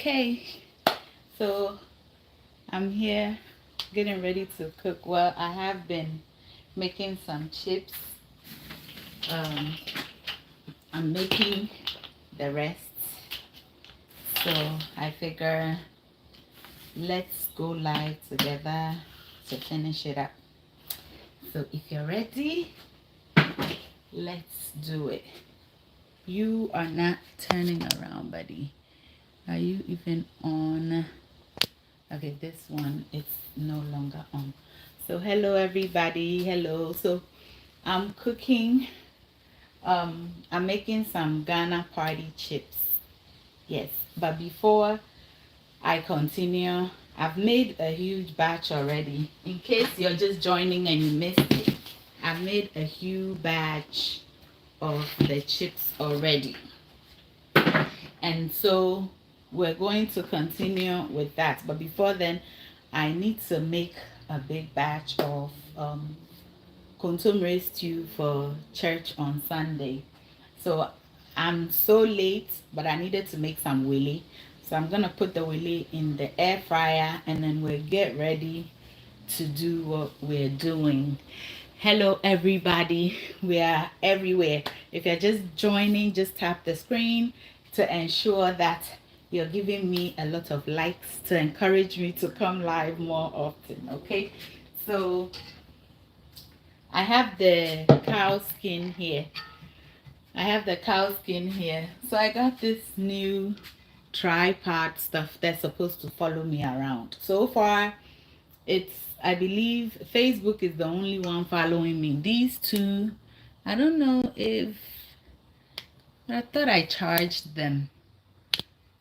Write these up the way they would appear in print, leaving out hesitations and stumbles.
Okay, so I'm here getting ready to cook. Well, I have been making some chips. Um, I'm making the rest. So I figure let's go live together to finish it up. So if you're ready, let's do it. You are not turning around, buddy. Are you even on? Okay, this one is no longer on. So hello everybody. Hello. So I'm cooking. I'm making some Ghana party chips. Yes, but before I continue, I've made a huge batch already. In case you're just joining and you missed it, I've made a huge batch of the chips already. And so we're going to continue with that. But before then, I need to make a big batch of contomere stew for church on Sunday. So I'm so late, but I needed to make some willy. So I'm gonna put the willy in the air fryer and then we'll get ready to do what we're doing. Hello everybody, we are everywhere. If you're just joining, just tap the screen to ensure that you're giving me a lot of likes to encourage me to come live more often. Okay, so I have the cow skin here. So I got this new tripod stuff that's supposed to follow me around. So far, I believe Facebook is the only one following me. These two, I don't know if, I thought I charged them,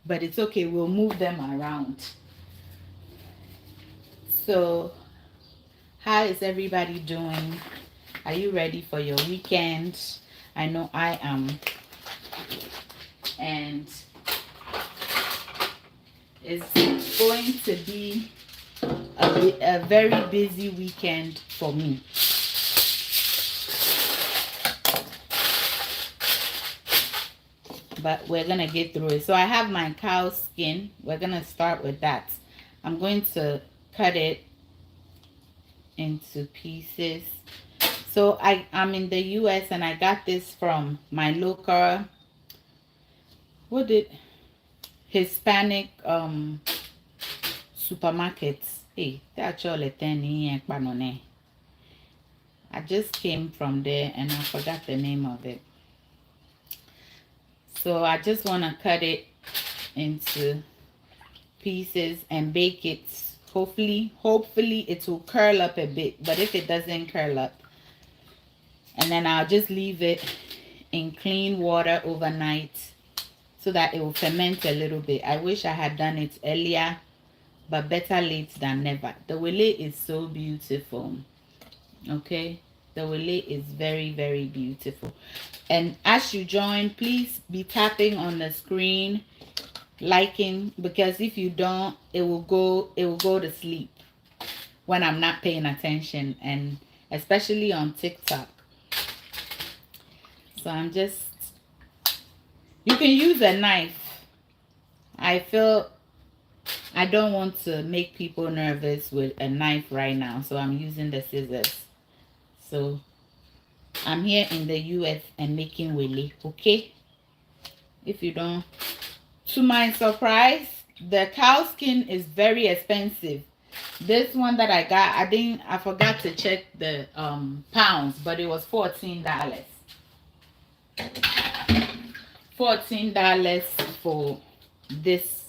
but it's okay. We'll move them around. So how is everybody doing? Are you ready for your weekend? I know I am. And it's going to be a very busy weekend for me. But we're gonna get through it. So I have my cow skin. We're gonna start with that. I'm going to cut it into pieces. So I'm in the US and I got this from my local Hispanic supermarkets. Hey, that's all I just came from there and I forgot the name of it. So I just want to cut it into pieces and bake it. Hopefully it will curl up a bit, but if it doesn't curl up, and then I'll just leave it in clean water overnight so that it will ferment a little bit. I wish I had done it earlier, but better late than never. The wele is so beautiful. Okay, the wele is very, very beautiful. And as you join, please be tapping on the screen, liking, because if you don't, it will go to sleep when I'm not paying attention, and especially on TikTok. So you can use a knife. I feel I don't want to make people nervous with a knife right now, so I'm using the scissors. So I'm here in the US and making wele, okay? If you don't, to my surprise, the cow skin is very expensive. This one that I got, I forgot to check the pounds, but it was $14. $14 for this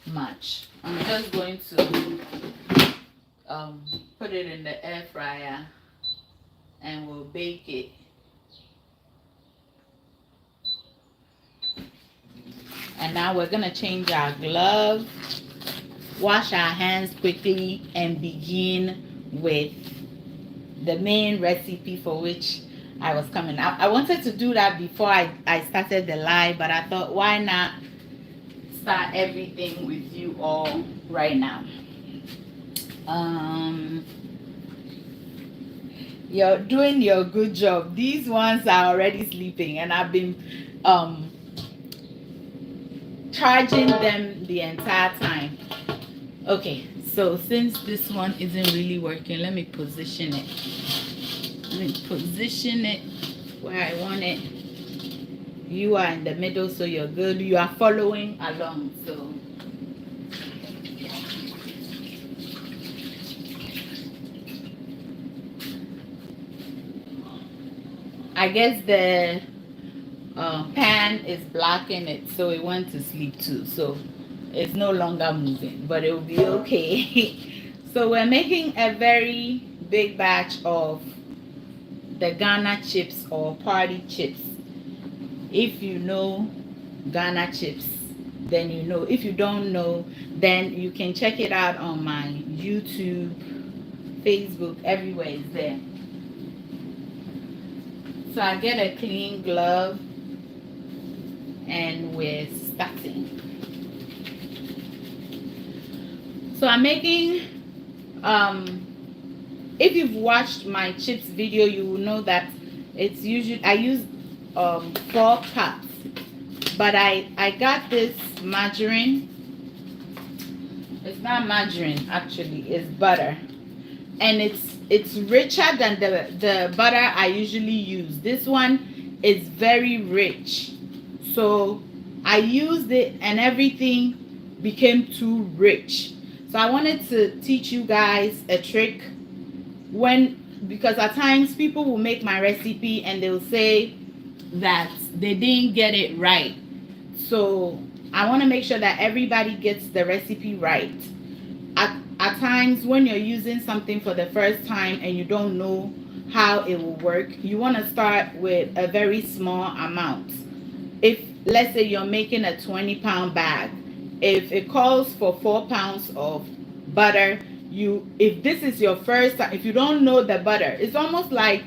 much. I'm just going to put it in the air fryer and we'll bake it. And now we're gonna change our glove, wash our hands quickly, and begin with the main recipe for which I was coming. I wanted to do that before I started the live, but I thought, why not start everything with you all right now? You're doing your good job. These ones are already sleeping, and I've been charging them the entire time. Okay, so since this one isn't really working, let me position it. Let me position it where I want it. You are in the middle, so you're good. You are following along, so I guess the pan is blocking it, so it went to sleep too. So it's no longer moving, but it will be okay. So we're making a very big batch of the Ghana chips or party chips. If you know Ghana chips, then you know. If you don't know, then you can check it out on my YouTube, Facebook, everywhere is there. So I get a clean glove and we're starting. So I'm making, if you've watched my chips video, you will know that it's usually, I use 4 cups, but I got this margarine. It's not margarine, actually, it's butter. And it's richer than the butter I usually use. This one is very rich. So I used it and everything became too rich. So I wanted to teach you guys a trick because at times people will make my recipe and they'll say that they didn't get it right. So I want to make sure that everybody gets the recipe right. At times when you're using something for the first time and you don't know how it will work, you want to start with a very small amount. If let's say you're making a 20-pound bag, if it calls for 4 pounds of butter, if this is your first time, if you don't know the butter, it's almost like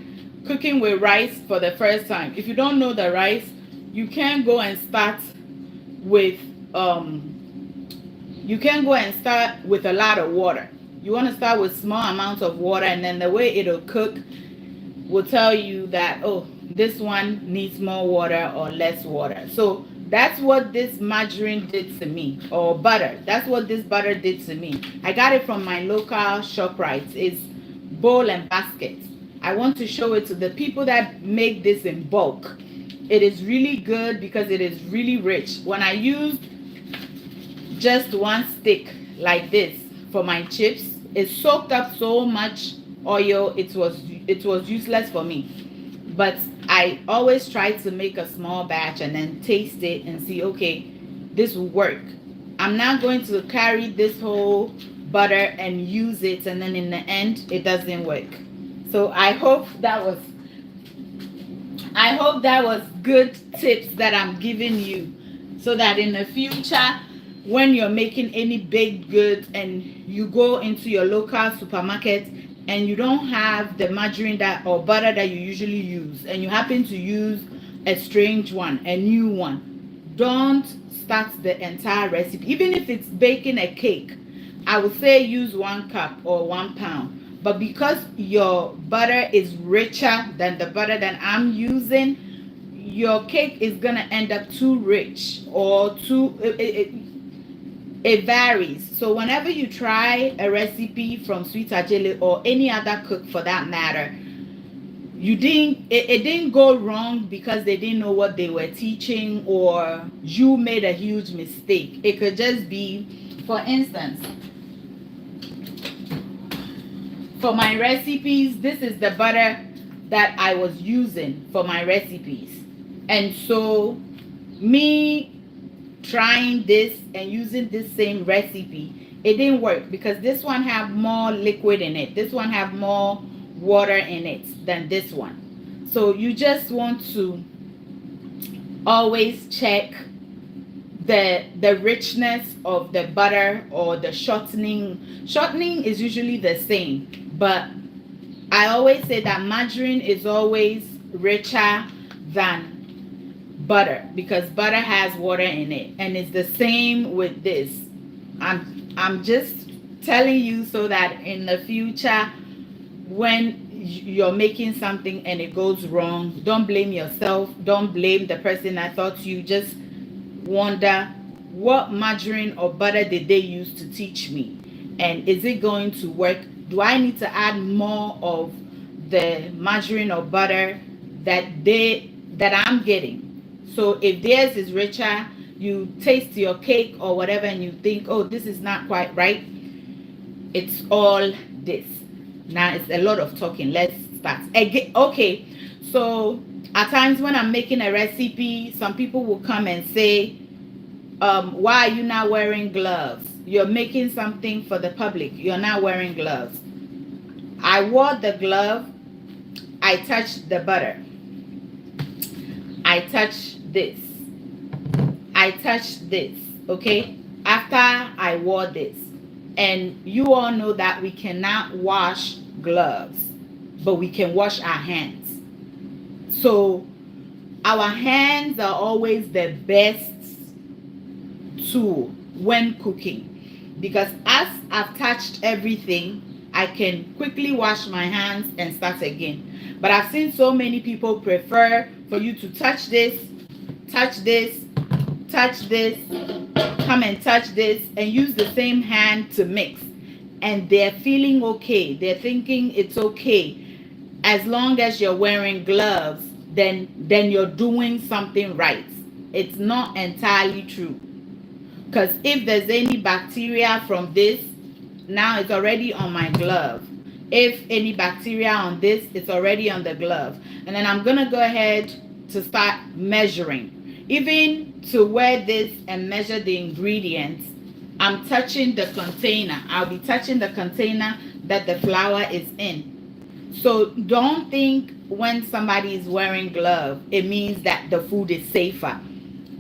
cooking with rice for the first time. If you don't know the rice, you can't go and start with a lot of water. You want to start with small amounts of water, and then the way it'll cook will tell you that, oh, this one needs more water or less water. So that's what this margarine did to me, or butter. That's what this butter did to me. I got it from my local ShopRite. It's Bowl and Basket. I want to show it to the people that make this in bulk. It is really good because it is really rich. When I used just 1 stick like this for my chips, it soaked up so much oil, it was useless for me. But I always try to make a small batch and then taste it and see, okay, this will work. I'm not going to carry this whole butter and use it and then in the end it doesn't work. So I hope that was good tips that I'm giving you, so that in the future when you're making any baked goods and you go into your local supermarket and you don't have the margarine or butter that you usually use, and you happen to use a strange one, a new one, don't start the entire recipe. Even if it's baking a cake, I would say use 1 cup or 1 pound. But because your butter is richer than the butter that I'm using, your cake is gonna end up too rich or it varies. So whenever you try a recipe from Sweet Adjeley or any other cook for that matter, it didn't go wrong because they didn't know what they were teaching or you made a huge mistake. It could just be, for instance, for my recipes, this is the butter that I was using for my recipes. And so me trying this and using this same recipe, it didn't work because this one have more liquid in it. This one have more water in it than this one. So you just want to always check the richness of the butter or the shortening. Shortening is usually the same, but I always say that margarine is always richer than butter because butter has water in it, and it's the same with this. I'm just telling you so that in the future when you're making something and it goes wrong, don't blame yourself, don't blame the person that taught you. Just wonder what margarine or butter did they use to teach me, and is it going to work? Do I need to add more of the margarine or butter that I'm getting? So if theirs is richer, you taste your cake or whatever and you think, oh, this is not quite right, it's all this. Now it's a lot of talking. Let's start again. Okay, so at times when I'm making a recipe, some people will come and say, why are you not wearing gloves? You're making something for the public, you're not wearing gloves. I wore the glove, I touched the butter, I touched this, I touched this, okay, after I wore this. And you all know that we cannot wash gloves, but we can wash our hands. So our hands are always the best tool when cooking, because as I've touched everything, I can quickly wash my hands and start again. But I've seen so many people prefer for you to touch this, touch this, touch this, come and touch this, and use the same hand to mix. And they're feeling okay. They're thinking it's okay. As long as you're wearing gloves, then you're doing something right. It's not entirely true. Because if there's any bacteria from this, now it's already on my glove. If any bacteria on this, it's already on the glove. And then I'm going to go ahead to start measuring. Even to wear this and measure the ingredients, I'm touching the container. I'll be touching the container that the flour is in. So don't think when somebody is wearing gloves, it means that the food is safer.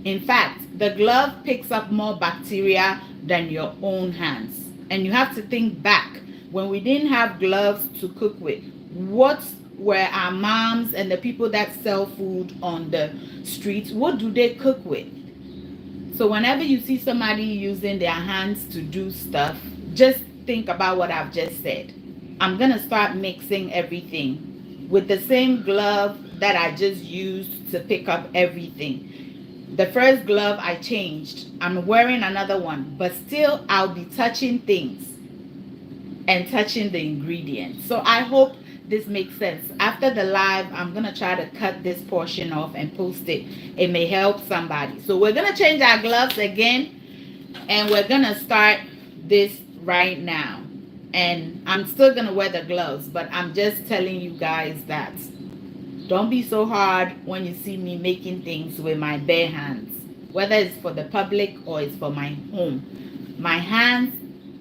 In fact, the glove picks up more bacteria than your own hands. And you have to think back, when we didn't have gloves to cook with, what were our moms and the people that sell food on the streets, what do they cook with? So whenever you see somebody using their hands to do stuff, just think about what I've just said. I'm going to start mixing everything with the same glove that I just used to pick up everything. The first glove I changed. I'm wearing another one, but still I'll be touching things and touching the ingredients. So I hope this makes sense. After the live, I'm going to try to cut this portion off and post it. It may help somebody. So we're going to change our gloves again, and we're going to start this right now. And I'm still going to wear the gloves, but I'm just telling you guys that don't be so hard when you see me making things with my bare hands, whether it's for the public or it's for my home. My hands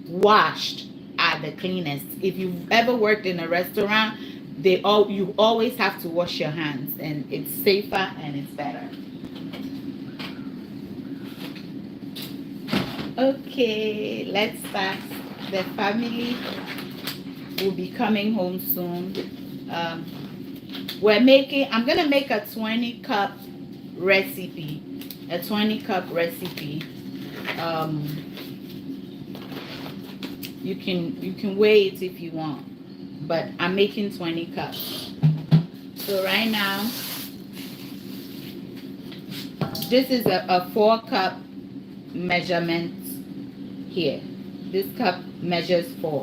washed are the cleanest. If you've ever worked in a restaurant, you always have to wash your hands, and it's safer and it's better. Okay, let's start. The family will be coming home soon. I'm gonna make a 20-cup recipe. A 20-cup recipe. You can weigh it if you want, but I'm making 20 cups. So right now, this is a 4-cup measurement here. This cup measures 4.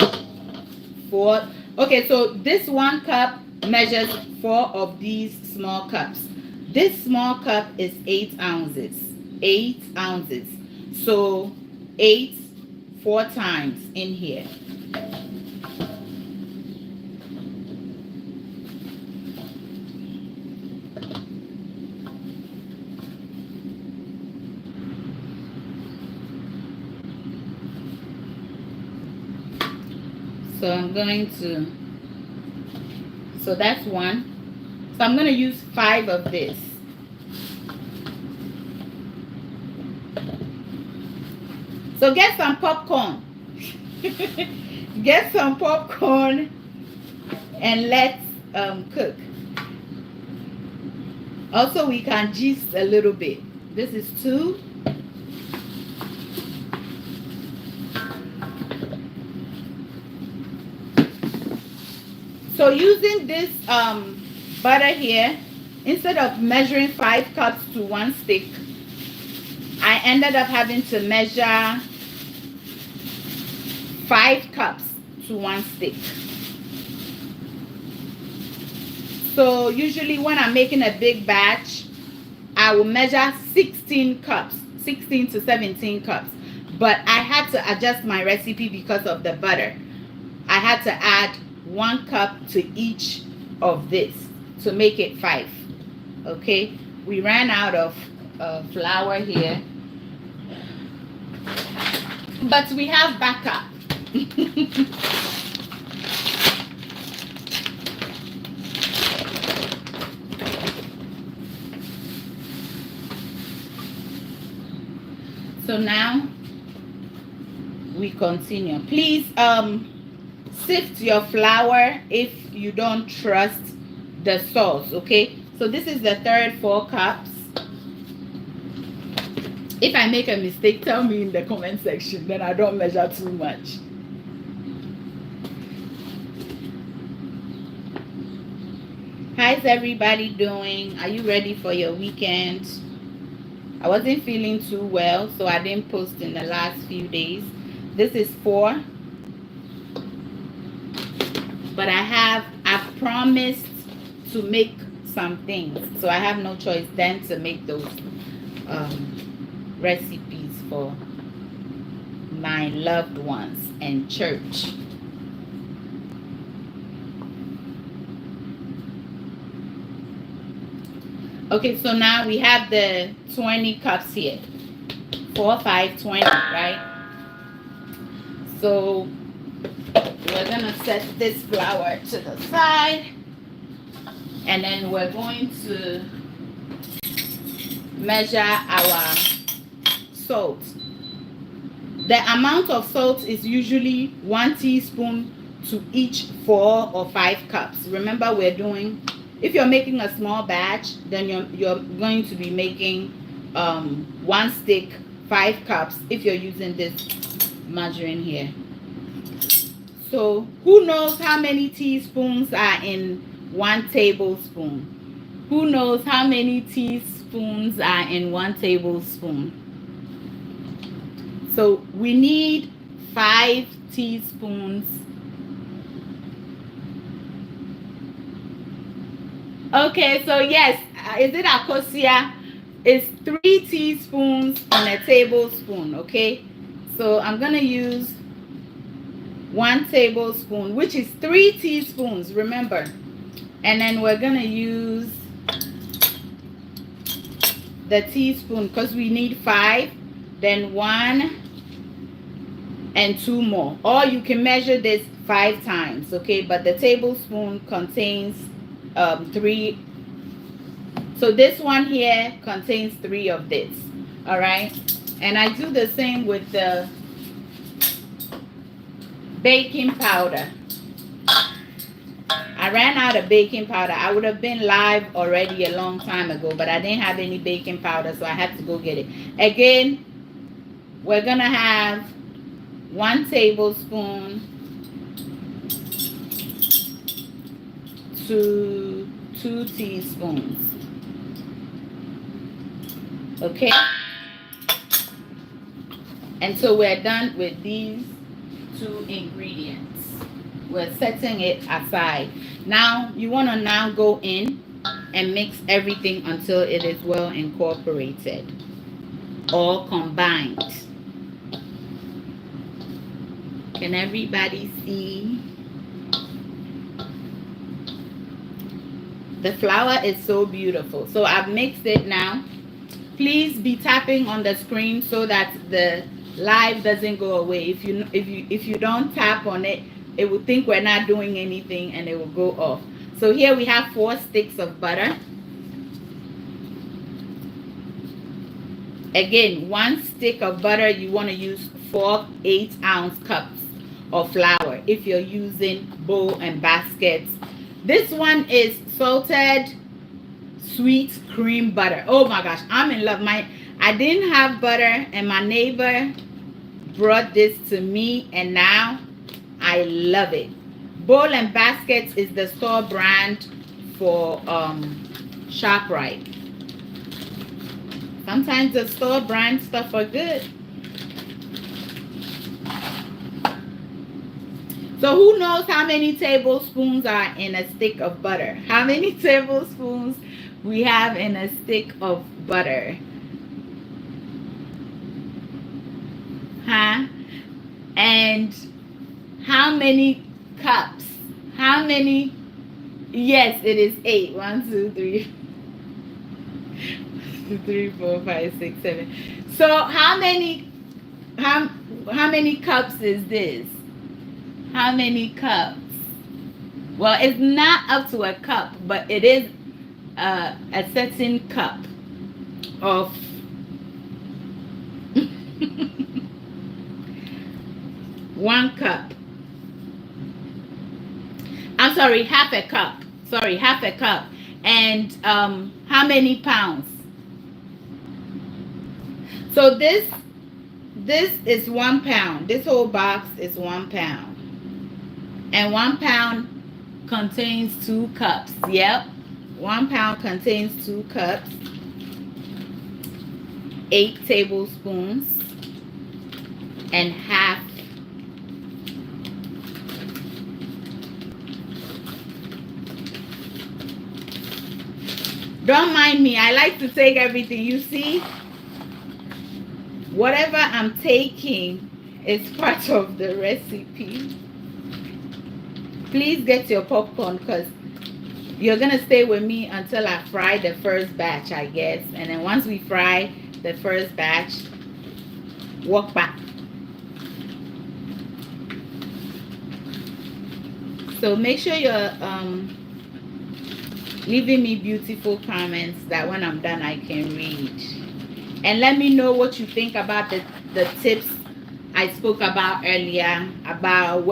Okay, so this 1 cup measures 4 of these small cups. This small cup is 8 ounces. 8 ounces. So 8 4 times in here. So I'm going to, so that's 1. So I'm going to use 5 of this. So get some popcorn. Get some popcorn and let's cook. Also, we can gist a little bit. This is 2. So using this butter here, instead of measuring 5 cups to 1 stick, I I ended up having to measure 5 cups to 1 stick. So usually when I'm making a big batch, I will measure 16 cups, 16 to 17 cups. But I had to adjust my recipe because of the butter. I had to add 1 cup to each of this to make it 5. Okay, we ran out of flour here, but we have backup. So now we continue. Please sift your flour if you don't trust the sauce. Okay, so this is the third 4 cups. If I make a mistake, tell me in the comment section, then I don't measure too much. How's everybody doing? Are you ready for your weekend? I wasn't feeling too well, so I didn't post in the last few days. This is 4. But I've promised to make some things. So I have no choice then to make those recipes for my loved ones and church. Okay, so now we have the 20 cups here. 4, 5, 20, right? So we're gonna set this flour to the side, and then we're going to measure our salt. The amount of salt is usually 1 teaspoon to each 4 or 5 cups. Remember, we're doing, if you're making a small batch, then you're going to be making 1 stick, 5 cups if you're using this margarine here. So who knows how many teaspoons are in 1 tablespoon? Who knows how many teaspoons are in 1 tablespoon? So we need 5 teaspoons. Okay, so yes, is it Akosia? It's 3 teaspoons in a tablespoon, okay? So I'm gonna use 1 tablespoon, which is 3 teaspoons, remember. And then we're gonna use the teaspoon because we need 5, then 1 and 2 more. Or you can measure this 5 times, okay? But the tablespoon contains 3. So this one here contains 3 of this. All right, and I do the same with the baking powder. I ran out of baking powder. I would have been live already a long time ago, but I didn't have any baking powder, so I had to go get it. Again, we're gonna have 1 tablespoon to 2 teaspoons. Okay, and so we're done with these 2 ingredients. We're setting it aside. Now you want to now go in and mix everything until it is well incorporated or combined. Can everybody see? The flour is so beautiful. So I've mixed it now. Please be tapping on the screen so that the live doesn't go away. If you don't tap on it, it will think we're not doing anything and it will go off. So here we have 4 sticks of butter. Again, 1 stick of butter, you want to use 4 8-ounce cups of flour if you're using bowl and baskets. This one is salted sweet cream butter. Oh my gosh, I'm in love. I didn't have butter and my neighbor brought this to me and now I love it. Bowl and Baskets is the store brand for ShopRite. Sometimes the store brand stuff are good. So who knows how many tablespoons are in a stick of butter? How many tablespoons we have in a stick of butter? Huh? And how many cups? How many? Yes, it is 8. 1, 2, 3. 3, 4, 5, 6, 7. So how many cups is this? How many cups? Well, it's not up to a cup, but it is a certain cup of 1 cup. I'm sorry, half a cup. Sorry, half a cup. And how many pounds? So this is 1 pound. This whole box is 1 pound. And 1 pound contains 2 cups. Yep. 1 pound contains 2 cups. 8 tablespoons. And half. Don't mind me. I like to take everything. You see? Whatever I'm taking is part of the recipe. Please get your popcorn because you're going to stay with me until I fry the first batch, I guess. And then once we fry the first batch, walk back. So make sure you're leaving me beautiful comments that when I'm done I can read. And let me know what you think about the tips I spoke about earlier about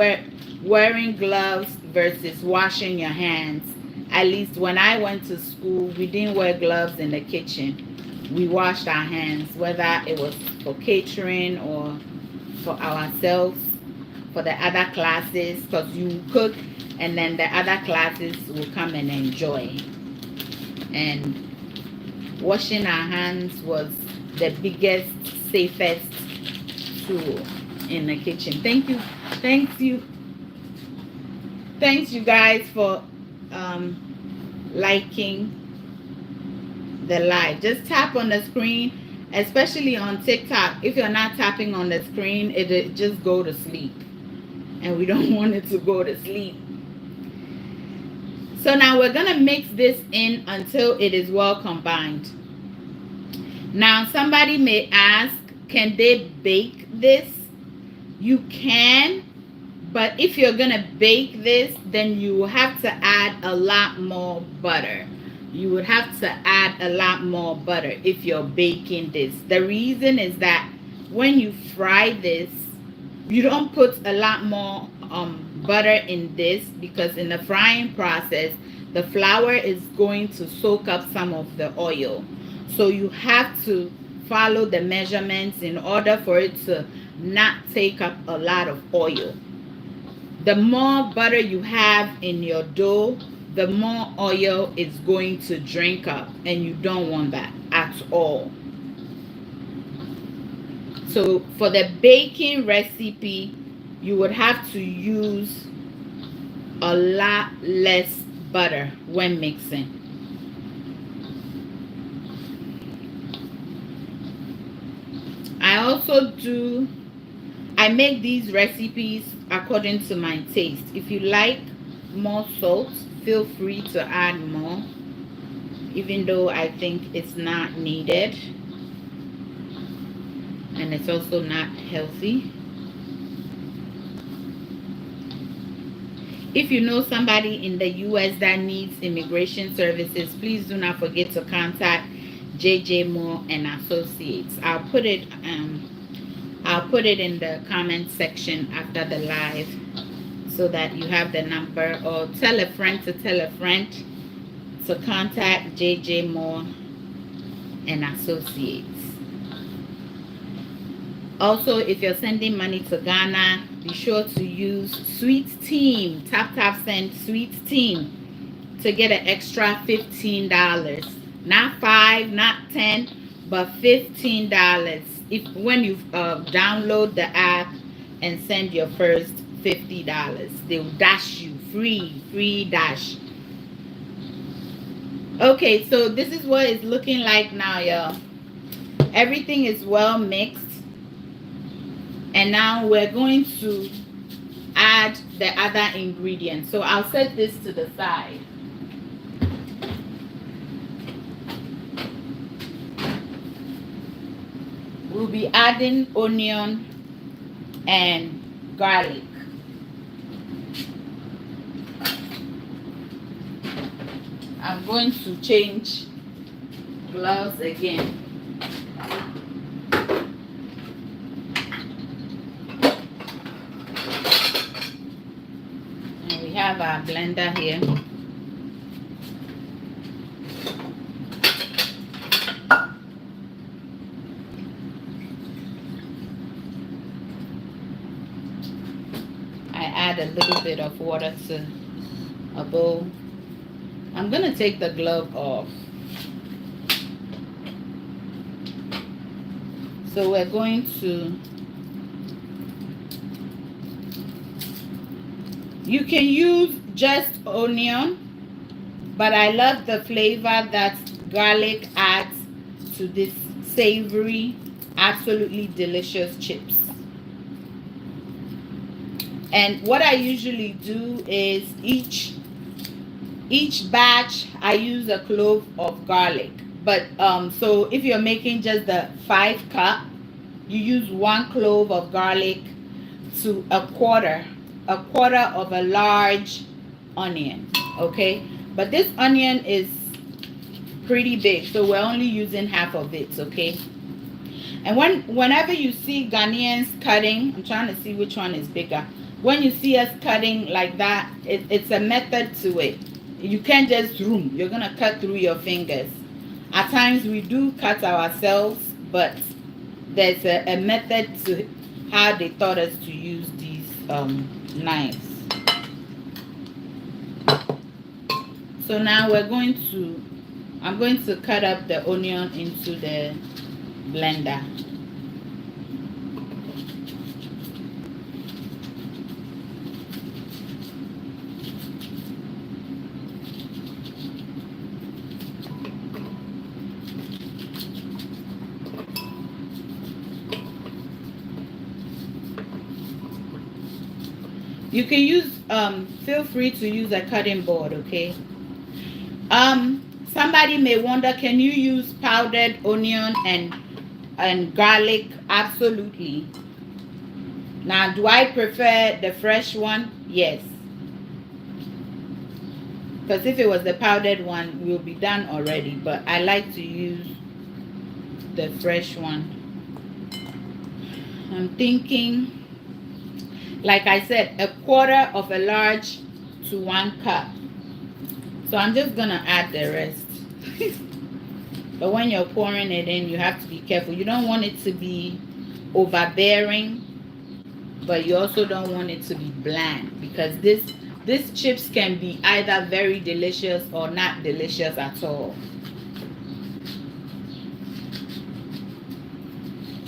wearing gloves versus washing your hands. At least when I went to school, we didn't wear gloves in the kitchen. We washed our hands, whether it was for catering or for ourselves, for the other classes, because you cook and then the other classes will come and enjoy. And washing our hands was the biggest, safest tool in the kitchen. Thank you guys for liking the live. Just tap on the screen, especially on TikTok. If you're not tapping on the screen, it just go to sleep, and we don't want it to go to sleep. So now we're gonna mix this in until it is well combined. Now somebody may ask, can they bake this? You can, but if you're gonna bake this, then you have to add a lot more butter. You would have to add a lot more butter if you're baking this. The reason is that when you fry this, you don't put a lot more butter in this, because in the frying process the flour is going to soak up some of the oil. So you have to follow the measurements in order for it to not take up a lot of oil. The more butter you have in your dough, the more oil is going to drink up, and you don't want that at all. So for the baking recipe, you would have to use a lot less butter when mixing. I make these recipes according to my taste. If you like more salt, feel free to add more, even though I think it's not needed and it's also not healthy. If you know somebody in the US that needs immigration services, please do not forget to contact JJ Moore and Associates. I'll put it in the comment section after the live so that you have the number, or tell a friend to contact JJ Moore and Associates. Also, if you're sending money to Ghana, be sure to use Sweet Team. Tap send Sweet Team to get an extra $15. Not 5, not 10, but $15 if when you download the app and send your first $50. They'll dash you free dash. Okay, so this is what it's looking like now, y'all. Everything is well mixed, and now we're going to add the other ingredients. So I'll set this to the side. We'll be adding onion and garlic. I'm going to change gloves again. And we have our blender here. I add a little bit of water to a bowl. I'm going to take the glove off. So we're going to, you can use just onion, but I love the flavor that garlic adds to this savory, absolutely delicious chips. And what I usually do is each batch I use a clove of garlic. But so if you're making just the 5 cup, you use 1 clove of garlic to a quarter of a large onion. Okay, but this onion is pretty big, so we're only using half of it. Okay. And whenever you see Ghanaians cutting, I'm trying to see which one is bigger. When you see us cutting like that, it's a method to it. You can't just zoom. You're going to cut through your fingers. At times we do cut ourselves, but there's a method to how they taught us to use these knives. So now I'm going to cut up the onion into the blender. You can use feel free to use a cutting board. Okay. Somebody may wonder, can you use powdered onion and garlic? Absolutely. Now, do I prefer the fresh one? Yes. Because if it was the powdered one, we'll be done already. But I like to use the fresh one. I'm thinking, like I said, a quarter of a large to 1 cup. So I'm just going to add the rest. But when you're pouring it in, you have to be careful. You don't want it to be overbearing, but you also don't want it to be bland, because these chips can be either very delicious or not delicious at all.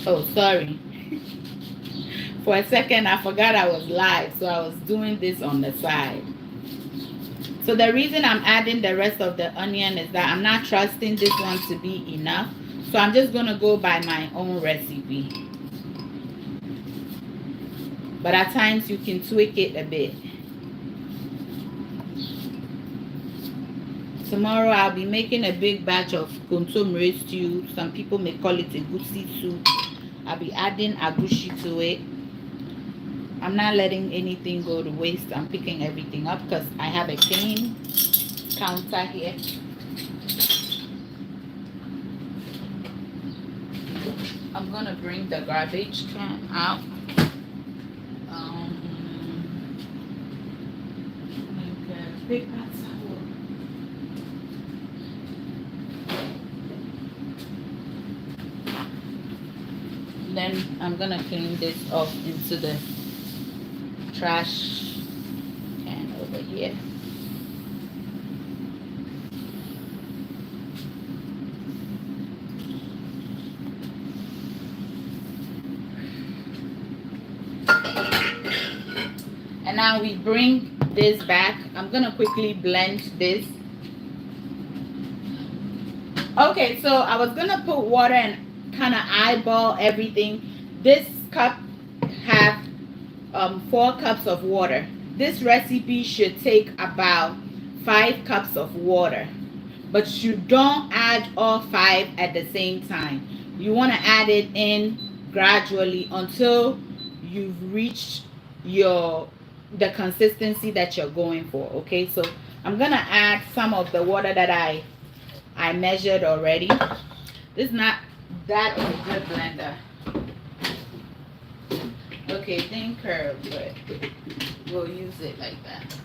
Oh, sorry. For a second, I forgot I was live, so I was doing this on the side. So the reason I'm adding the rest of the onion is that I'm not trusting this one to be enough. So I'm just going to go by my own recipe. But at times you can tweak it a bit. Tomorrow I'll be making a big batch of kontomire stew. Some people may call it a goosey soup. I'll be adding agushi to it. I'm not letting anything go to waste. I'm picking everything up because I have a clean counter here. I'm going to bring the garbage can out. Big then I'm going to clean this off into the trash can over here. And now we bring this back. I'm gonna quickly blend this. Okay, so I was gonna put water and kind of eyeball everything. This cup have 4 cups of water. This recipe should take about 5 cups of water, but you don't add all 5 at the same time. You want to add it in gradually until you've reached the consistency that you're going for. Okay, so I'm gonna add some of the water that I measured already. This is not that of a good blender. Okay, it didn't curve, but we'll use it like that.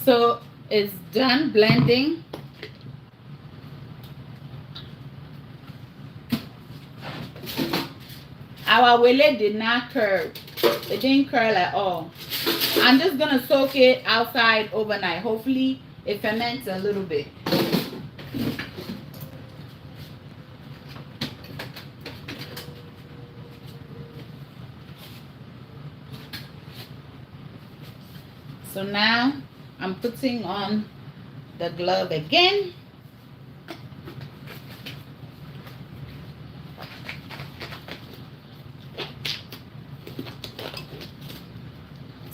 So it's done blending. Our wele did not curl. It didn't curl at all. I'm just gonna soak it outside overnight. Hopefully it ferments a little bit. So now I'm putting on the glove again.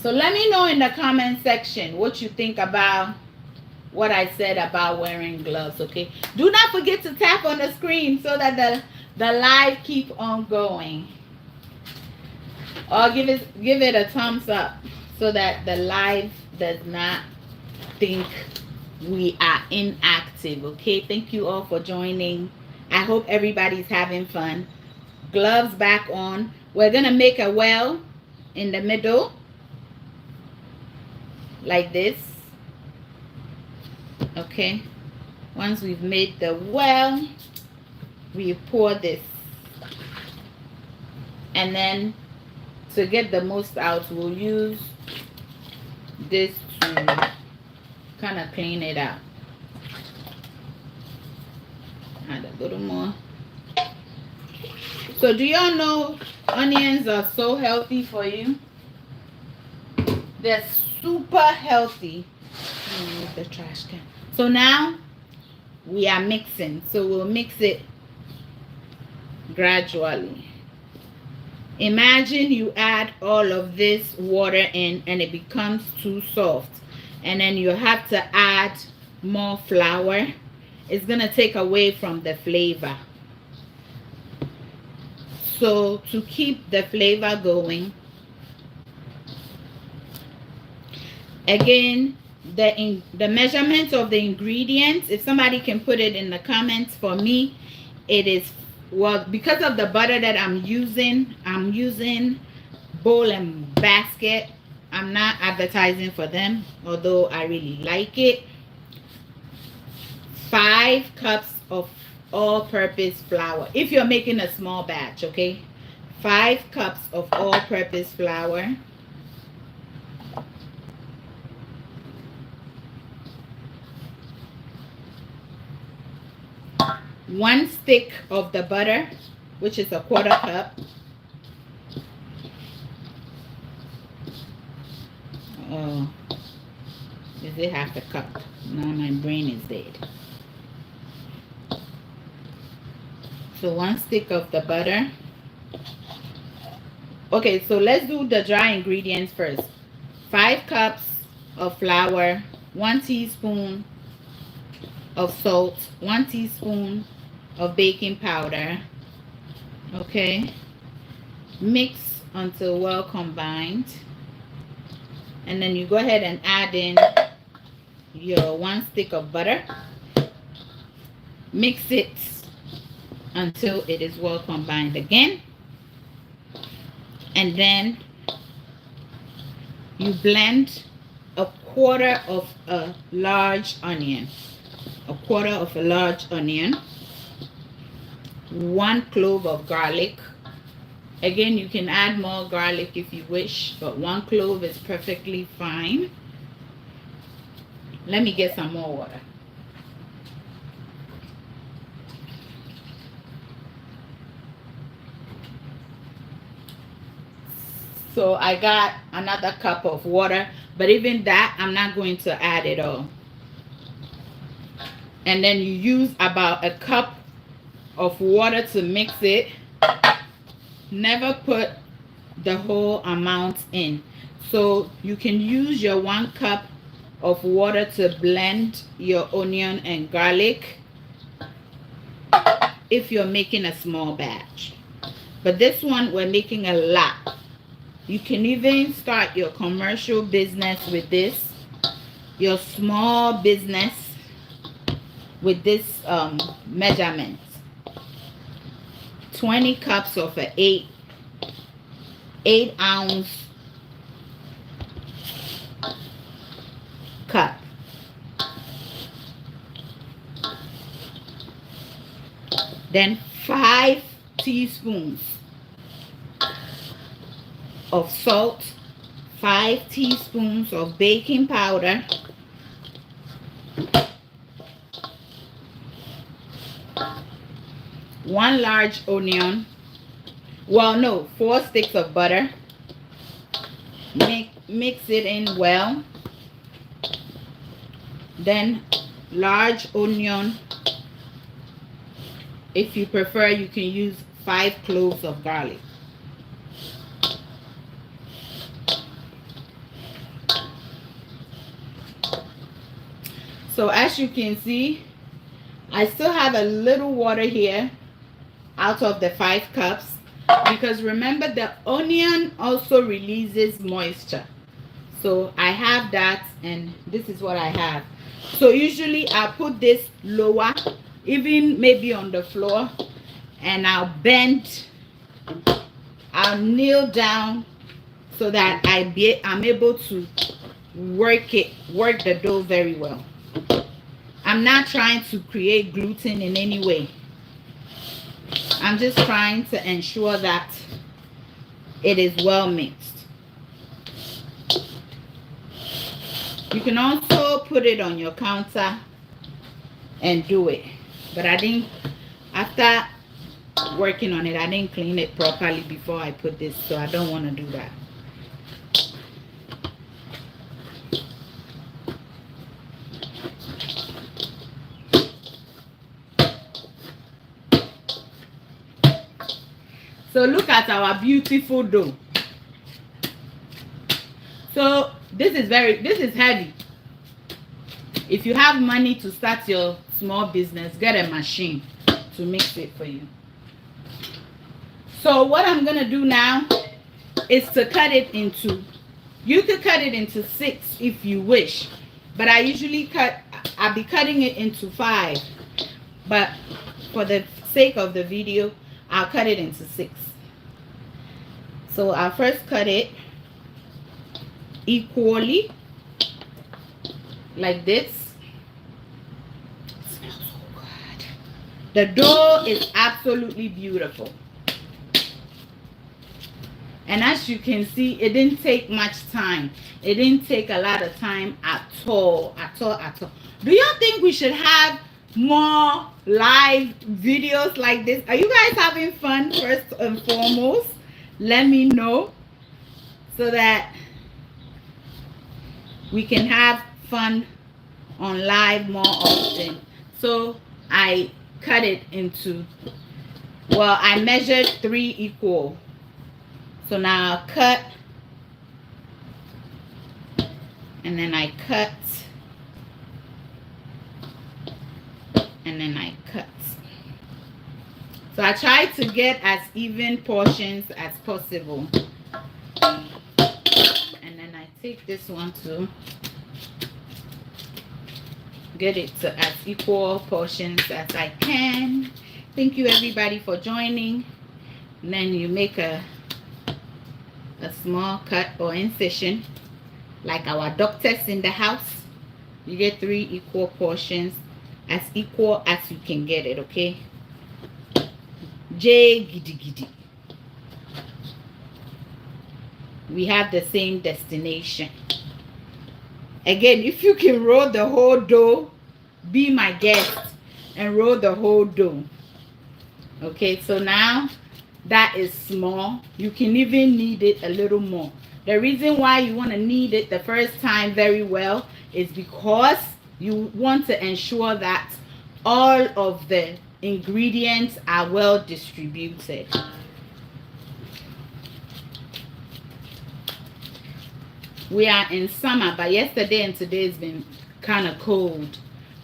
So let me know in the comment section what you think about what I said about wearing gloves, okay? Do not forget to tap on the screen so that the live keep on going. Or give it a thumbs up so that the live does not think we are inactive, okay? Thank you all for joining. I hope everybody's having fun. Gloves back on. We're gonna make a well in the middle like this. Okay, once we've made the well, we pour this, and then to get the most out, we'll use this to kind of clean it out. Add a little more. So do y'all know onions are so healthy for you? They're super healthy. Move the trash can. So now we are mixing. So we'll mix it gradually. Imagine you add all of this water in and it becomes too soft. And then you have to add more flour. It's going to take away from the flavor. So to keep the flavor going, again, the measurement of the ingredients, if somebody can put it in the comments for me, it is, well, because of the butter that I'm using Bowl and Basket. I'm not advertising for them, although I really like it. 5 cups of all-purpose flour. If you're making a small batch, okay? 5 cups of all-purpose flour. 1 stick of the butter, which is a 1/4 cup. Oh, is it 1/2 cup? Now my brain is dead. So 1 stick of the butter. Okay, so let's do the dry ingredients first. 5 cups of flour, 1 teaspoon of salt, 1 teaspoon of baking powder. Okay, mix until well combined, and then you go ahead and add in your 1 stick of butter. Mix it until it is well combined again, and then you blend 1/4 of a large onion. a quarter of a large onion, 1 clove of garlic. Again, you can add more garlic if you wish, but 1 clove is perfectly fine. Let me get some more water. So I got another cup of water, but even that, I'm not going to add it all. And then you use about a cup of water to mix it. Never put the whole amount in. So you can use your 1 cup of water to blend your onion and garlic if you're making a small batch. But this one, we're making a lot. You can even start your commercial business with this, your small business with this measurement. 20 cups of an 8 ounce cup. Then 5 teaspoons of salt, 5 teaspoons of baking powder, 1 large onion, well no, 4 sticks of butter. Mix it in well. Then large onion. If you prefer, you can use 5 cloves of garlic. So as you can see, I still have a little water here out of the 5 cups, because remember the onion also releases moisture. So I have that, and this is what I have. So usually I'll put this lower, even maybe on the floor, and I'll kneel down so that I'm able to work the dough very well. I'm not trying to create gluten in any way. I'm just trying to ensure that it is well mixed. You can also put it on your counter and do it. But I didn't, after working on it, I didn't clean it properly before I put this, so I don't want to do that. So look at our beautiful dough. So this is heavy. If you have money to start your small business, get a machine to mix it for you. So what I'm gonna do now is to cut it into, you could cut it into 6 if you wish, but I'll be cutting it into 5, but for the sake of the video, I'll cut it into 6. So I'll first cut it equally like this. It smells so good. The dough is absolutely beautiful, and as you can see, it didn't take much time. It didn't take a lot of time at all. Do you think we should have more live videos like this? Are you guys having fun? First and foremost, let me know so that we can have fun on live more often. So I cut it into, well, I measured 3 equal. So now I'll cut, and then I cut, and then I cut. So I try to get as even portions as possible. And then I take this one to get it to as equal portions as I can. Thank you everybody for joining. And then you make a small cut or incision like our doctors in the house. You get 3 equal portions. as equal as you can get it, okay? J giddy giddy. We have the same destination. Again, if you can roll the whole dough, be my guest and roll the whole dough. Okay, so now that is small. You can even knead it a little more. The reason why you want to knead it the first time very well is because you want to ensure that all of the ingredients are well distributed. We are in summer, but yesterday and today has been kind of cold.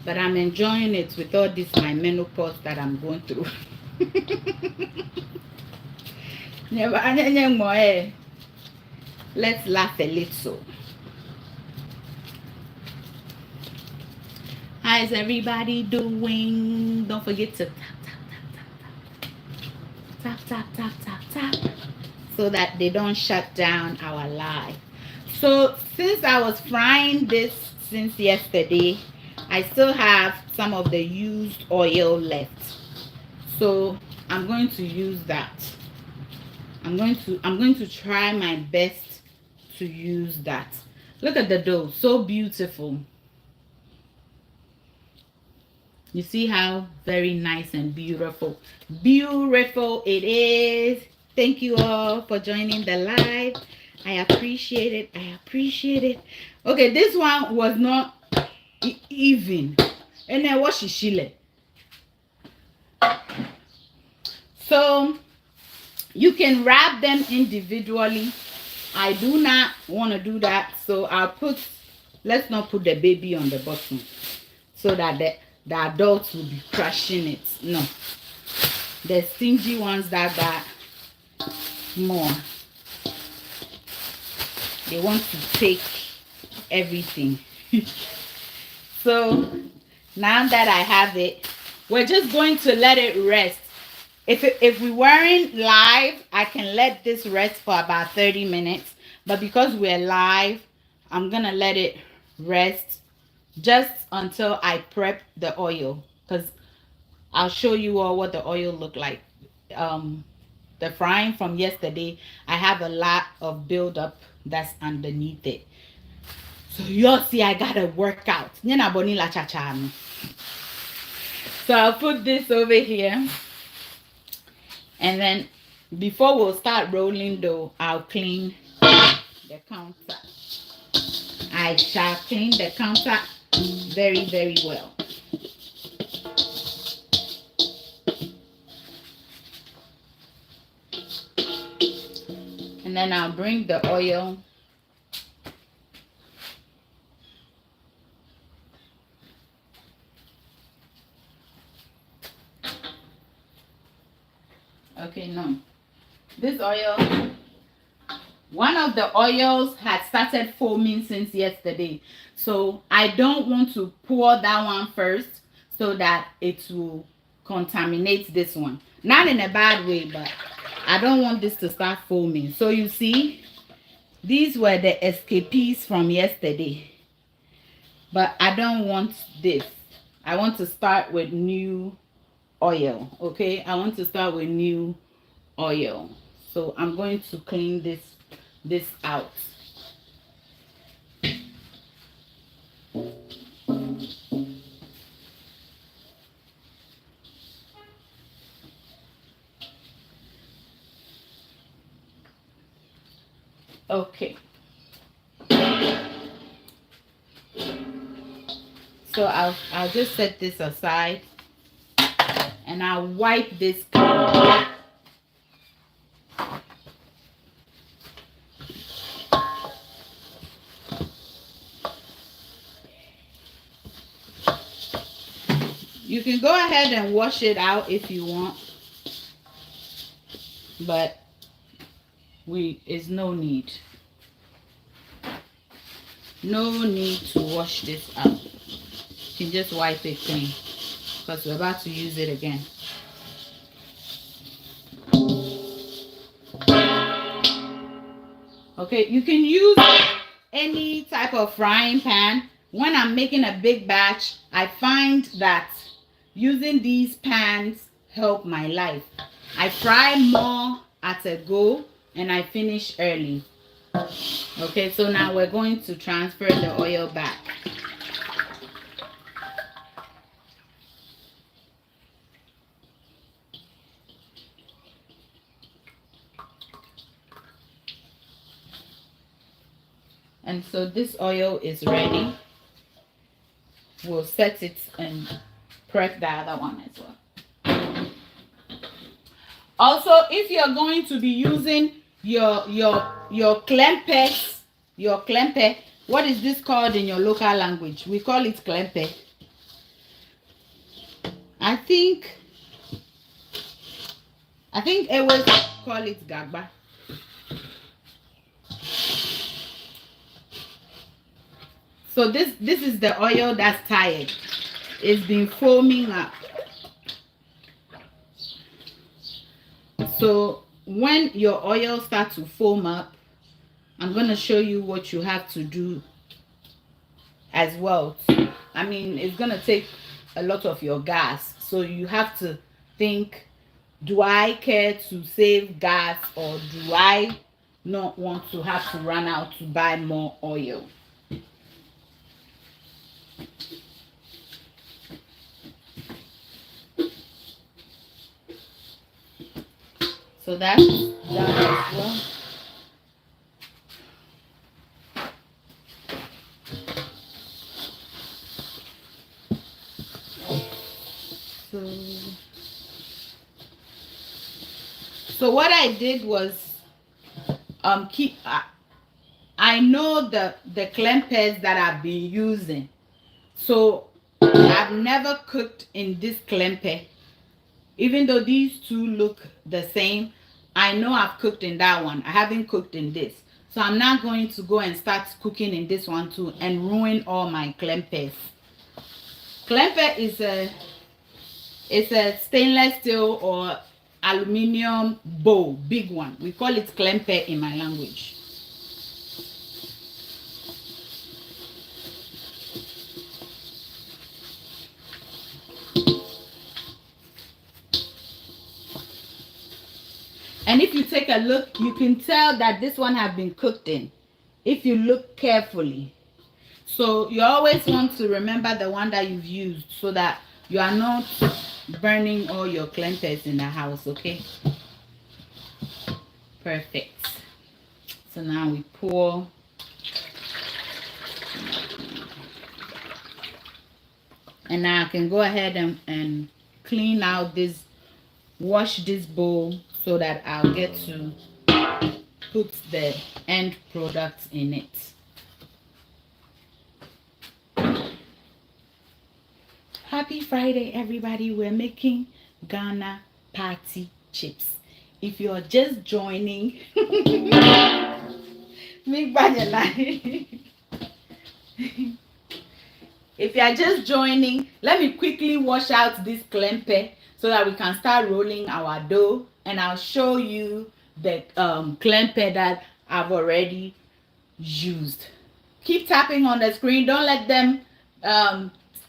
But I'm enjoying it with all this my menopause that I'm going through. Let's laugh a little. How is everybody doing? Don't forget to tap, tap, tap, tap, tap, tap, so that they don't shut down our live. So since I was frying this since yesterday, I still have some of the used oil left. So I'm going to use that. I'm going to try my best to use that. Look at the dough, so beautiful. You see how very nice and beautiful it is. Thank you all for joining the live. I appreciate it. I appreciate it. Okay, this one was not even. And then what she so you can wrap them individually. I do not want to do that, so I'll put, let's not put the baby on the bottom so that the adults will be crushing it. No, the stingy ones that got more, they want to take everything. So now that I have it, we're just going to let it rest. If we weren't live, I can let this rest for about 30 minutes. But because we're live, I'm going to let it rest just until I prep the oil. Because I'll show you all what the oil looked like. The frying from yesterday, I have a lot of buildup that's underneath it. So you'll see I got to work out. So I'll put this over here. And then before we'll start rolling dough, I'll clean the counter. I shall clean the counter very, very well. And then I'll bring the oil. Okay, no. This oil, one of the oils had started foaming since yesterday. So I don't want to pour that one first so that it will contaminate this one. Not in a bad way, but I don't want this to start foaming. So you see, these were the escapees from yesterday. But I don't want this. I want to start with new oil. Okay, I want to start with new oil. So I'm going to clean this out. Okay. So I'll just set this aside and I'll wipe this clean. You can go ahead and wash it out if you want, but it's no need. No need to wash this out. You can just wipe it clean because we're about to use it again. Okay, you can use any type of frying pan, when I'm making a big batch, I find that using these pans help my life. I fry more at a go and I finish early. Okay, so now we're going to transfer the oil back. And so this oil is ready. We'll set it and prep the other one as well. Also, if you're going to be using your klempe, what is this called in your local language? We call it klempe. I think it was call it gagba. So this is the oil that's tired. It's been foaming up. So when your oil starts to foam up, I'm going to show you what you have to do as well. I mean, it's going to take a lot of your gas. So you have to think, do I care to save gas, or do I not want to have to run out to buy more oil? So that's done as well. So what I did was I know the klempes that I've been using. So I've never cooked in this klempe. Even though these two look the same, I know I've cooked in that one. I haven't cooked in this. So I'm not going to go and start cooking in this one too and ruin all my klempes. Klempe is a stainless steel or aluminium bowl, big one. We call it klempe in my language. And if you take a look, you can tell that this one has been cooked in, if you look carefully. So you always want to remember the one that you've used so that you are not burning all your klempes in the house, okay? Perfect. So now we pour. And now I can go ahead and clean out this, wash this bowl so that I'll get to put the end product in it. Happy Friday, everybody. We're making Ghana party chips. If you're just joining, if you are just joining, let me quickly wash out this klempe so that we can start rolling our dough, and I'll show you the klempe that I've already used. Keep tapping on the screen. Don't let them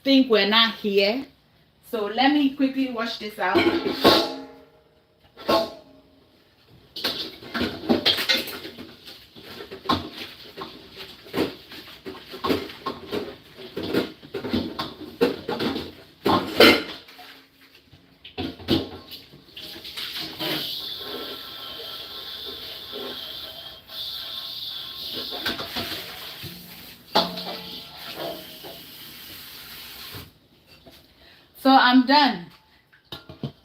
think we're not here. So let me quickly wash this out. So I'm done.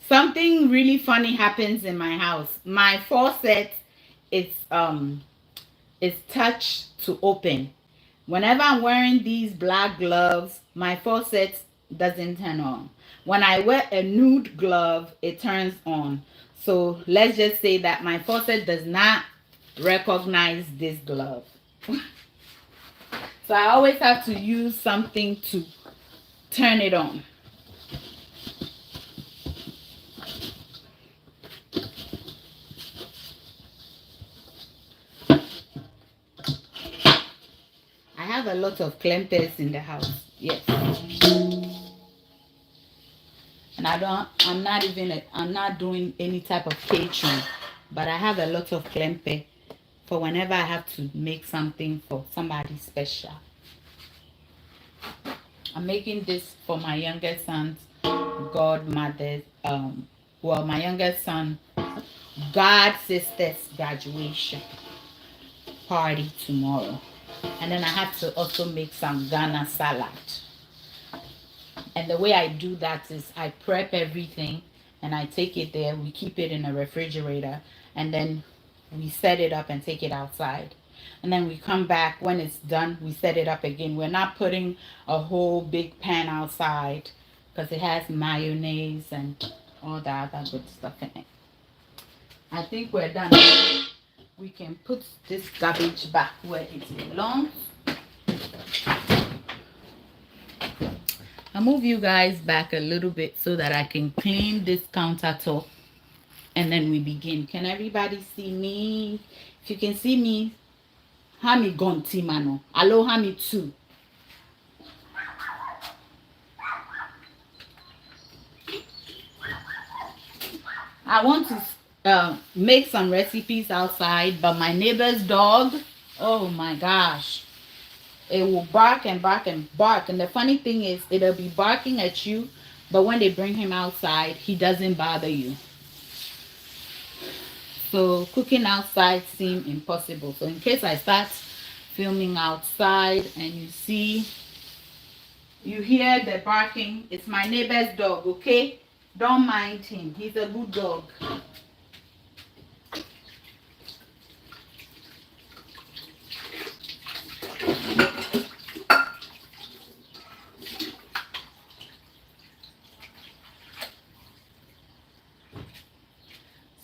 Something really funny happens in my house. My faucet is touched to open. Whenever I'm wearing these black gloves, my faucet doesn't turn on. When I wear a nude glove, it turns on. So let's just say that my faucet does not recognize this glove. So I always have to use something to turn it on. have a lot of clempers in the house. Yes. And I'm not doing any type of catering, but I have a lot of clempe for whenever I have to make something for somebody special. I'm making this for my youngest son's godmother, well, my youngest son god sister's graduation party tomorrow. And then I have to also make some Ghana salad. And the way I do that is I prep everything and I take it there. We keep it in a refrigerator and then we set it up and take it outside. And then we come back when it's done, we set it up again. We're not putting a whole big pan outside because it has mayonnaise and all the other good stuff in it. I think we're done. We can put this garbage back where it belongs. I'll move you guys back a little bit so that I can clean this countertop and then we begin. Can everybody see me? If you can see me, hami gonti mano. Aloha me too. I want to make some recipes outside, but my neighbor's dog, oh my gosh, it will bark and bark and bark. And the funny thing is, it'll be barking at you, but when they bring him outside, he doesn't bother you. So cooking outside seems impossible. So in case I start filming outside and you hear the barking, it's my neighbor's dog, okay? Don't mind him. He's a good dog.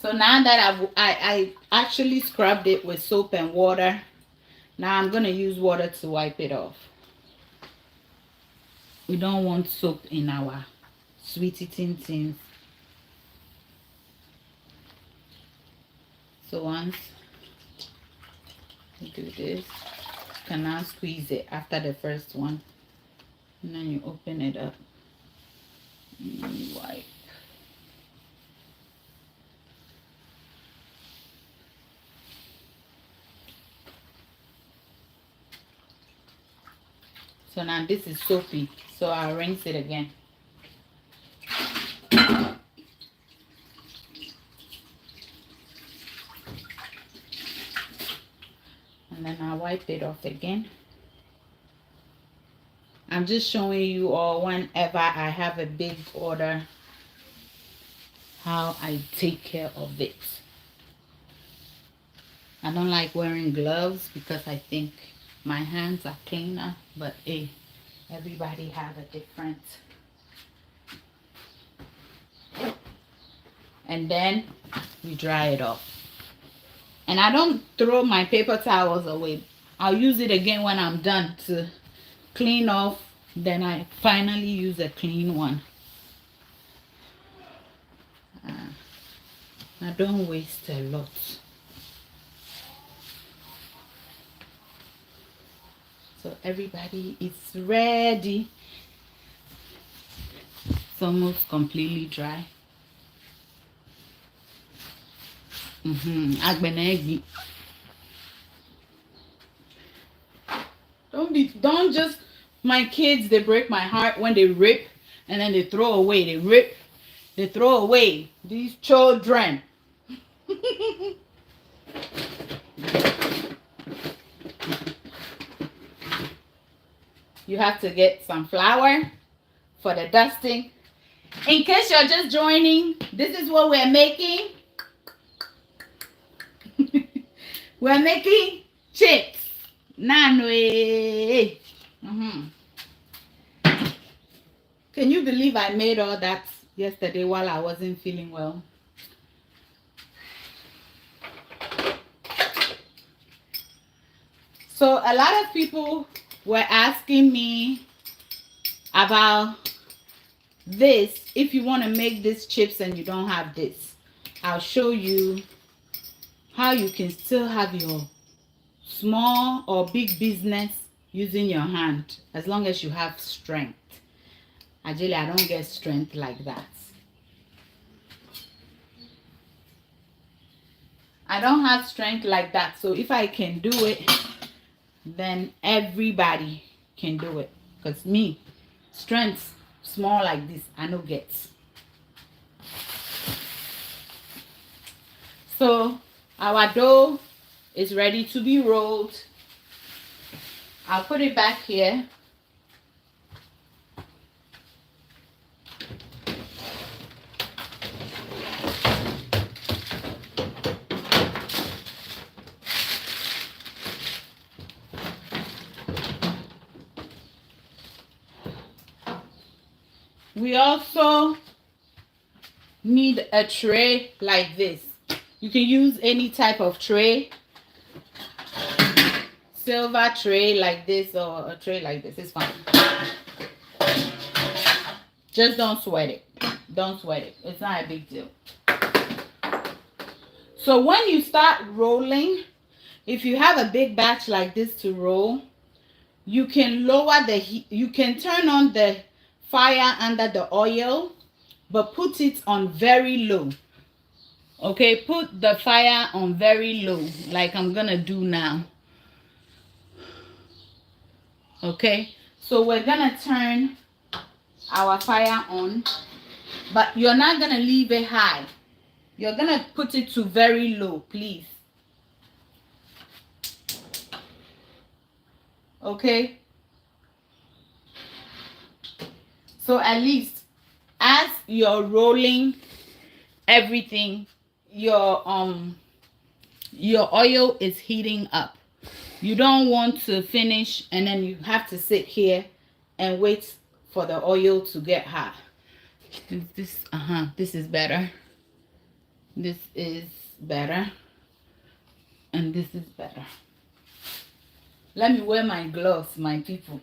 So now that I actually scrubbed it with soap and water, now I'm going to use water to wipe it off. We don't want soap in our sweet eating things. So once you do this, you can now squeeze it after the first one. And then you open it up and you wipe. So now this is soapy, so I'll rinse it again. And then I'll wipe it off again. I'm just showing you all whenever I have a big order, how I take care of it. I don't like wearing gloves because I think my hands are cleaner, but hey, everybody have a different. And then we dry it off. And I don't throw my paper towels away. I'll use it again when I'm done to clean off. Then I finally use a clean one. I don't waste a lot. So everybody is ready. It's almost completely dry. Don't just, my kids, they break my heart when they rip and then they throw away. They rip, they throw away. These children. You have to get some flour for the dusting. In case you're just joining, this is what we're making. We're making chips. Nanwe. Can you believe I made all that yesterday while I wasn't feeling well? So a lot of people were asking me about this. If you want to make these chips and you don't have this, I'll show you how you can still have your small or big business using your hand, as long as you have strength. Adjeley, I don't get strength like that. I don't have strength like that. So if I can do it, then everybody can do it. Because me, strength small like this, I no get. So our dough is ready to be rolled. I'll put it back here. We also need a tray like this. You can use any type of tray. Silver tray like this or a tray like this. It's fine. Just don't sweat it. Don't sweat it. It's not a big deal. So when you start rolling, if you have a big batch like this to roll, you can lower the heat. You can turn on the fire under the oil, but put it on very low. Okay, put the fire on very low, like I'm gonna do now. Okay, so we're gonna turn our fire on, but you're not gonna leave it high. You're gonna put it to very low, please. Okay, so at least as you're rolling everything, your oil is heating up. You don't want to finish and then you have to sit here and wait for the oil to get hot. This is better. This is better. And this is better. Let me wear my gloves, my people.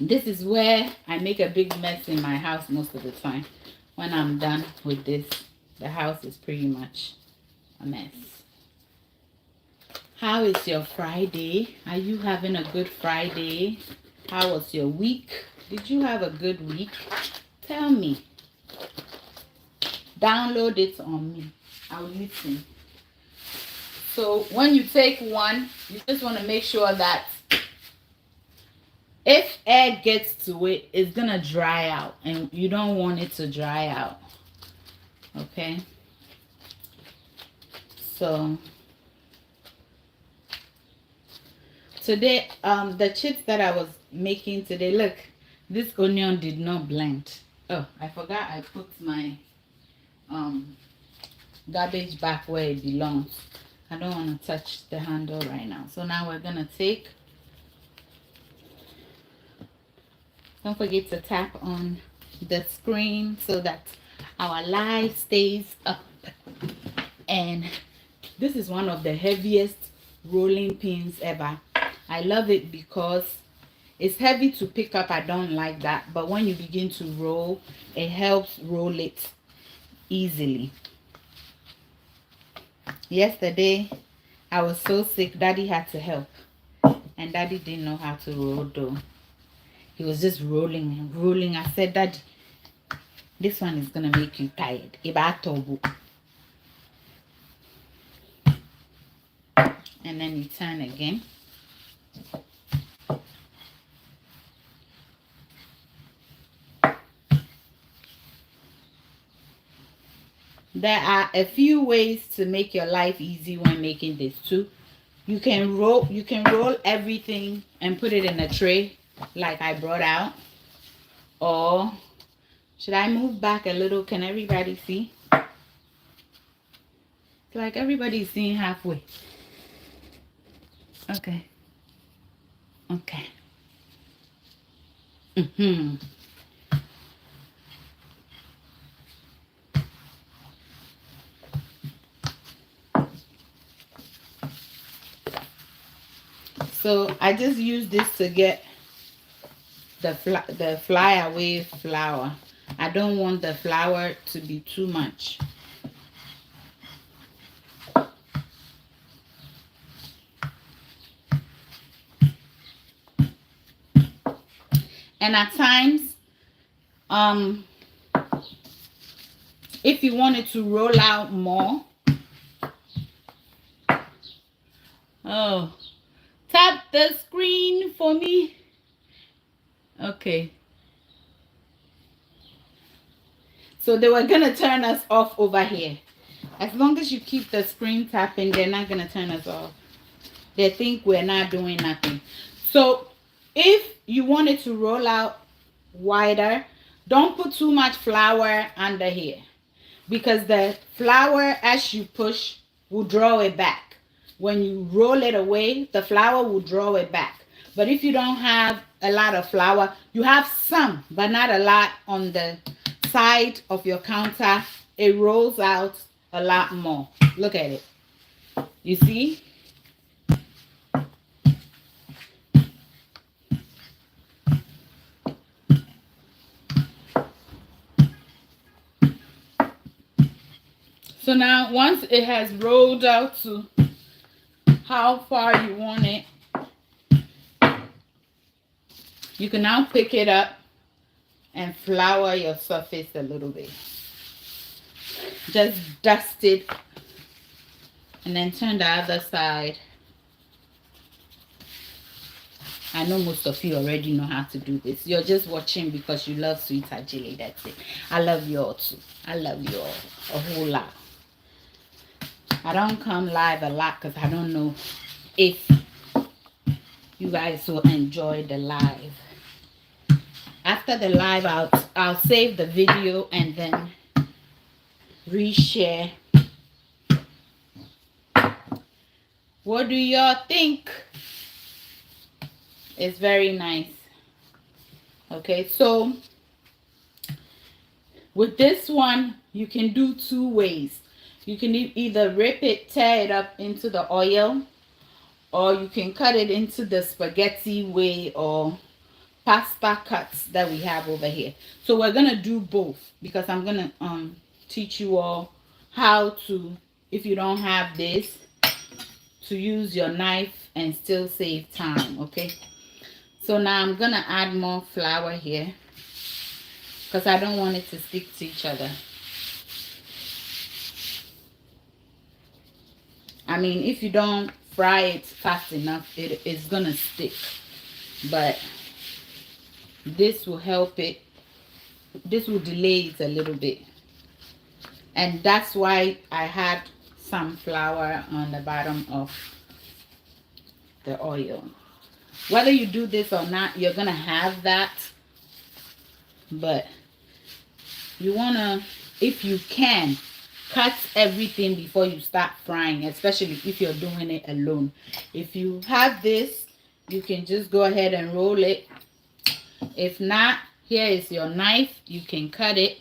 This is where I make a big mess in my house most of the time. When I'm done with this, the house is pretty much a mess. How is your Friday? Are you having a good Friday? How was your week? Did you have a good week? Tell me. Download it on me. I'll listen. So when you take one, you just want to make sure that if air gets to it, it's gonna dry out, and you don't want it to dry out. Okay, so today the chips that I was making today, look, this onion did not blend. Oh, I forgot I put my garbage back where it belongs. I don't want to touch the handle right now. So now we're gonna take, don't forget to tap on the screen so that our light stays up. And this is one of the heaviest rolling pins ever. I love it because it's heavy to pick up. I don't like that, but when you begin to roll, it helps roll it easily. Yesterday I was so sick, Daddy had to help, and Daddy didn't know how to roll dough. He was just rolling and rolling. I said, Daddy, this one is gonna make you tired. And then you turn again. There are a few ways to make your life easy when making this too. You can roll everything and put it in a tray like I brought out. Or should I move back a little? Can everybody see? It's like everybody's seeing halfway. Okay. Okay. So I just use this to get the flyaway flour. I don't want the flour to be too much. And at times, if you wanted to roll out more, oh, tap the screen for me. Okay. So they were gonna turn us off over here. As long as you keep the screen tapping, they're not gonna turn us off. They think we're not doing nothing. So if you wanted to roll out wider, don't put too much flour under here, because the flour, as you push, will draw it back. When you roll it away, the flour will draw it back. But if you don't have a lot of flour, you have some, but not a lot on the side of your counter, it rolls out a lot more. Look at it. You see? So now, once it has rolled out to how far you want it, you can now pick it up and flour your surface a little bit. Just dust it and then turn the other side. I know most of you already know how to do this. You're just watching because you love sweet Adjeley. That's it. I love you all too. I love you all a whole lot. I don't come live a lot because I don't know if you guys will enjoy the live. After the live, I'll save the video and then reshare. What do y'all think? It's very nice. Okay, so with this one, you can do two ways. You can either rip it, tear it up into the oil, or you can cut it into the spaghetti way or pasta cuts that we have over here. So we're gonna do both, because I'm gonna teach you all how to, if you don't have this, to use your knife and still save time. Okay, so now I'm gonna add more flour here because I don't want it to stick to each other. I mean, if you don't fry it fast enough, it's gonna stick. But this will help it. This will delay it a little bit. And that's why I had some flour on the bottom of the oil. Whether you do this or not, you're gonna have that. But you wanna, if you can, cut everything before you start frying, especially if you're doing it alone. If you have this, you can just go ahead and roll it. If not, here is your knife. You can cut it.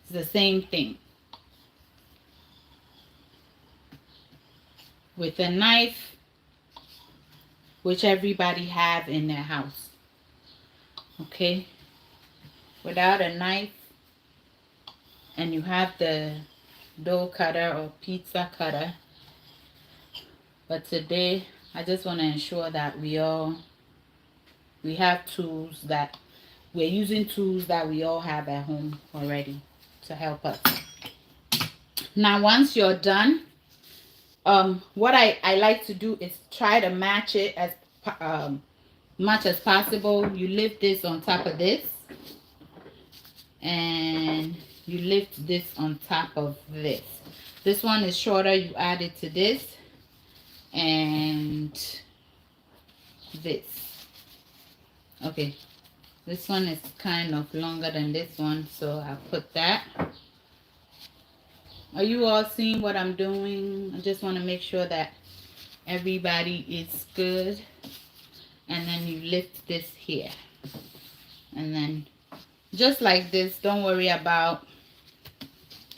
It's the same thing. With a knife, which everybody have in their house. Okay? Without a knife, and you have the dough cutter or pizza cutter. But today, I just want to ensure that we have tools that, we're using tools that we all have at home already to help us. Now, once you're done, what I like to do is try to match it as much as possible. You lift this on top of this, and you lift this on top of this. This one is shorter, you add it to this and this. Okay, this one is kind of longer than this one, so I'll put that. Are you all seeing what I'm doing? I just want to make sure that everybody is good. And then you lift this here, and then just like this. Don't worry about.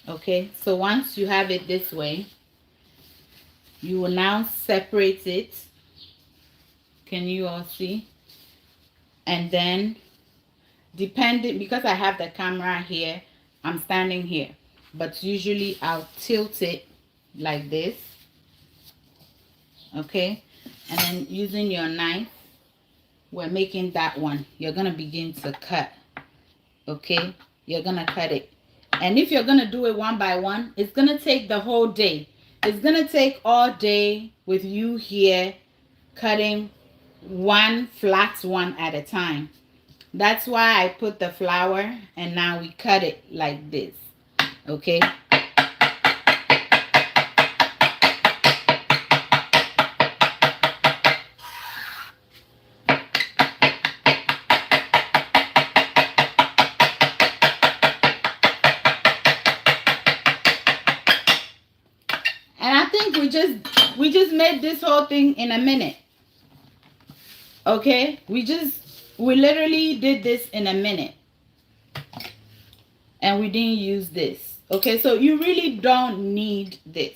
Okay, so once you have it this way, you will now separate it. Can you all see? And then, depending, because I have the camera here, I'm standing here, but usually I'll tilt it like this. Okay, and then using your knife, we're making that one, you're gonna begin to cut. Okay, you're gonna cut it. And if you're gonna do it one by one, it's gonna take the whole day. It's gonna take all day with you here cutting one flat one at a time. That's why I put the flour and now we cut it like this. Okay. And I think we just made this whole thing in a minute. Okay? We literally did this in a minute. And we didn't use this. Okay? So you really don't need this.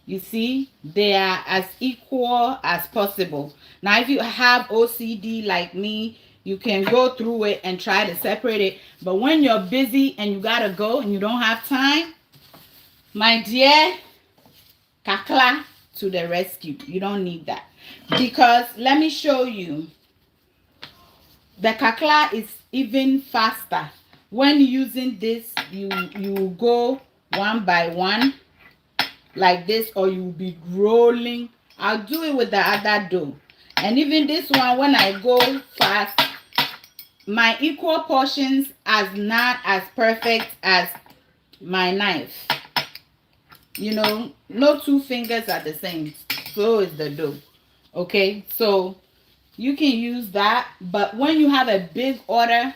You see? They are as equal as possible. Now, if you have OCD like me, you can go through it and try to separate it. But when you're busy and you gotta go and you don't have time, my dear, kakla to the rescue. You don't need that. Because let me show you. The kakla is even faster. When using this, you go one by one like this, or you'll be rolling. I'll do it with the other dough. And even this one, when I go fast, my equal portions are not as perfect as my knife. You know, no two fingers are the same. So is the dough. Okay, so you can use that. But when you have a big order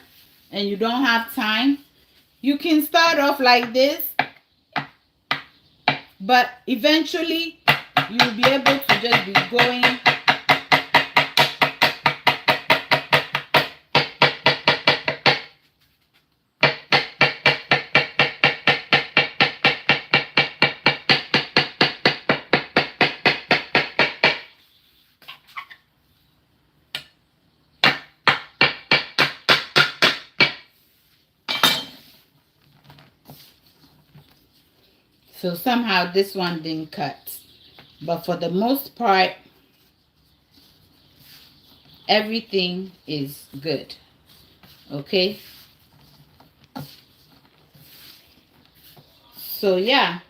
and you don't have time, you can start off like this. But eventually, you'll be able to just be going. So somehow this one didn't cut. But for the most part, everything is good. Okay. So yeah,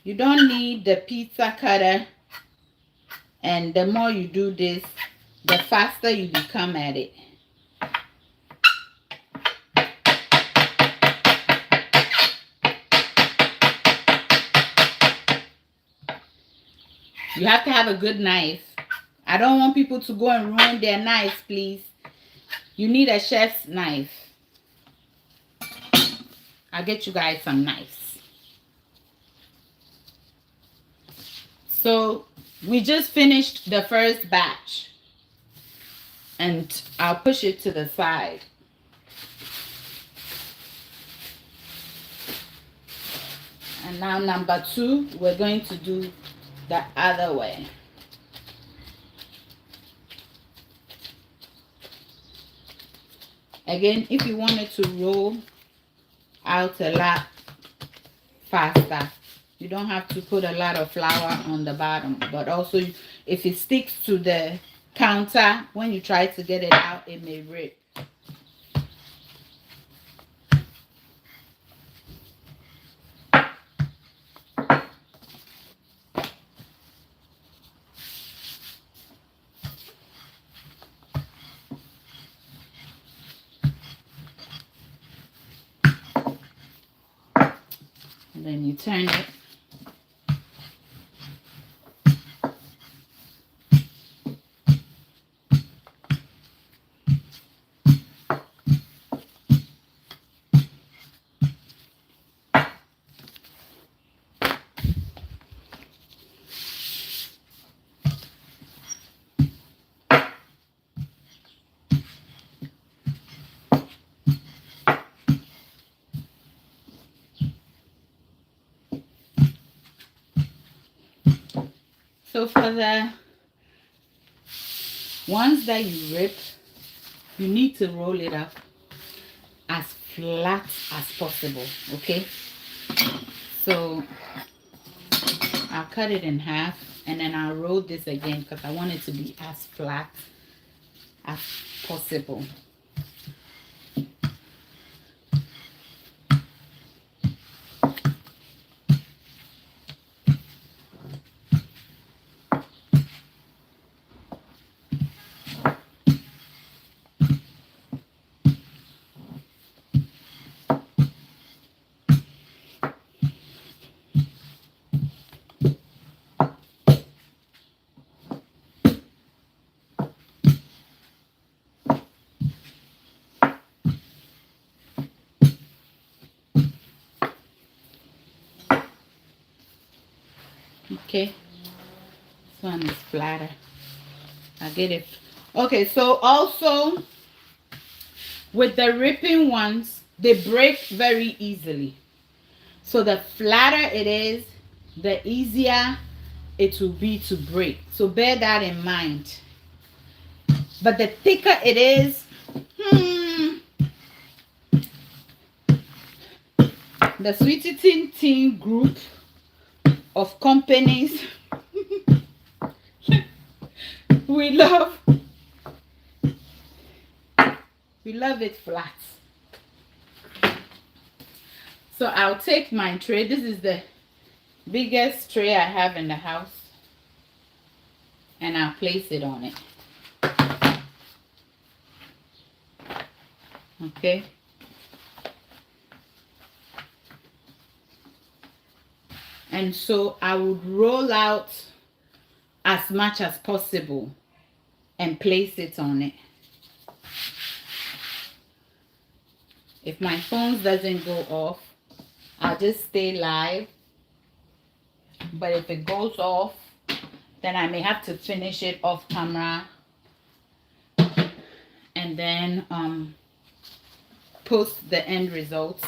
you don't need the pizza cutter. And the more you do this, the faster you become at it. You have to have a good knife. I don't want people to go and ruin their knives, please. You need a chef's knife. I'll get you guys some knives. So we just finished the first batch. And I'll push it to the side. And now number 2, we're going to do the other way. Again, if you wanted to roll out a lot faster, you don't have to put a lot of flour on the bottom. But also, if it sticks to the counter, when you try to get it out, it may rip. And then you turn it. So for the ones that you rip, you need to roll it up as flat as possible, okay? So I'll cut it in half and then I'll roll this again because I want it to be as flat as possible. Okay, this one is flatter. I get it. Okay, so also with the ripping ones, they break very easily. So the flatter it is, the easier it will be to break. So bear that in mind. But the thicker it is, the Sweet Eating Team group of companies, we love it flat. So I'll take my tray. This is the biggest tray I have in the house, and I'll place it on it. Okay. And so I would roll out as much as possible and place it on it. If my phone doesn't go off, I'll just stay live. But if it goes off, then I may have to finish it off camera and then post the end results.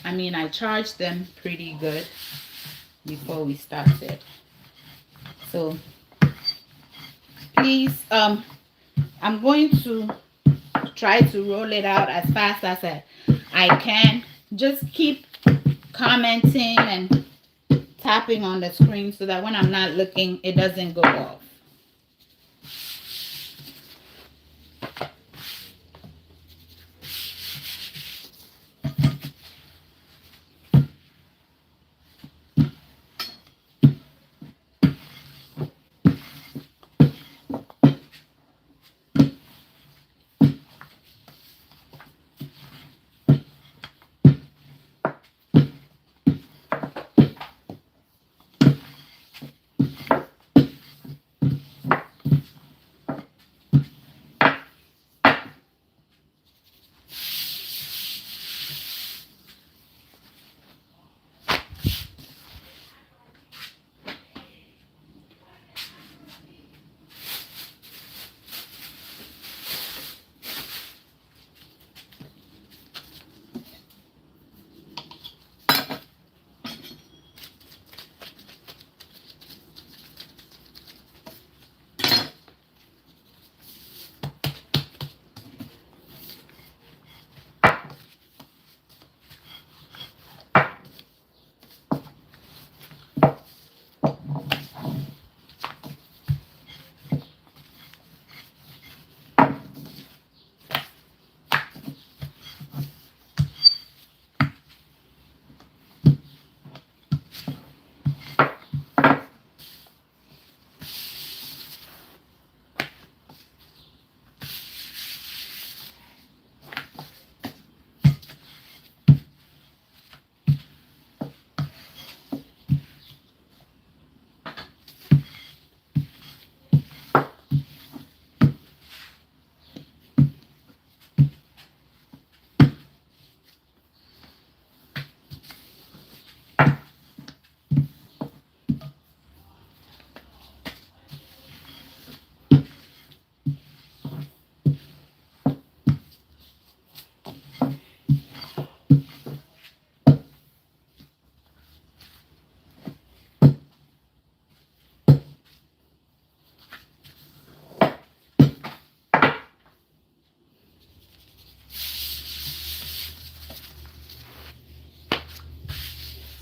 I mean, I charged them pretty good before we started. So please, I'm going to try to roll it out as fast as I can. Just keep commenting and tapping on the screen so that when I'm not looking, it doesn't go off.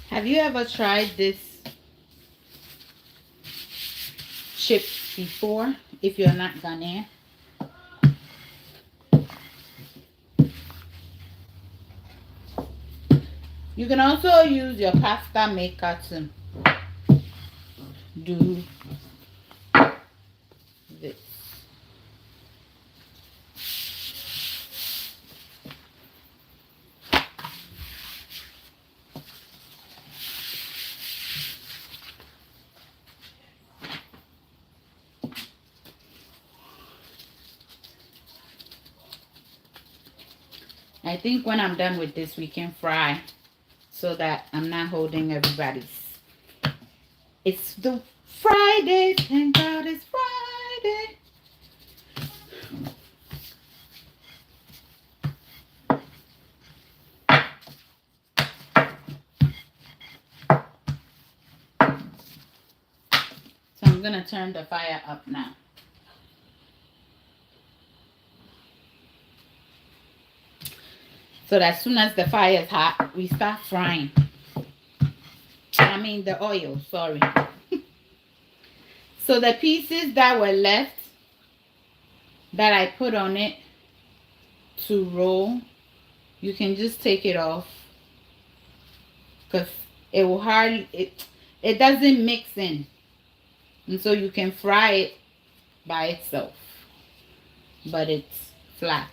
Have you ever tried this chip before? If you're not Ghanaian, You can also use your pasta maker to do this. I think when I'm done with this, we can fry so that I'm not holding everybody's. It's the Friday. Thank God it's Friday. So I'm going to turn the fire up now. So that as soon as the fire is hot, we start frying. I mean the oil, sorry. So the pieces that were left that I put on it to roll, you can just take it off because it will hardly, it doesn't mix in. And so you can fry it by itself, but it's flat.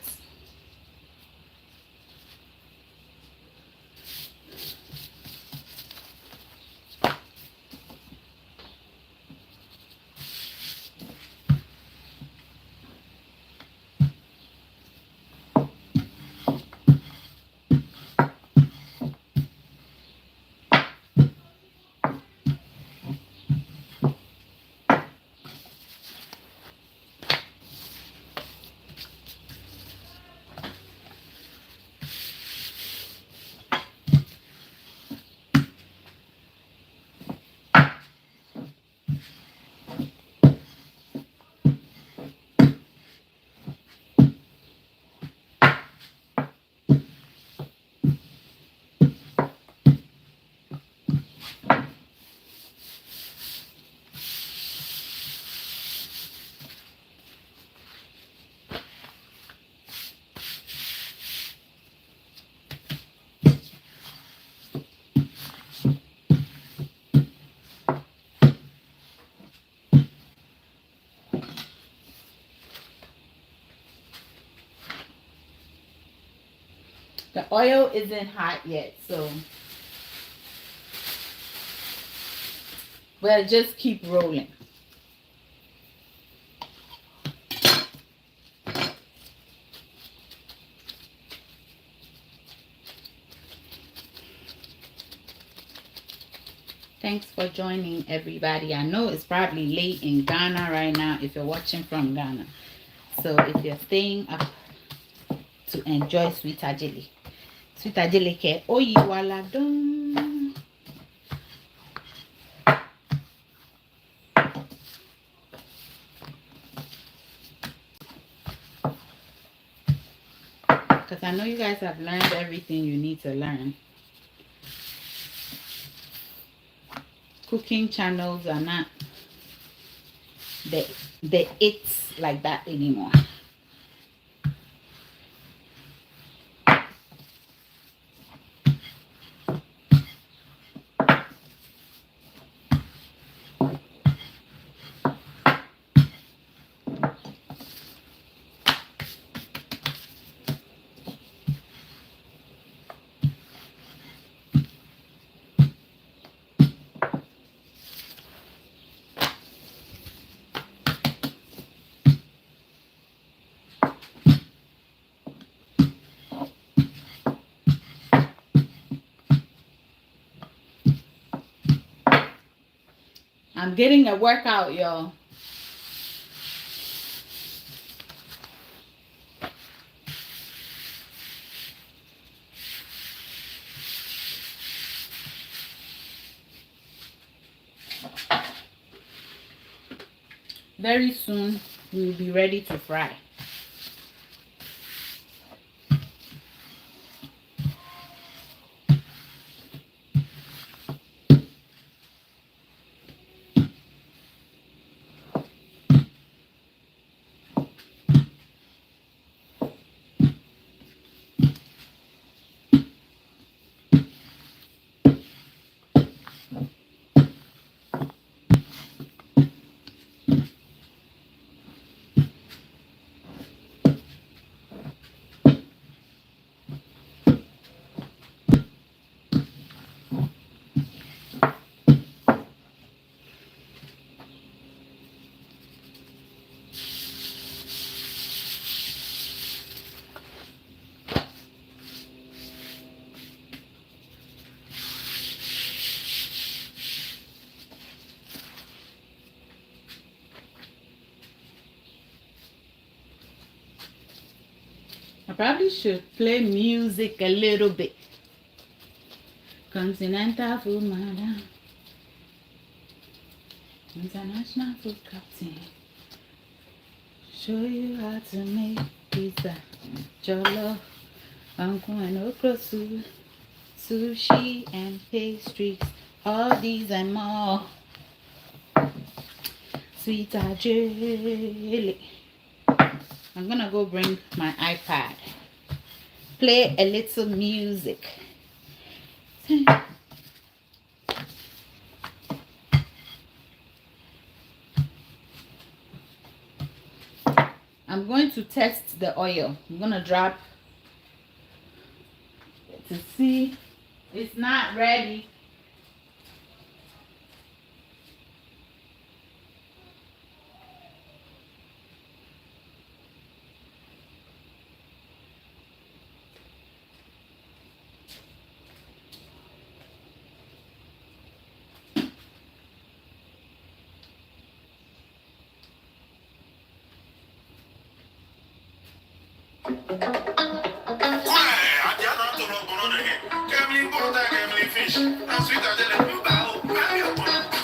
The oil isn't hot yet, so we'll just keep rolling. Thanks for joining, everybody. I know it's probably late in Ghana right now if you're watching from Ghana. So if you're staying up to enjoy Sweet Adjeley. Sweet Adjeley ke oyi wala dum. Because I know you guys have learned everything you need to learn. Cooking channels are not the it's like that anymore. I'm getting a workout, y'all. Very soon, we'll be ready to fry. probably should play music a little bit. Continental food, madam. International food captain. Show you how to make pizza, jollof, uncle and okra soup, sushi and pastries, all these and more. Sweet Adjeley. I'm gonna go bring my iPad. Play a little music. I'm going to test the oil. I'm gonna drop to see it's not ready.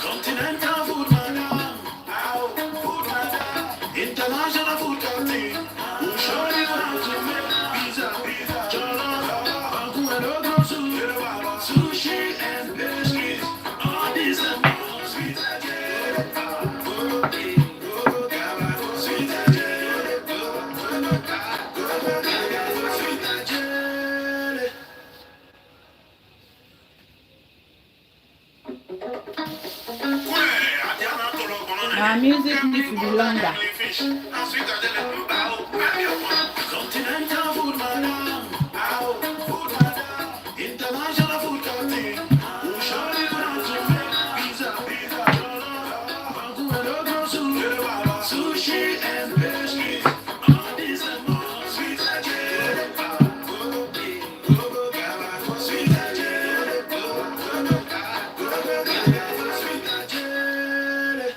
Continental food, madam. International food captain. We'll show you how to make pizza, jollof, uncle and okra soup, sushi and pastries. All these and more. Sweet Adjeley. Sweet Adjeley. Sweet Adjeley. Our music needs to be longer. Continental food, madam. International food captain. We'll show you how to make pizza, uncle and okra soup, sushi and pastries. All these and more. Sweet Adjeley. Sweet Adjeley. Sweet Adjeley.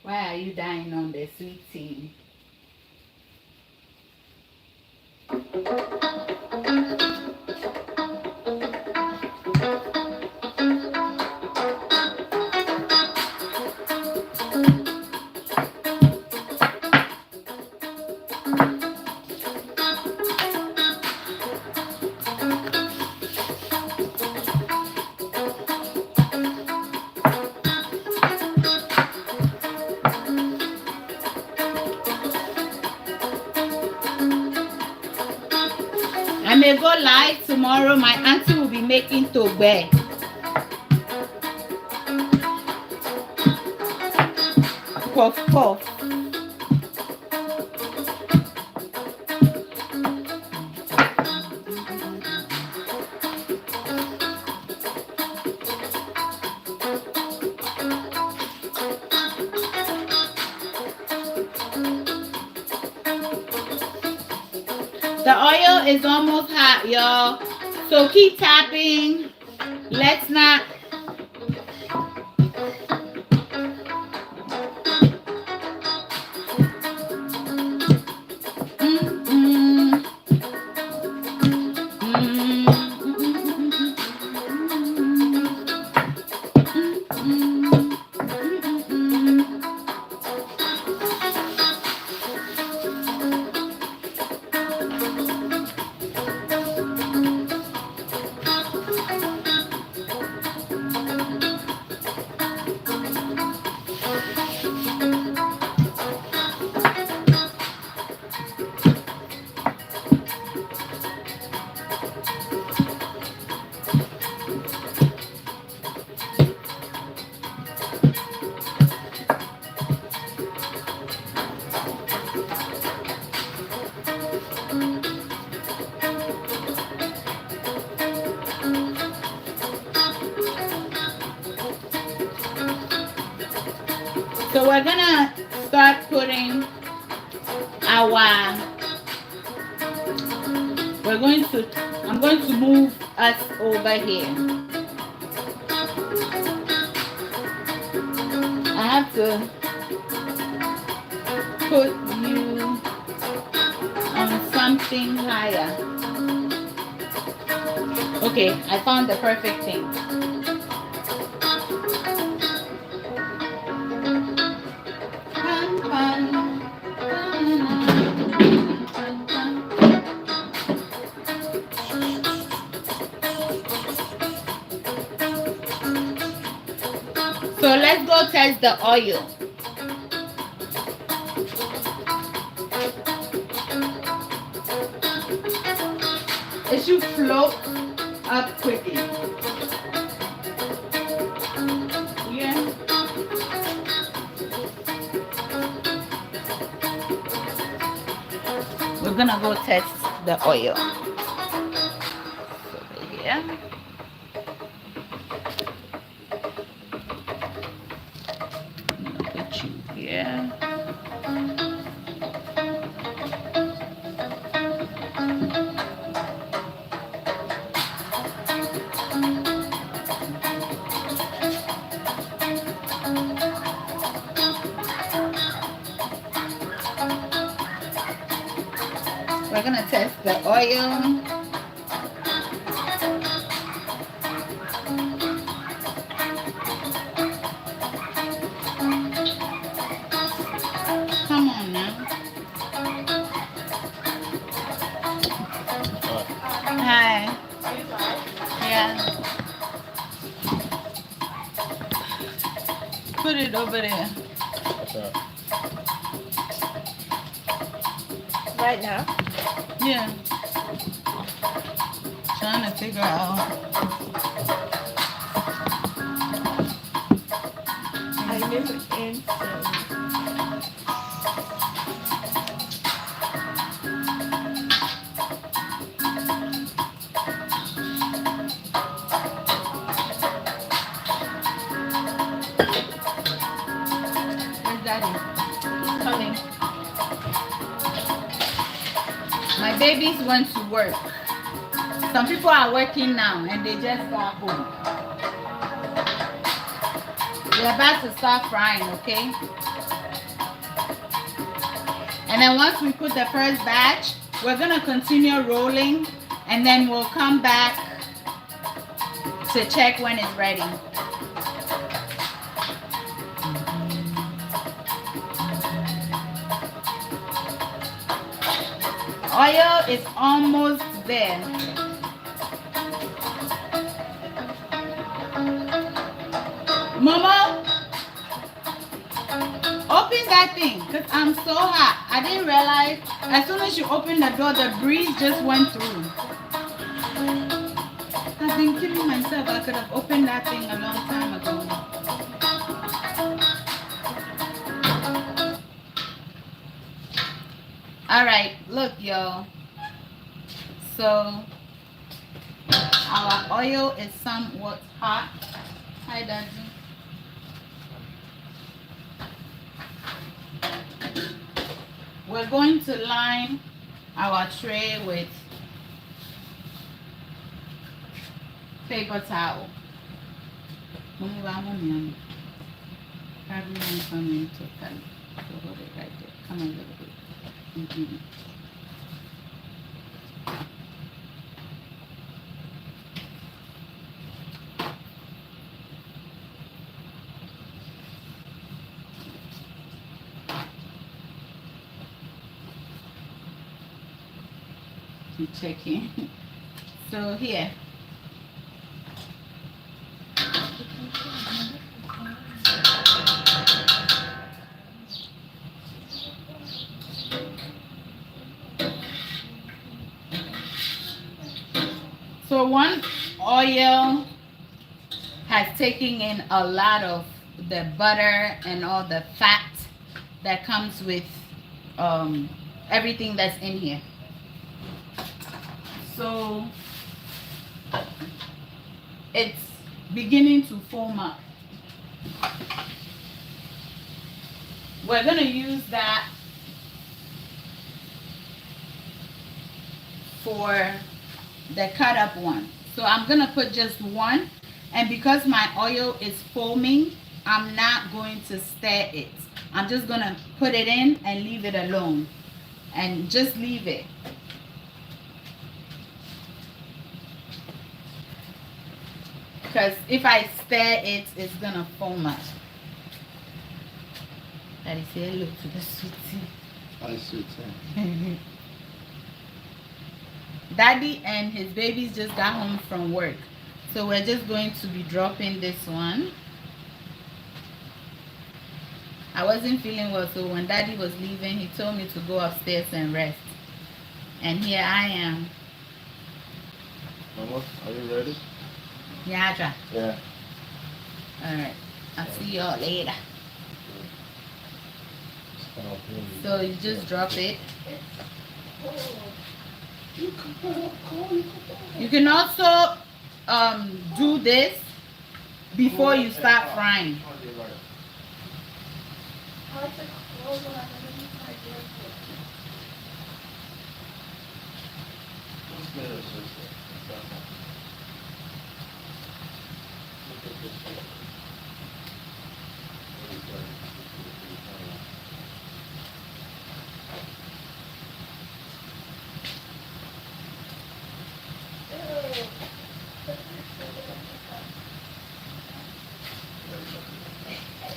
Why are you dying on the sweet tea? may go live tomorrow. My auntie will be making tobe. Puff puff. The oil is almost hot, y'all. So keep tapping. Let's not. So we're gonna start putting our, I'm going to move us over here. I have to put you on something higher. Okay, I found the perfect thing. So let's go test the oil. It should float up quickly. Yeah. We're gonna go test the oil. Over here. Yeah. We're gonna test the oil. Come on now. Hi. Yeah. Put it over there. Right now? Yeah. Trying to figure out. I knew instant. Where's Daddy? Coming. My babies went to work. Some people are working now and they just got home. They're about to start frying, okay? And then once we put the first batch, we're gonna continue rolling and then we'll come back to check when it's ready. Oil is almost there. Momo, open that thing because I'm so hot. I didn't realize as soon as you open the door, the breeze just went through. been killing myself. I could have opened that thing a long time ago. Alright, look y'all. So our oil is somewhat hot. Hi Daddy. We're going to line our tray with paper towel. Probably won't come into cut. So hold it right there. Come a little bit. Keep checking. So here. So one oil has taken in a lot of the butter and all the fat that comes with everything that's in here. So it's beginning to foam up. We're going to use that for the cut up one. So I'm going to put just one, and because my oil is foaming, I'm not going to stir it. I'm just going to put it in and leave it alone and just leave it. Because if I stir it, it's going to foam up. Daddy say hello to the sweetie. Hi, sweetie. Daddy and his babies just got home from work. So we're just going to be dropping this one. I wasn't feeling well, so when Daddy was leaving, he told me to go upstairs and rest. And here I am. Mama, are you ready? Yeah, Aja. Yeah. Alright. I'll see y'all later. So you just drop it. You can also do this before you start frying.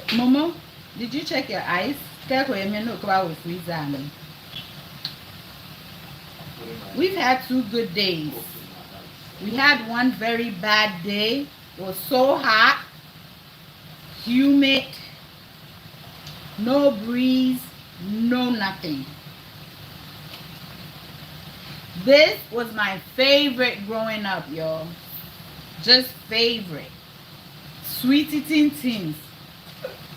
Momo, did you check your ice? We've had 2 good days. We had one very bad day. It was so hot, humid, no breeze, no nothing. This was my favorite growing up, y'all. Just favorite. Sweet eating things.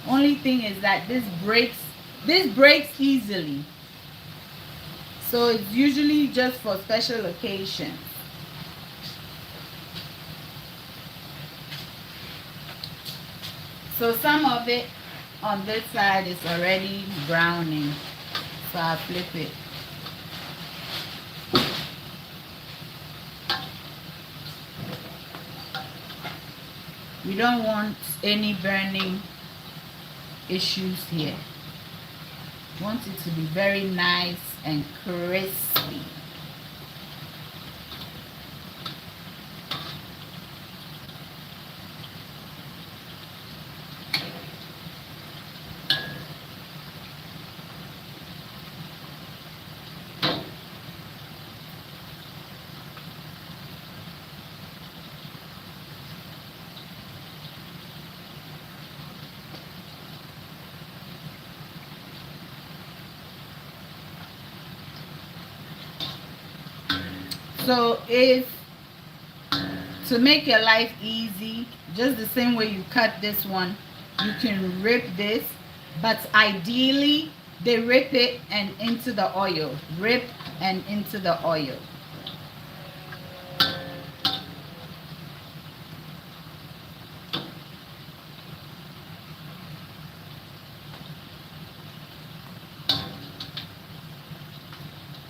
Only thing is that this breaks easily. So it's usually just for special occasions. So some of it on this side is already browning. So I'll flip it. We don't want any burning issues here. We want it to be very nice and crispy. So if to make your life easy, just the same way you cut this one, you can rip this, but ideally they rip it and into the oil. Rip and into the oil.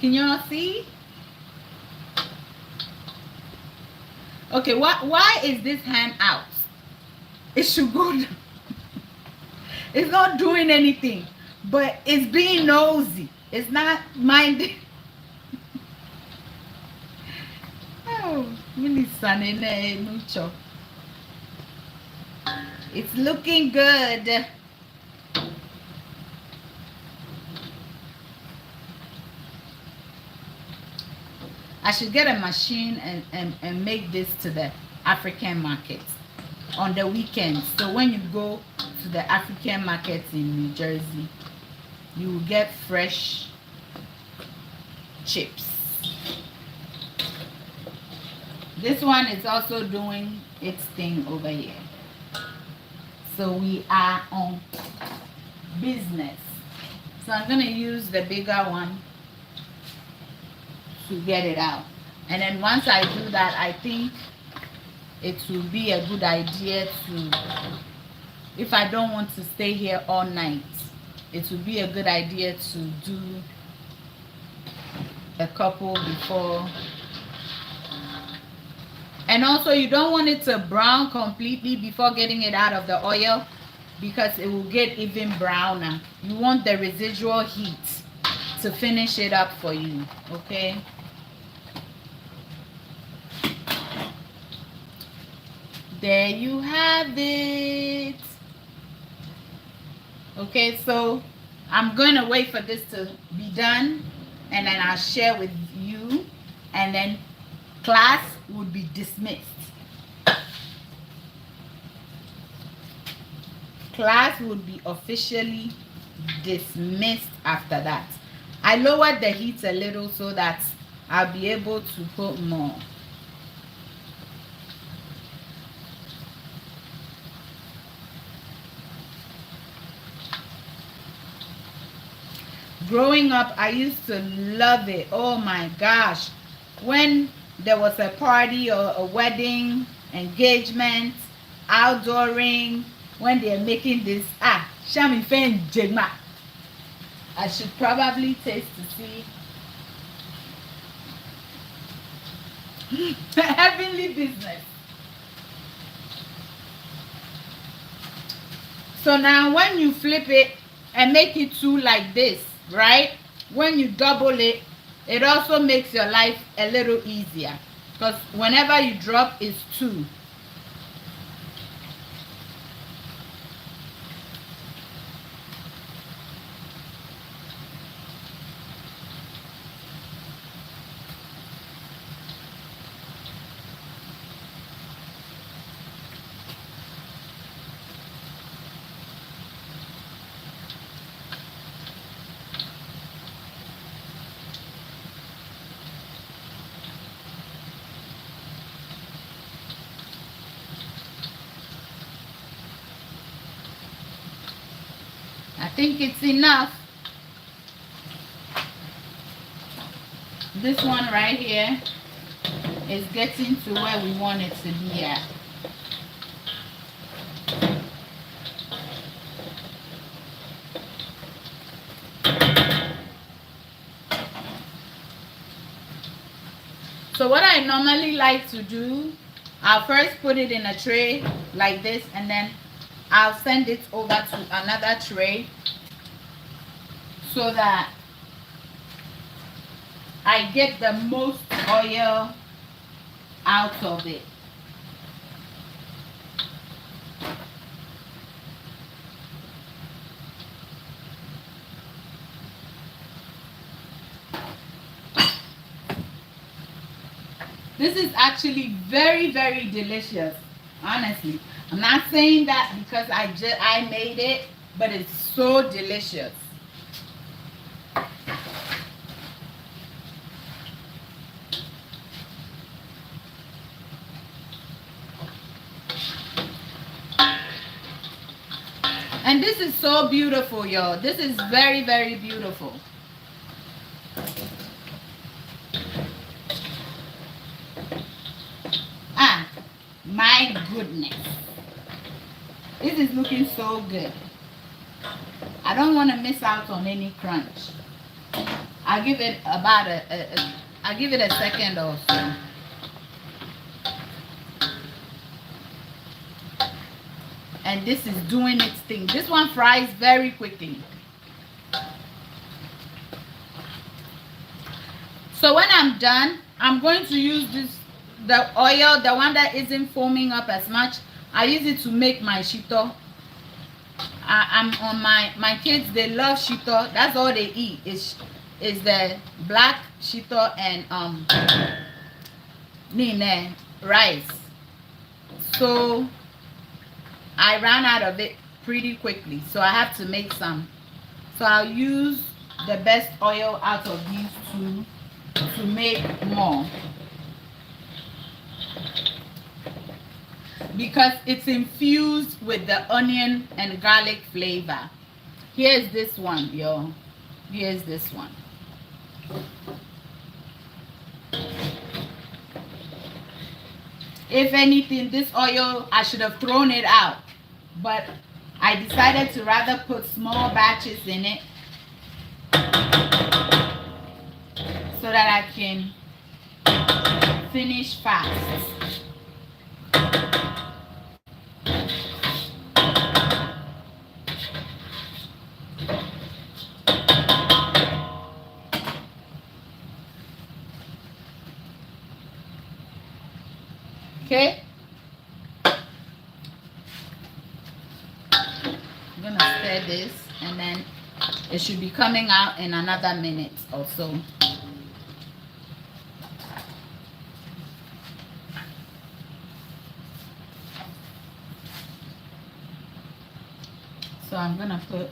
Can y'all see? Okay, why is this hand out? It should go down. It's not doing anything, but it's being nosy. It's not minding. Oh, really sunny mucho. It's looking good. I should get a machine and make this to the African markets on the weekends. So when you go to the African markets in New Jersey, you will get fresh chips. This one is also doing its thing over here. So we are on business. So I'm going to use the bigger one to get it out. And then once I do that, I think it will be a good idea to, if I don't want to stay here all night, it will be a good idea to do a couple before. And also you don't want it to brown completely before getting it out of the oil, because it will get even browner. You want the residual heat to finish it up for you, okay? There you have it. Okay, so I'm going to wait for this to be done, and then I'll share with you, and then class would be dismissed. Class would be officially dismissed after that. I lowered the heat a little so that I'll be able to put more. Growing up, I used to love it. Oh my gosh. When there was a party or a wedding, engagement, outdooring, when they're making this, Shami Fen Jegma. I should probably taste to see. Heavenly business. So now when you flip it and make it two like this, right? When you double it, it also makes your life a little easier, because whenever you drop, it's two. I think it's enough. This one right here is getting to where we want it to be at. So what I normally like to do, I'll first put it in a tray like this, and then I'll send it over to another tray so that I get the most oil out of it. This is actually very, very delicious, honestly. I'm not saying that because I made it, but it's so delicious. And this is so beautiful, y'all. This is very, very beautiful. Ah, my goodness. This is looking so good. I don't want to miss out on any crunch. I'll give it about I'll give it a second or so. And this is doing its thing. This one fries very quickly. So when I'm done, I'm going to use the oil, the one that isn't foaming up as much. I use it to make my shito. I'm on my kids, they love shito. That's all they eat is the black shito and rice. So I ran out of it pretty quickly, so I have to make some. So I'll use the best oil out of these two to make more, because it's infused with the onion and garlic flavor. Here's this one, y'all. Here's this one. If anything, this oil, I should have thrown it out, but I decided to rather put small batches in it so that I can finish fast. Okay, I'm gonna stir this, and then it should be coming out in another minute or so. So I'm gonna put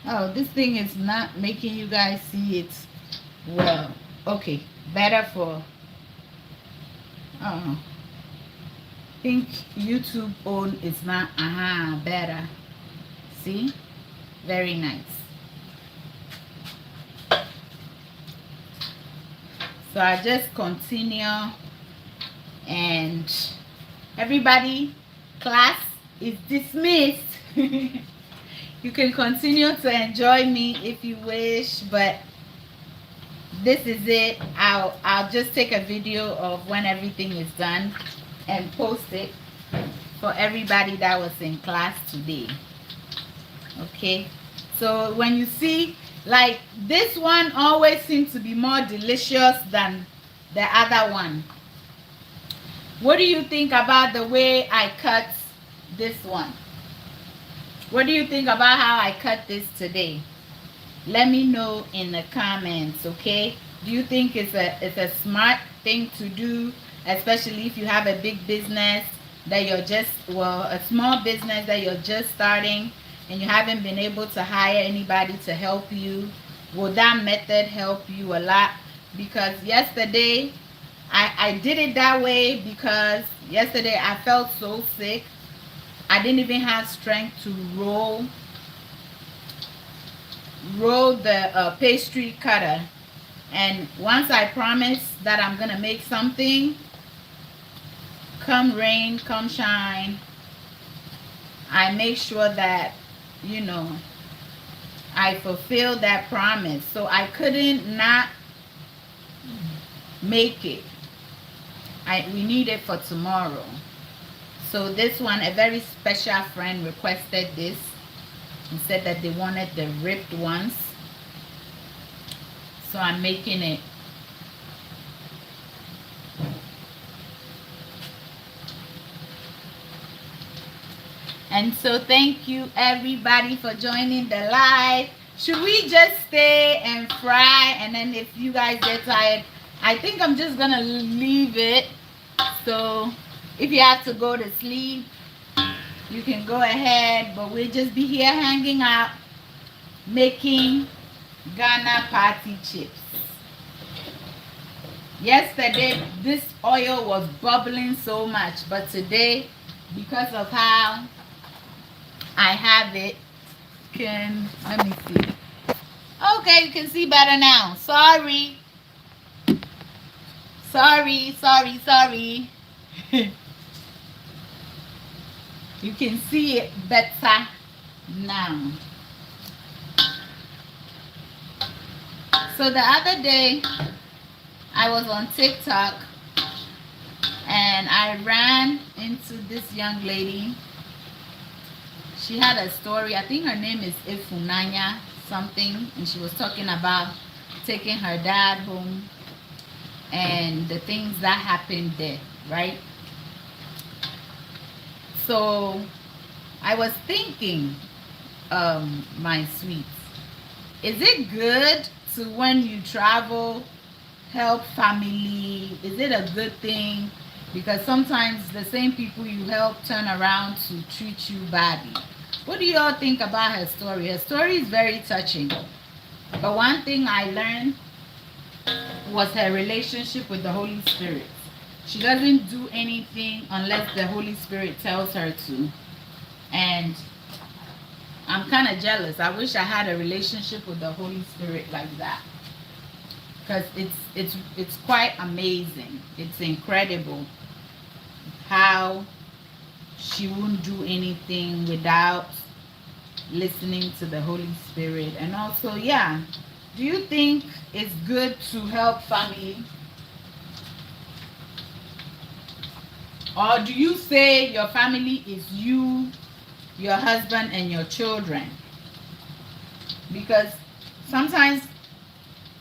oh, this thing is not making you guys see it well. Okay, better for I think YouTube own is not better. See, very nice. So I just continue, and everybody, class is dismissed. You can continue to enjoy me if you wish, but this is it. I'll just take a video of when everything is done and post it for everybody that was in class today. Okay, so when you see, like, this one always seems to be more delicious than the other one. What do you think about the way I cut this one? What do you think about how I cut this today? Let me know in the comments, okay? Do you think it's a smart thing to do, especially if you have a big business that you're just, well, a small business that you're just starting and you haven't been able to hire anybody to help you? Will that method help you a lot? Because yesterday, I did it that way because yesterday I felt so sick. I didn't even have strength to roll the pastry cutter. And once I promised that I'm gonna make something, come rain, come shine, I make sure that, you know, I fulfill that promise. So I couldn't not make it. We need it for tomorrow. So this one, a very special friend requested this and said that they wanted the ripped ones. So I'm making it. And so thank you everybody for joining the live. Should we just stay and fry, and then if you guys get tired, I think I'm just gonna leave it. So if you have to go to sleep, you can go ahead, but we'll just be here hanging out making Ghana party chips. Yesterday this oil was bubbling so much, but today, because of how I have it, let me see. Okay, you can see better now. Sorry. You can see it better now. So the other day I was on TikTok and I ran into this young lady. She had a story. I think her name is Ifunanya something, and she was talking about taking her dad home and the things that happened there, right? So I was thinking, my sweets, is it good to, when you travel, help family? Is it a good thing? Because sometimes the same people you help turn around to treat you badly. What do y'all think about her story? Her story is very touching. But one thing I learned was her relationship with the Holy Spirit. She doesn't do anything unless the Holy Spirit tells her to. And I'm kind of jealous. I wish I had a relationship with the Holy Spirit like that. Because it's quite amazing. It's incredible how she won't do anything without listening to the Holy Spirit. And also, yeah, do you think it's good to help family? Or do you say your family is you, your husband, and your children? Because sometimes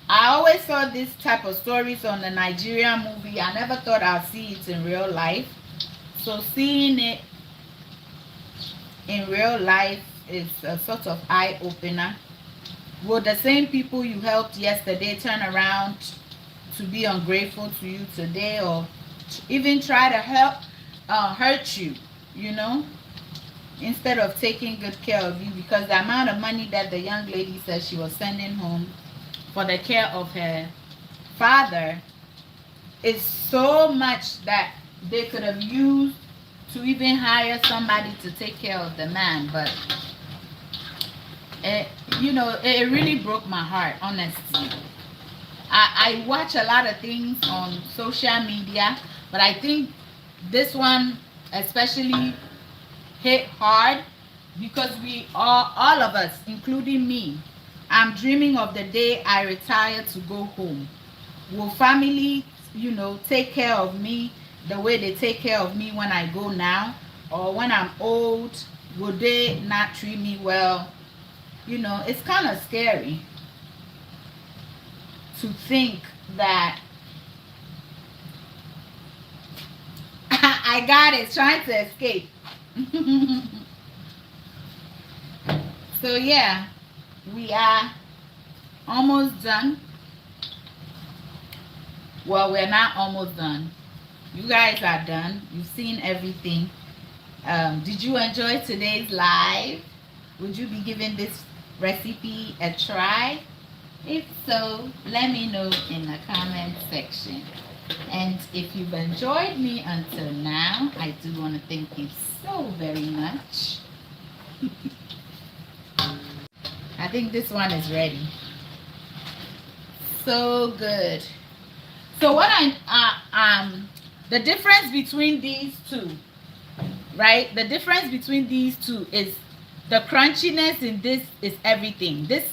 I always saw this type of stories on the Nigerian movie. I never thought I'd see it in real life. So seeing it in real life is a sort of eye-opener. Will the same people you helped yesterday turn around to be ungrateful to you today, or even try to hurt you, you know, instead of taking good care of you? Because the amount of money that the young lady said she was sending home for the care of her father is so much that they could have used to even hire somebody to take care of the man. But it really broke my heart, honestly. I watch a lot of things on social media, but I think this one especially hit hard because we all of us, including me, I'm dreaming of the day I retire to go home. Will family, take care of me the way they take care of me when I go now? Or when I'm old, will they not treat me well? It's kind of scary to think that I got it, trying to escape. So yeah, we are almost done. Well, we're not almost done. You guys are done. You've seen everything. Did you enjoy today's live? Would you be giving this recipe a try? If so, let me know in the comment section. And if you've enjoyed me until now, I do want to thank you so very much. I think this one is ready. So good. So what the difference between these two, right? The difference between these two is the crunchiness in this is everything. This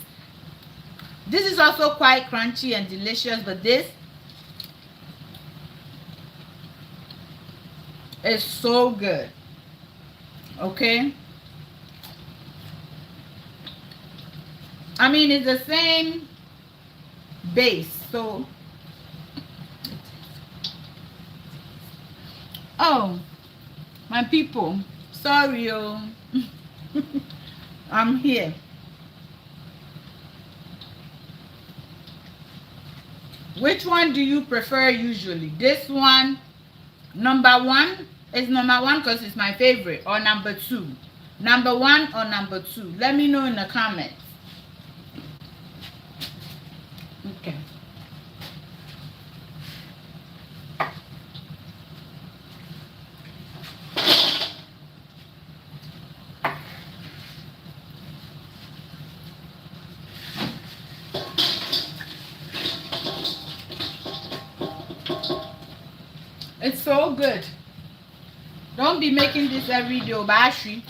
is also quite crunchy and delicious, but this It's so good. Okay? I mean, it's the same base. So, oh, my people, sorry, oh. I'm here. Which one do you prefer usually? This one, number one, is number one because it's my favorite, or number two? Number one or number two? Let me know in the comments. Okay. It's so good. Don't be making this every day, Obashi.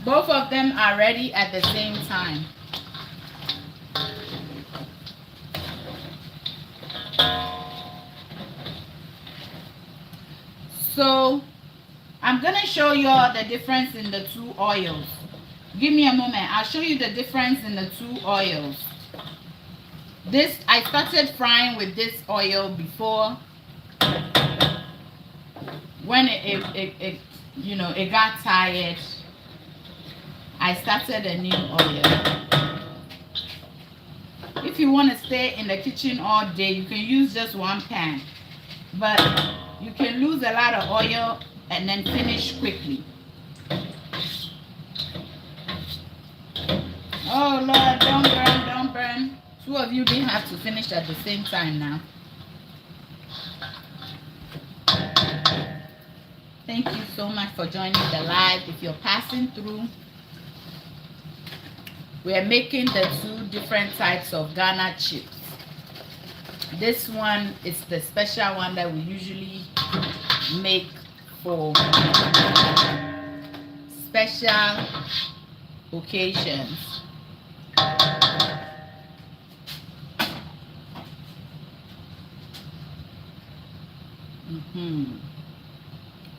Both of them are ready at the same time. So, I'm going to show you all the difference in the two oils. Give me a moment. I'll show you the difference in the two oils. This, I started frying with this oil before. When it got tired, I started a new oil. If you want to stay in the kitchen all day, you can use just one pan. But you can lose a lot of oil and then finish quickly. Oh Lord, don't burn, don't burn. Two of you didn't have to finish at the same time now. Thank you so much for joining the live. If you're passing through, we are making the two different types of Ghana chips. This one is the special one that we usually make for special occasions.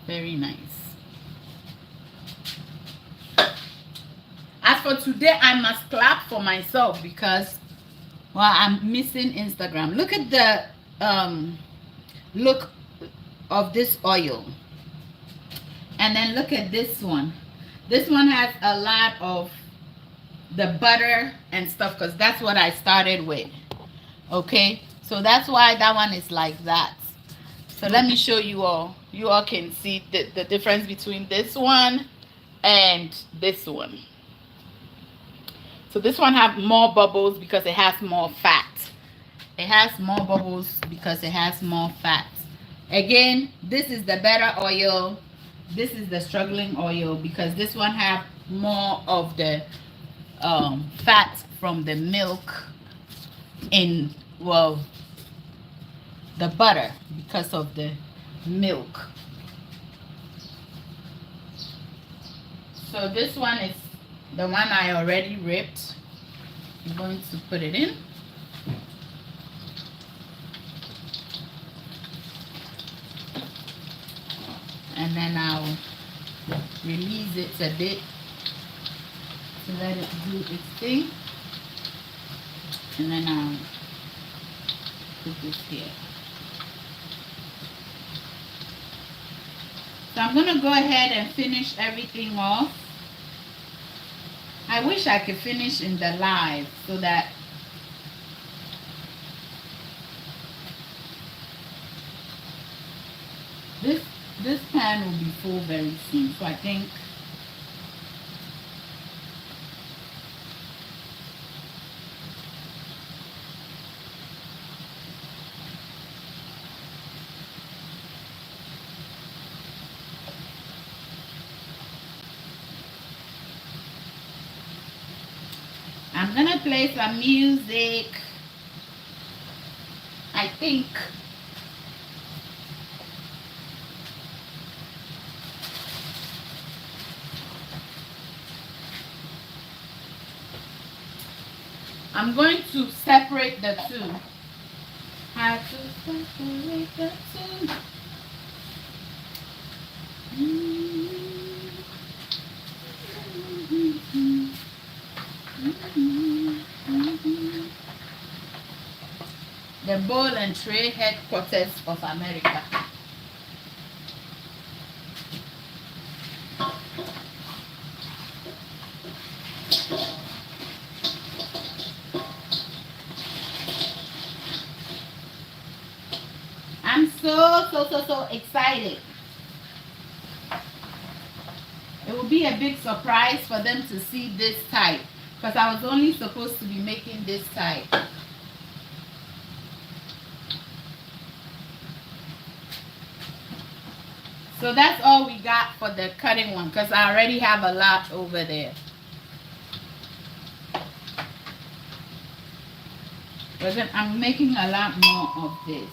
Very nice. As for today, I must clap for myself because, well, I'm missing Instagram. Look at the look of this oil. And then look at this one. This one has a lot of the butter and stuff because that's what I started with. Okay? So that's why that one is like that. So let me show you all. You all can see the difference between this one and this one. So this one have more bubbles because it has more fat. It has more bubbles because it has more fat. Again, this is the better oil. This is the struggling oil because this one have more of the fat from the milk in, well, the butter because of the milk. So this one is the one I already ripped. I'm going to put it in. And then I'll release it a bit to let it do its thing. And then I'll put this here. So I'm going to go ahead and finish everything off. I wish I could finish in the live so that this pan will be full very soon. So I think I'm gonna play some music. I think I'm going to separate the two. How to separate the two. The ball and tray headquarters of America. I'm so excited. It will be a big surprise for them to see this type because I was only supposed to be making this type. So that's all we got for the cutting one because I already have a lot over there. But then I'm making a lot more of this.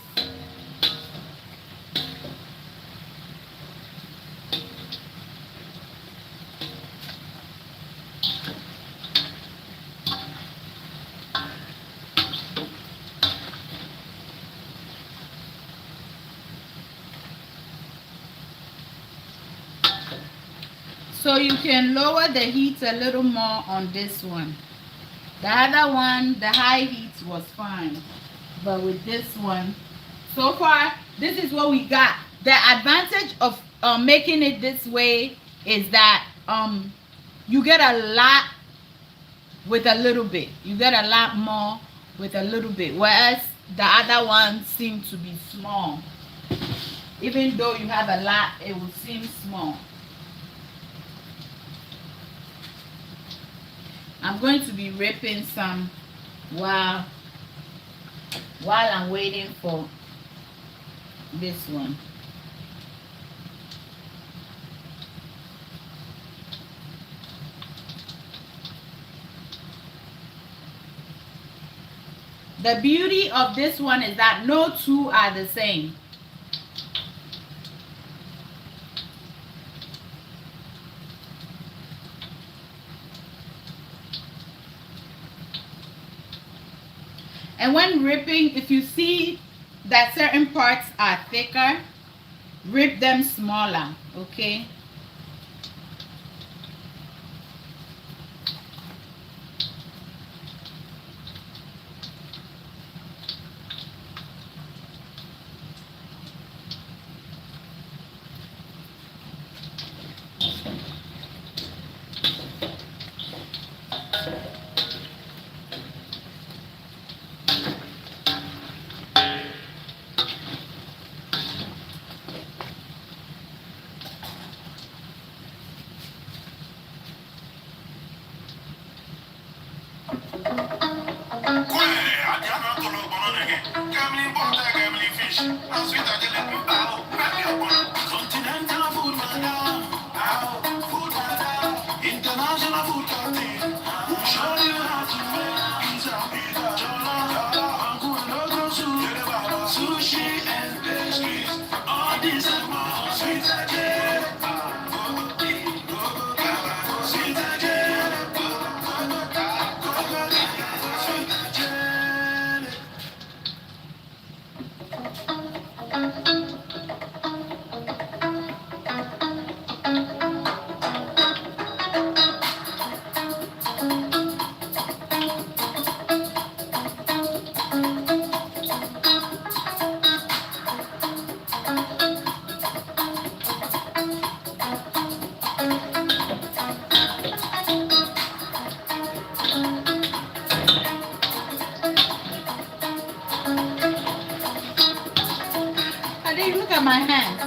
So you can lower the heat a little more on this one. The other one, the high heat was fine. But with this one, so far, this is what we got. The advantage of making it this way is that you get a lot with a little bit. You get a lot more with a little bit. Whereas the other ones seem to be small. Even though you have a lot, it will seem small. I'm going to be ripping some while I'm waiting for this one. The beauty of this one is that no two are the same. And when ripping, if you see that certain parts are thicker, rip them smaller, okay? Continental food, madam. Food, madam. International food, captain. Show you how to make pizza, jollof, sushi and pastries. All this and more. Sweet Adjeley. Sweet Adjeley. Sweet Adjeley. I didn't look at my hands.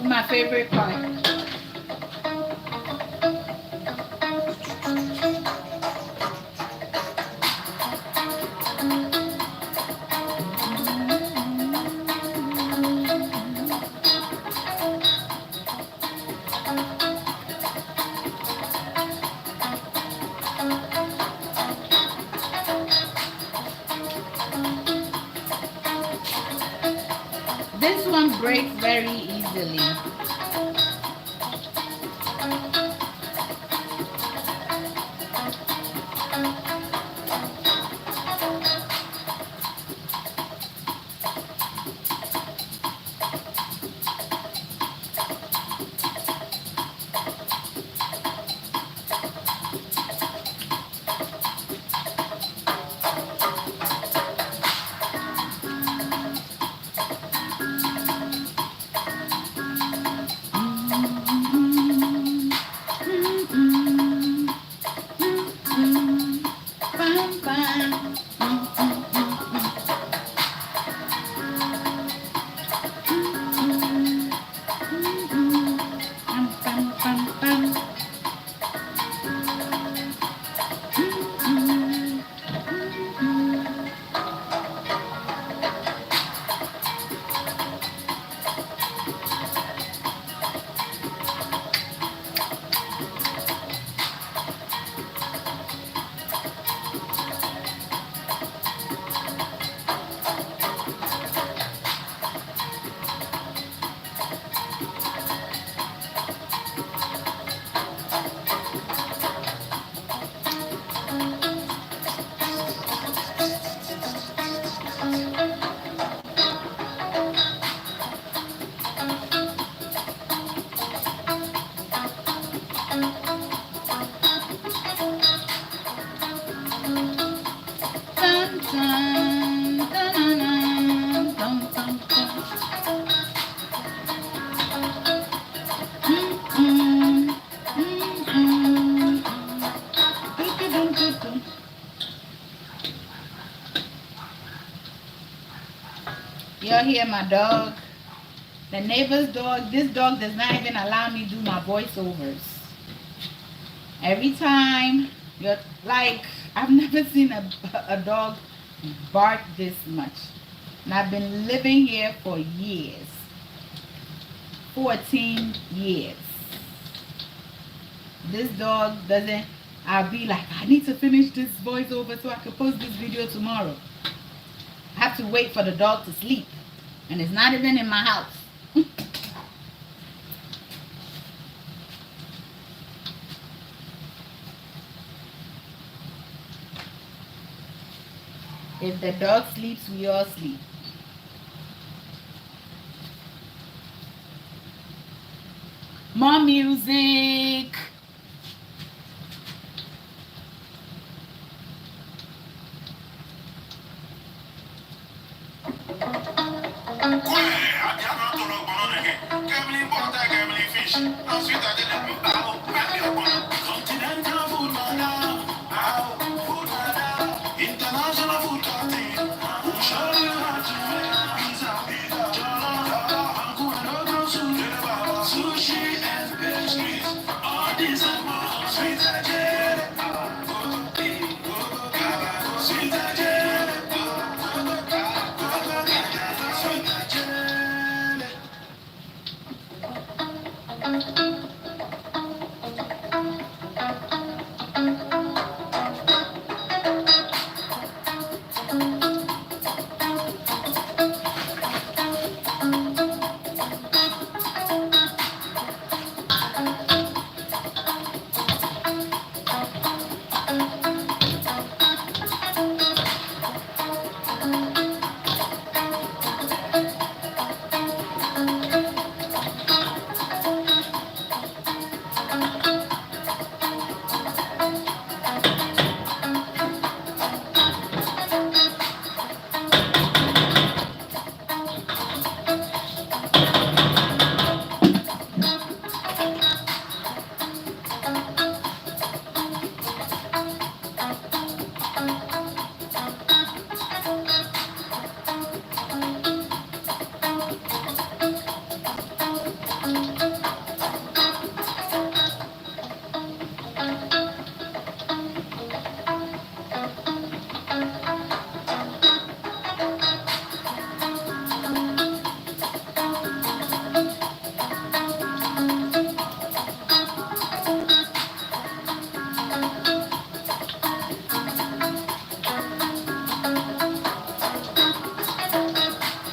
My favorite part. This one breaks very easily. Bam, bam. Bam, bam, bam, bam. Dun, dun, dun, dun, dun, dun, dun. Mm, mm, dun, dun, dun, dun. Y'all hear my dog? The neighbor's dog. This dog does not even allow me to do my voiceovers. Every time you're like, I've never seen a dog bark this much. And I've been living here for years. 14 years. This dog doesn't, I'll be like, I need to finish this voiceover so I can post this video tomorrow. I have to wait for the dog to sleep. And it's not even in my house. If the dog sleeps, we all sleep. More music. Continental food, madam. International food canteen. We'll show you how to make pizza. Jollof, and cool and no soup.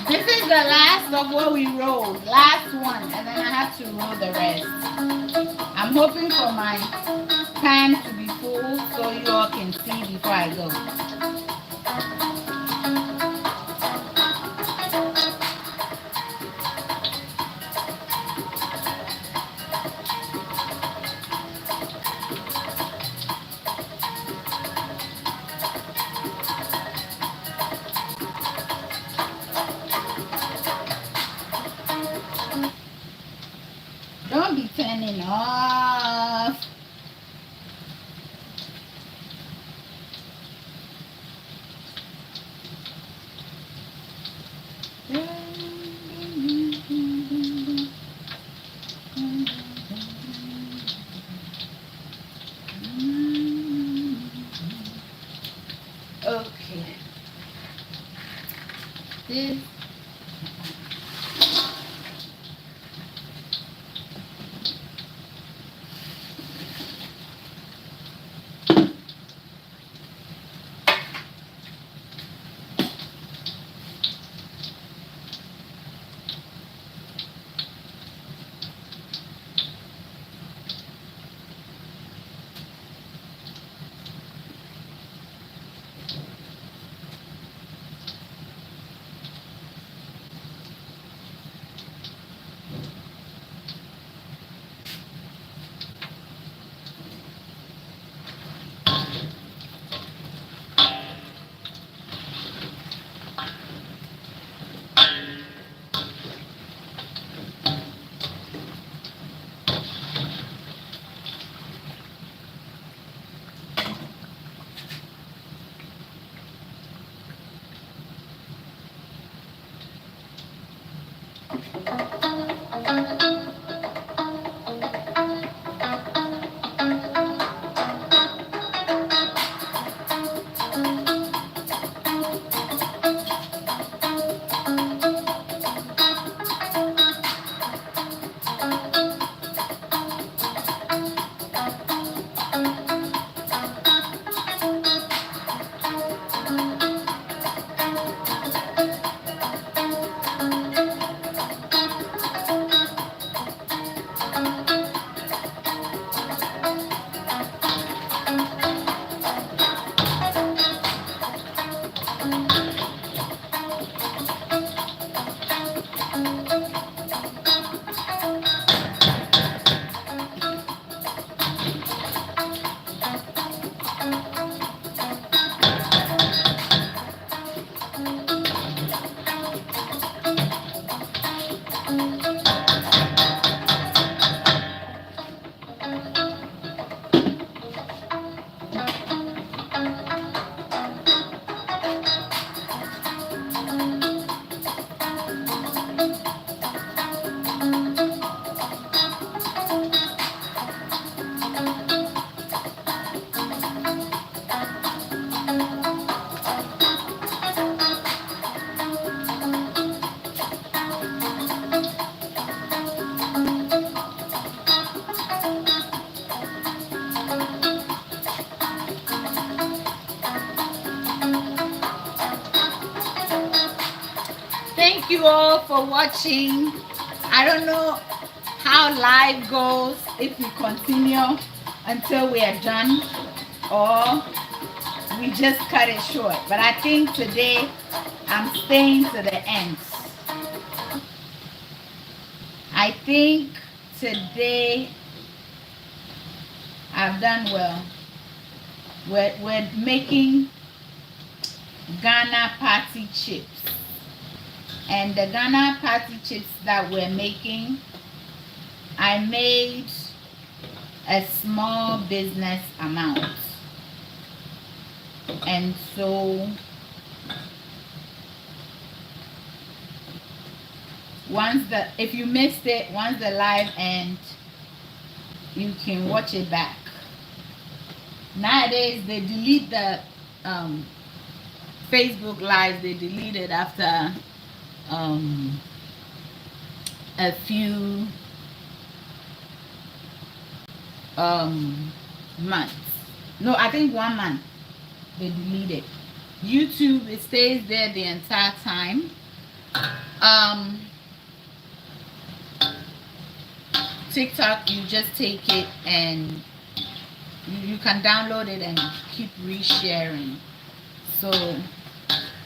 This is the last of what we rolled. Last one. And then I have to roll the rest. I'm hoping for my pan to be full so you all can see before I go. Don't be turning off. Okay. This you all for watching. I don't know how live goes, if we continue until we are done or we just cut it short. But I think today I'm staying to the end. I think today I've done well. We're making Ghana party chips. And the Ghana party chips that we're making, I made a small business amount. And so if you missed it, once the live ends, you can watch it back. Nowadays they delete the Facebook live, they delete it after a few months. No, I think 1 month they delete it. YouTube, it stays there the entire time. TikTok, you just take it and you can download it and keep resharing. So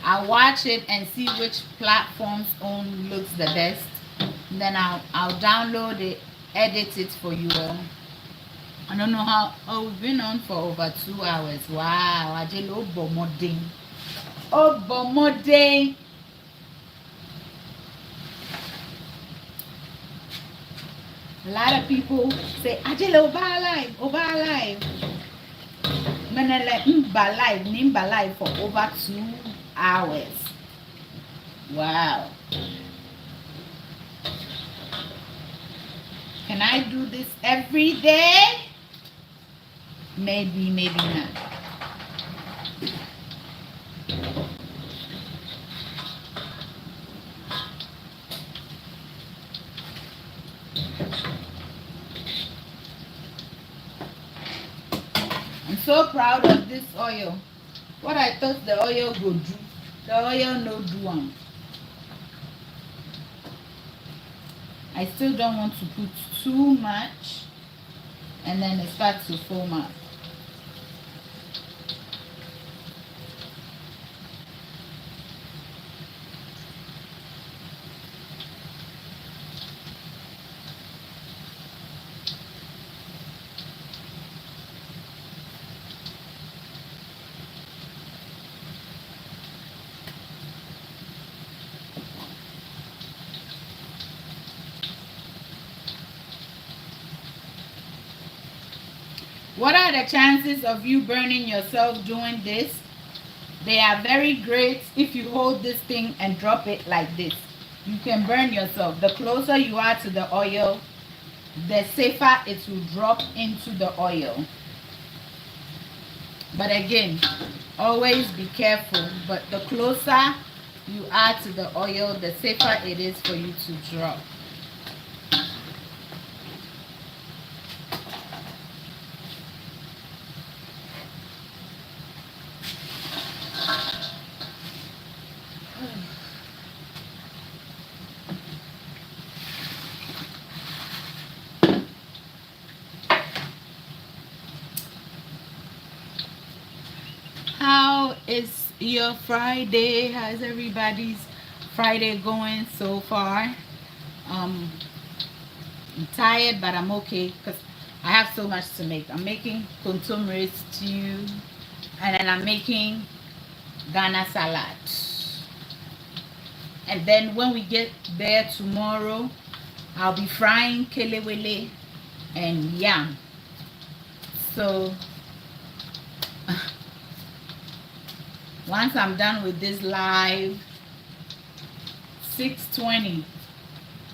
I'll watch it and see which platform's own looks the best. And then I'll download it, edit it for you all. I don't know how. Oh, we've been on for over 2 hours. Wow, Adjeley, oh bomoding. Oh bomoding. A lot of people say, Adjeley, over alive. Menele nimba live for over 2 hours. Wow. Can I do this every day? Maybe, maybe not. I'm so proud of this oil. What I thought the oil would do, the oil no do one. I still don't want to put too much, and then it starts to foam up. What are the chances of you burning yourself doing this? They are very great if you hold this thing and drop it like this. You can burn yourself. The closer you are to the oil, the safer it will drop into the oil. But again, always be careful. But the closer you are to the oil, the safer it is for you to drop. How is your Friday? How's everybody's Friday going so far? I'm tired, but I'm okay because I have so much to make. I'm making contomere stew, and then I'm making Ghana salad. And then when we get there tomorrow, I'll be frying kelewele and yam. So once I'm done with this live, 6:20,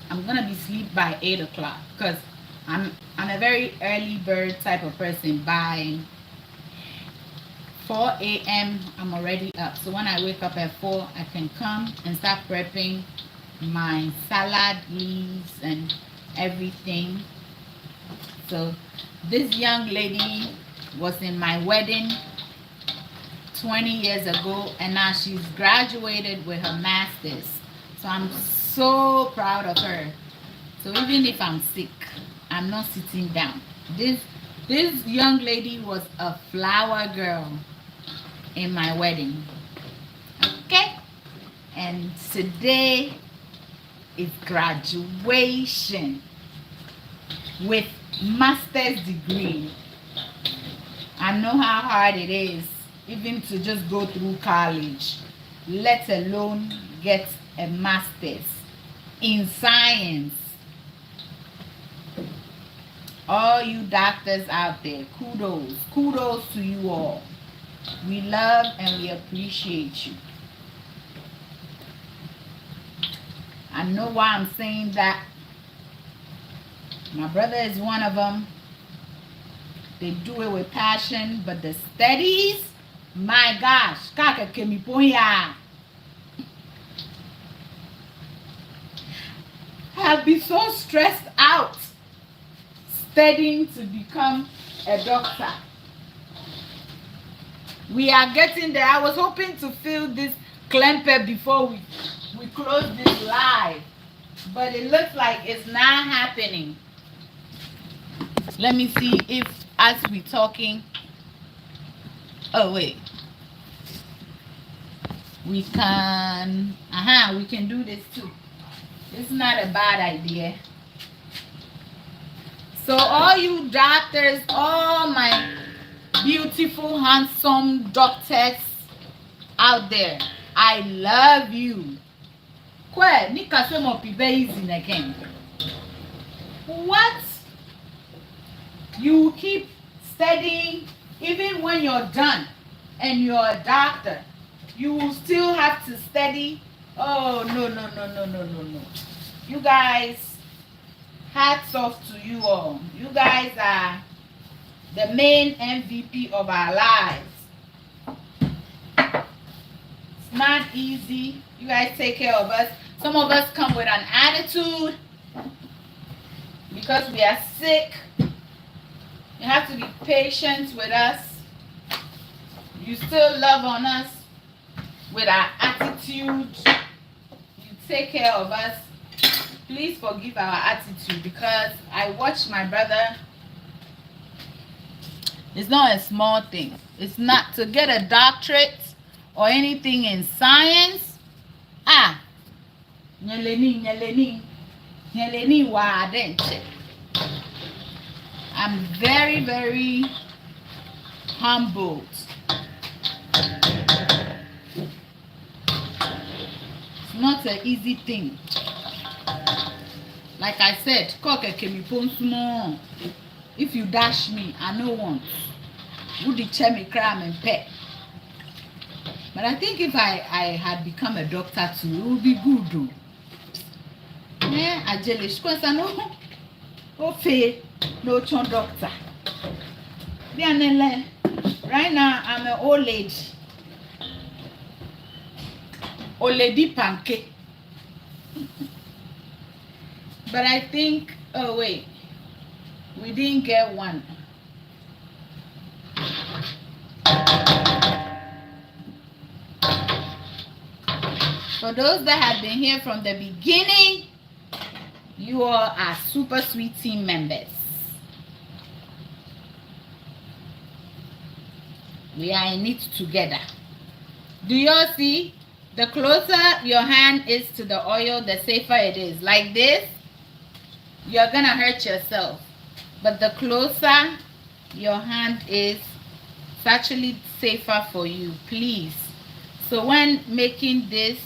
I'm gonna be asleep by 8 o'clock because I'm a very early bird type of person. By 4 a.m. I'm already up. So when I wake up at 4, I can come and start prepping my salad leaves and everything. So this young lady was in my wedding 20 years ago, and now she's graduated with her master's. So I'm so proud of her. So even if I'm sick, I'm not sitting down. This young lady was a flower girl in my wedding. Okay? And today is graduation with master's degree. I know how hard it is even to just go through college, let alone get a master's in science. All you doctors out there, kudos to you all. We love and we appreciate you. I know why I'm saying that. My brother is one of them. They do it with passion, but the studies, my gosh, kaka kemipoya. Have been so stressed out studying to become a doctor. We are getting there. I was hoping to fill this clamper before we close this live, but it looks like it's not happening. Let me see if as we talking. Oh wait, we can. We can do this too. It's not a bad idea. So all you doctors, all my beautiful, handsome doctors out there, I love you. Again. What? You keep studying even when you're done and you're a doctor. You will still have to study. Oh, no. You guys, hats off to you all. You guys are the main MVP of our lives. It's not easy. You guys take care of us. Some of us come with an attitude because we are sick. You have to be patient with us. You still love on us with our attitude. You take care of us. Please forgive our attitude because I watch my brother. It's not a small thing. It's not to get a doctorate or anything in science. Nyeleni wa adenche. I'm very, very humbled. It's not an easy thing. Like I said, if you dash me, I no want. Would the chair me cram and pet? But I think if I had become a doctor too, it would be good though. Yeah, Adjeley, because I know. Okay, no chon doctor. Right now I'm an old lady. Old lady pancake. But I think, oh wait, we didn't get one. For those that have been here from the beginning, you all are super sweet team members. We are in it together. Do you all see? The closer your hand is to the oil, the safer it is. Like this, you're gonna hurt yourself. But the closer your hand is, it's actually safer for you. Please. So when making this,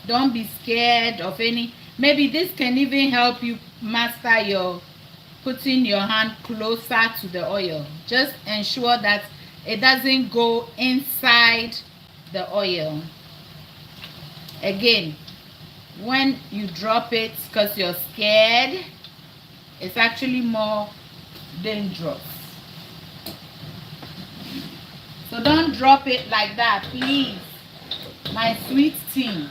don't be scared of any. Maybe this can even help you master your putting your hand closer to the oil. Just ensure that it doesn't go inside the oil. Again, when you drop it because you're scared, it's actually more dangerous. So don't drop it like that, please, my sweet team.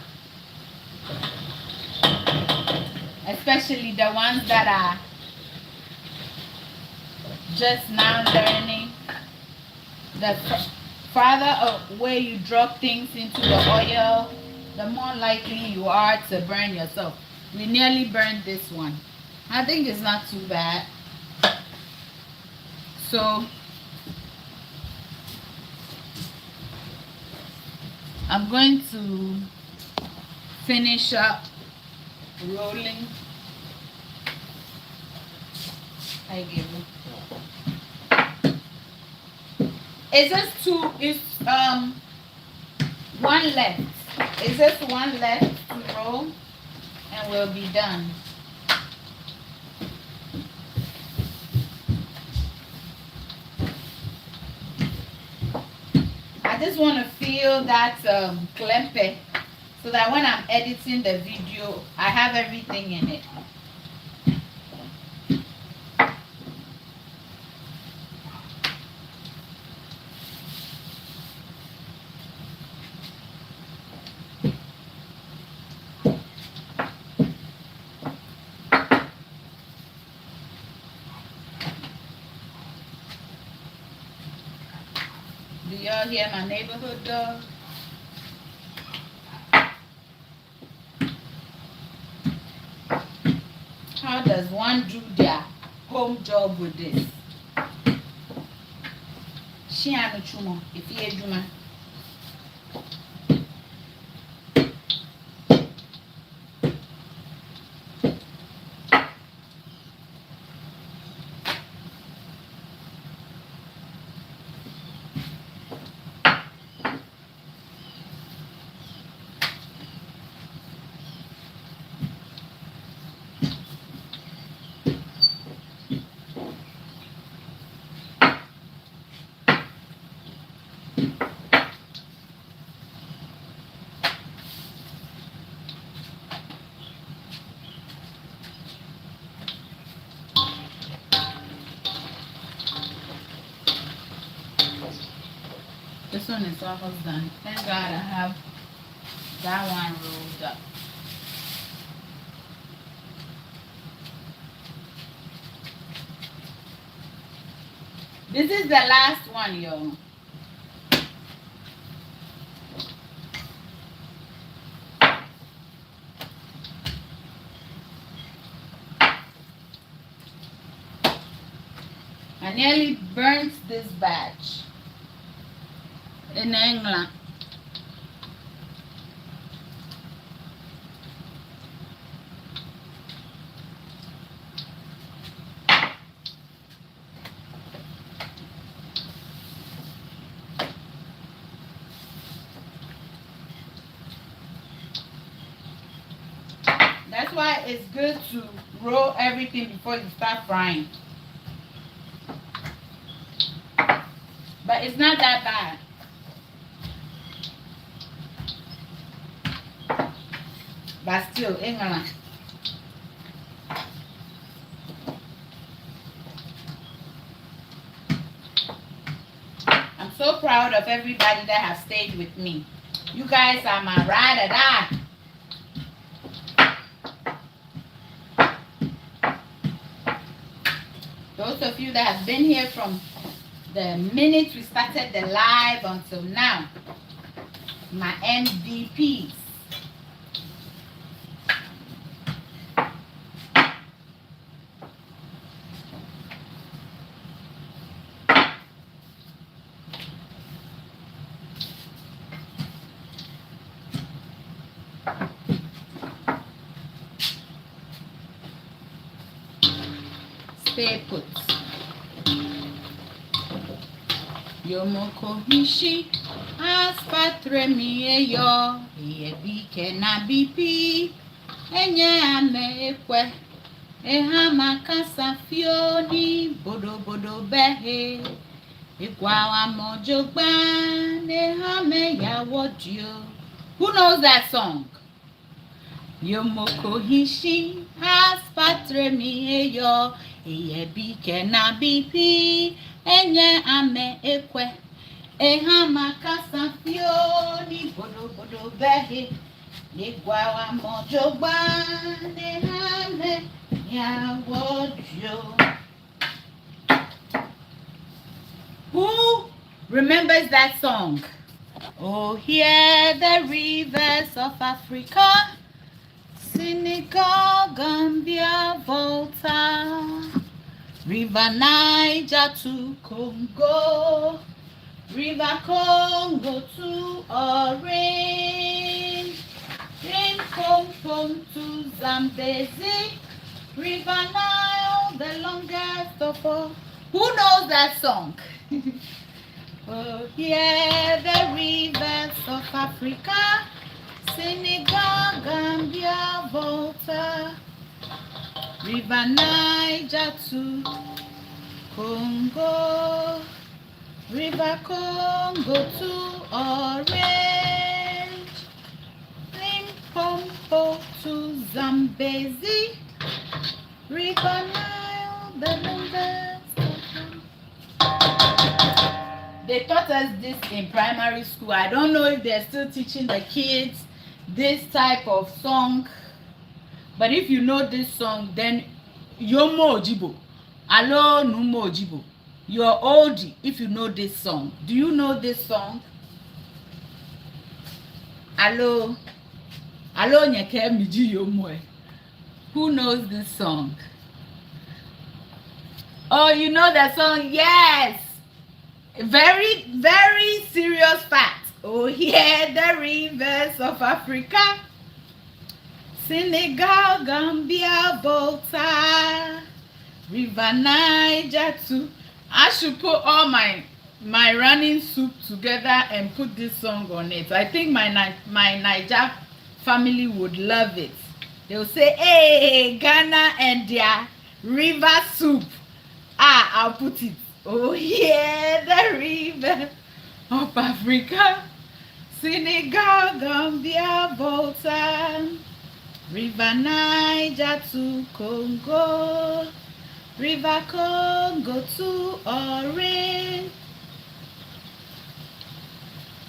Especially the ones that are just now learning. The farther away you drop things into the oil, the more likely you are to burn yourself. We nearly burned this one. I think it's not too bad. So I'm going to finish up rolling. I give you. It's just two. It's one left. It's just one left to roll, and we'll be done. I just want to feel that clempe, so that when I'm editing the video, I have everything in it. Do y'all hear my neighborhood dog? How does one do their home job with this? She anu chumo, if you juma. This one is almost done. Thank God I have that one rolled up. This is the last one, y'all. I nearly burnt this batch in England. That's why it's good to roll everything before you start frying. But it's not that bad. But still, England. I'm so proud of everybody that has stayed with me. You guys are my ride or die. Those of you that have been here from the minute we started the live until now, my MVPs. Stay put. Yomoko hishi aspatre mi yo yebi kena bipi enye ame ekwe ehama kasa fioni bodo bodo behe ikwawa mojogba ehame yawodio. Who knows that song? Yomoko hishi aspatre mi yo yebi kena bipi enye ame ekwe ehama kasa fioni bodo bodo behe negwawa mojogba ehame yawodio. Who remembers that song? Oh, hear the rivers of Africa, Senegal, Gambia, Volta, River Niger to Congo, River Congo to Orange, Limpopo to Zambezi, River Nile, the longest of all. Who knows that song? Oh, hear the rivers of Africa, Senegal, Gambia, Volta, River Niger to Congo, River Congo to Orange, Limpopo to Zambezi, River Nile, the longest of all. They taught us this in primary school. I don't know if they're still teaching the kids this type of song, but if you know this song, then you're more Ojibo. Alo numo Ojibo. You're oldie if you know this song. Do you know this song? Alo nyeke miji yomoe. Who knows this song? Oh, you know that song? Yes. Very, very serious fact. Oh, hear the rivers of Africa, Senegal, Gambia, Volta, River Niger too. I should put all my running soup together and put this song on it. I think my Niger family would love it. They'll say, hey, Ghana and their river soup. I'll put it. Oh, yeah, the river of Africa, Senegal, Gambia, Volta, River Niger to Congo, River Congo to Orange,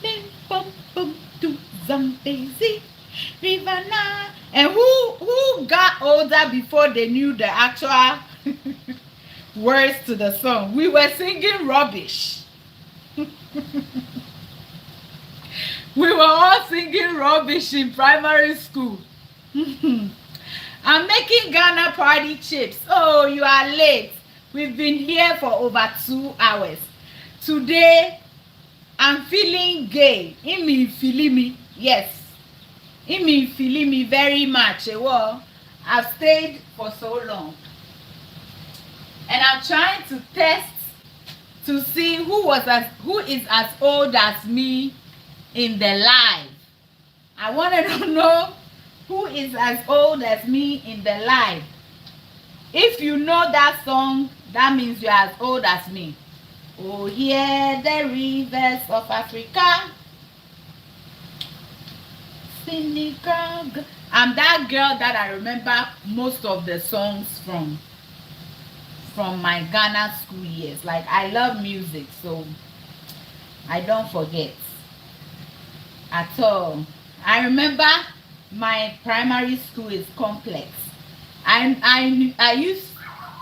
Limpopo to Zambezi, River Nile. And who got older before they knew the actual words to the song? We were singing rubbish. We were all singing rubbish in primary school. I'm making Ghana party chips. Oh, you are late. We've been here for over 2 hours. Today, I'm feeling gay. Imi feeling me. Yes. Imi feeling me very much. Well, I've stayed for so long. And I'm trying to test to see who is as old as me in the live. I wanted to know who is as old as me in the live. If you know that song, that means you're as old as me. Oh, hear the rivers of Africa, Senegal. I'm that girl that I remember most of the songs from my Ghana school years. Like, I love music, so I don't forget at all. I remember my primary school is Complex. I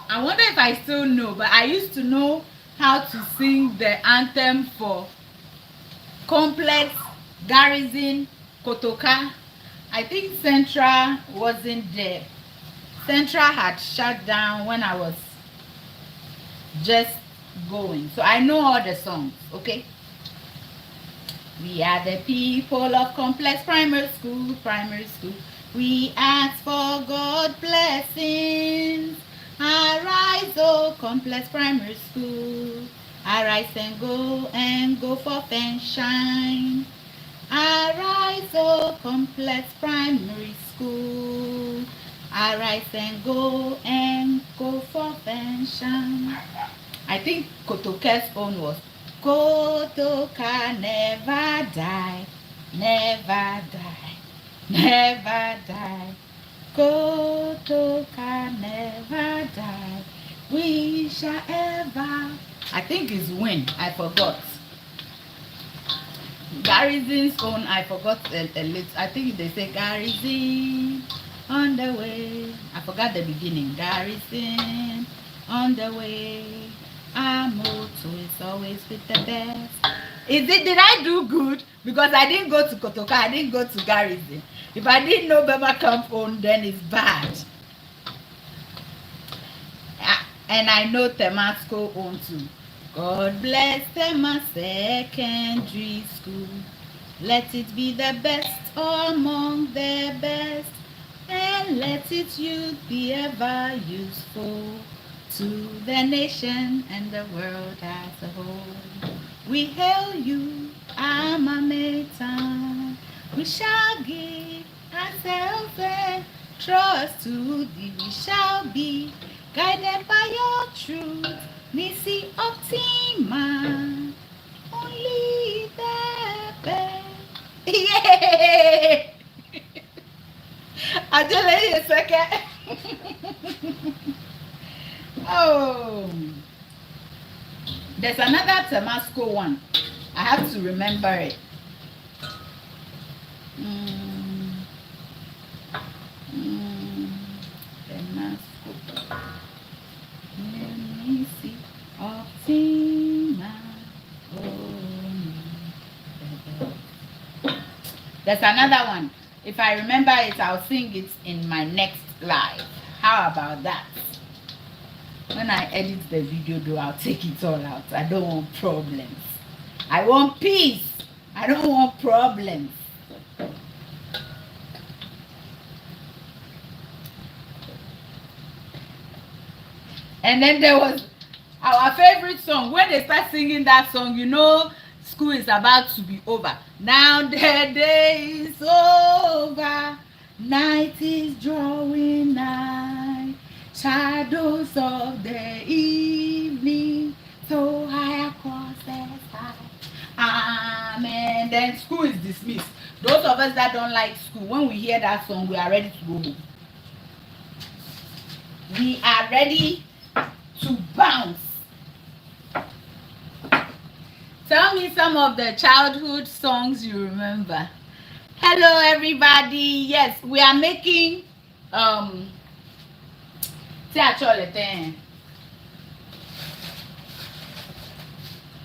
wonder if I still know, but I used to know how to sing the anthem for Complex, Garrison, Kotoka. I think Central wasn't there. Central had shut down when I was just going. So I know all the songs, okay? We are the people of Complex Primary School, We ask for God blessings. Arise, oh Complex Primary School. Arise and go forth and shine. Arise, oh Complex Primary School. Arise and go forth and shine. I think Kotoke's own was Kotoka never die, never die, never die. Kotoka never die. We shall ever. I think it's win. I forgot. Garrison's own. I forgot a little. I think they say Garrison on the way. I forgot the beginning. Garrison on the way. Our motto is always with the best. Did I do good? Because I didn't go to Kotoka, I didn't go to Garrison. If I didn't know Bema Camp on, then it's bad. And I know Temasco on too. God bless Tema Secondary School. Let it be the best among the best. And let its youth be ever useful to the nation and the world as a whole. We hail you, Alma Mater. We shall give ourselves and trust to thee. We shall be guided by your truth. Nisi Optima, only the best. Yay! Adjeley a second. Oh, there's another Temasco one. I have to remember it. Temasco. Let me see. Optima. There's another one. If I remember it, I'll sing it in my next live. How about that? When I edit the video, though, I'll take it all out. I don't want problems. I want peace. I don't want problems. And then there was our favorite song. When they start singing that song, you know school is about to be over. Now the day is over. Night is drawing nigh. Shadows of the evening so high across the sky. Amen. Then school is dismissed. Those of us that don't like school, when we hear that song, we are ready to go home. We are ready to bounce. Tell me some of the childhood songs you remember. Hello everybody. Yes, we are making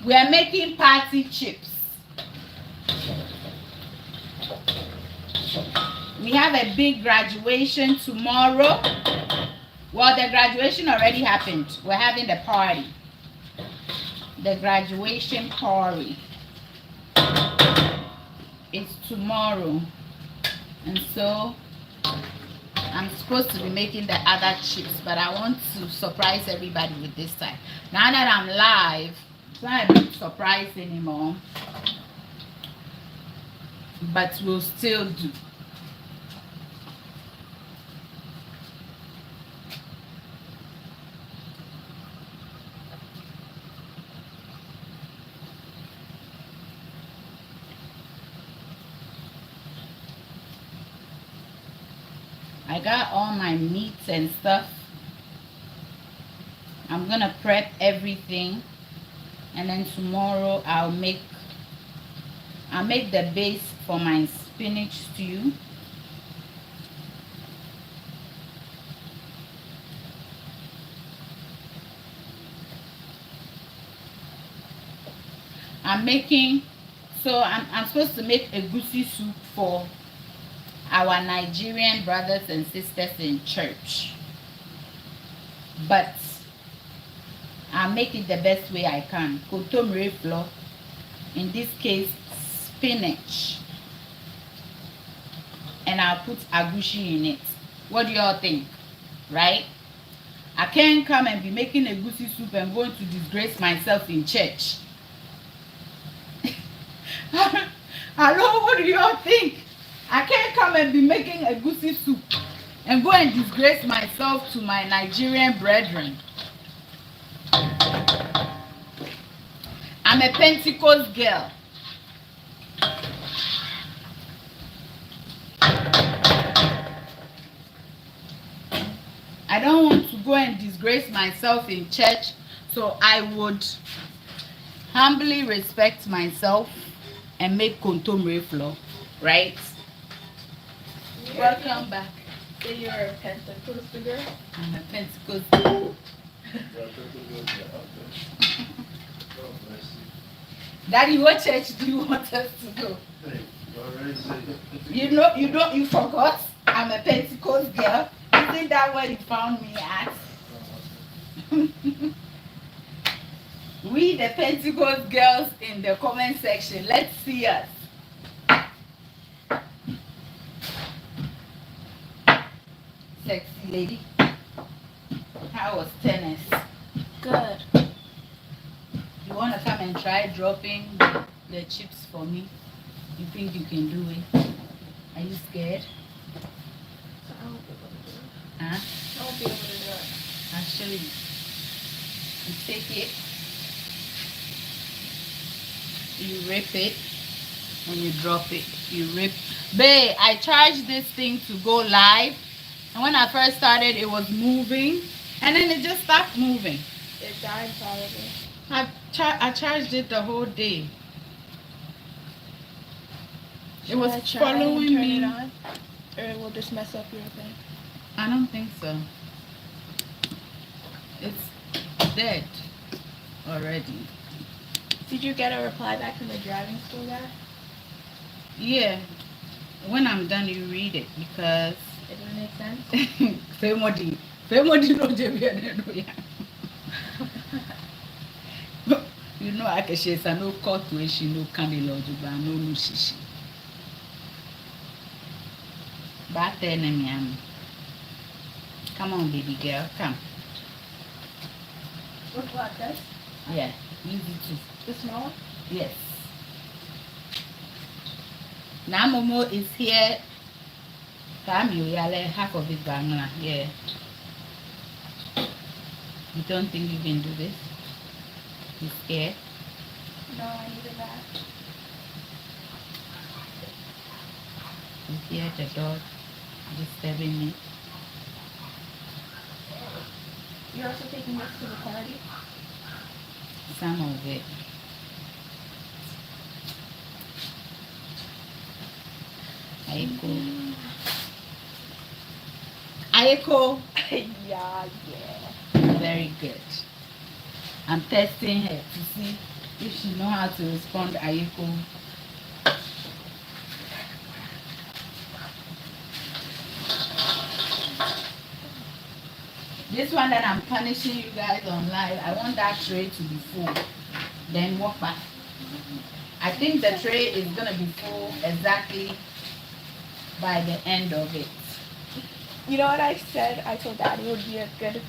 we are making party chips. We have a big graduation tomorrow. Well, the graduation already happened. We're having the party. The graduation party is tomorrow. And so I'm supposed to be making the other chips, but I want to surprise everybody with this time. Now that I'm live, it's not a big surprise anymore, but we'll still do. I got all my meats and stuff. I'm gonna prep everything, and then tomorrow I'll make the base for my spinach stew. I'm supposed to make a goosey soup for our Nigerian brothers and sisters in church, but I'll make it the best way I can. Kotomire flour, in this case spinach, and I'll put agushi in it. What do y'all think? Right? I can't come and be making a goosey soup and going to disgrace myself in church. Hello, what do y'all think? I can't come and be making a goosey soup and go and disgrace myself to my Nigerian brethren. I'm a Pentecost girl. I don't want to go and disgrace myself in church, so I would humbly respect myself and make kontomire flour, right? Welcome back. So you're a Pentecostal girl? I'm a Pentecost girl. Daddy, what church do you want us to go? Hey, you already said You you forgot? I'm a Pentecost girl. Isn't that where you found me at? We, the Pentecost girls, in the comment section. Let's see us. Sexy lady. How was tennis? Good. You want to come and try dropping the chips for me? You think you can do it? Are you scared? So I won't be able to do it. Huh? I won't be able to do it. I'll show you. You take it. You rip it. And you drop it. You rip. Babe, I charged this thing to go live. And when I first started, it was moving. And then it just stopped moving. It died probably. I charged it the whole day. It was Should I try and following turn me. it on? Or will this mess up your thing? I don't think so. It's dead already. Did you get a reply back from the driving school guy? Yeah. When I'm done, you read it because It didn't make sense? Femodi no Jebian. You know, I can say, no court where she no candle, but no shishi. But then, come on, baby girl, come. What, this? Yeah, use it too. The small one? Yes. Now Momo is here. Half of it bangla. Yeah. You don't think you can do this? You scared? No, I needed that. You hear the dog disturbing me? You're also taking this to the party? Some of it. Aiko. Aiko. Yeah. Very good. I'm testing her to see if she know how to respond. Aiko. This one that I'm punishing you guys on live, I want that tray to be full. Then walk back. I think the tray is gonna be full exactly by the end of it. You know what I said? I told Daddy would be a good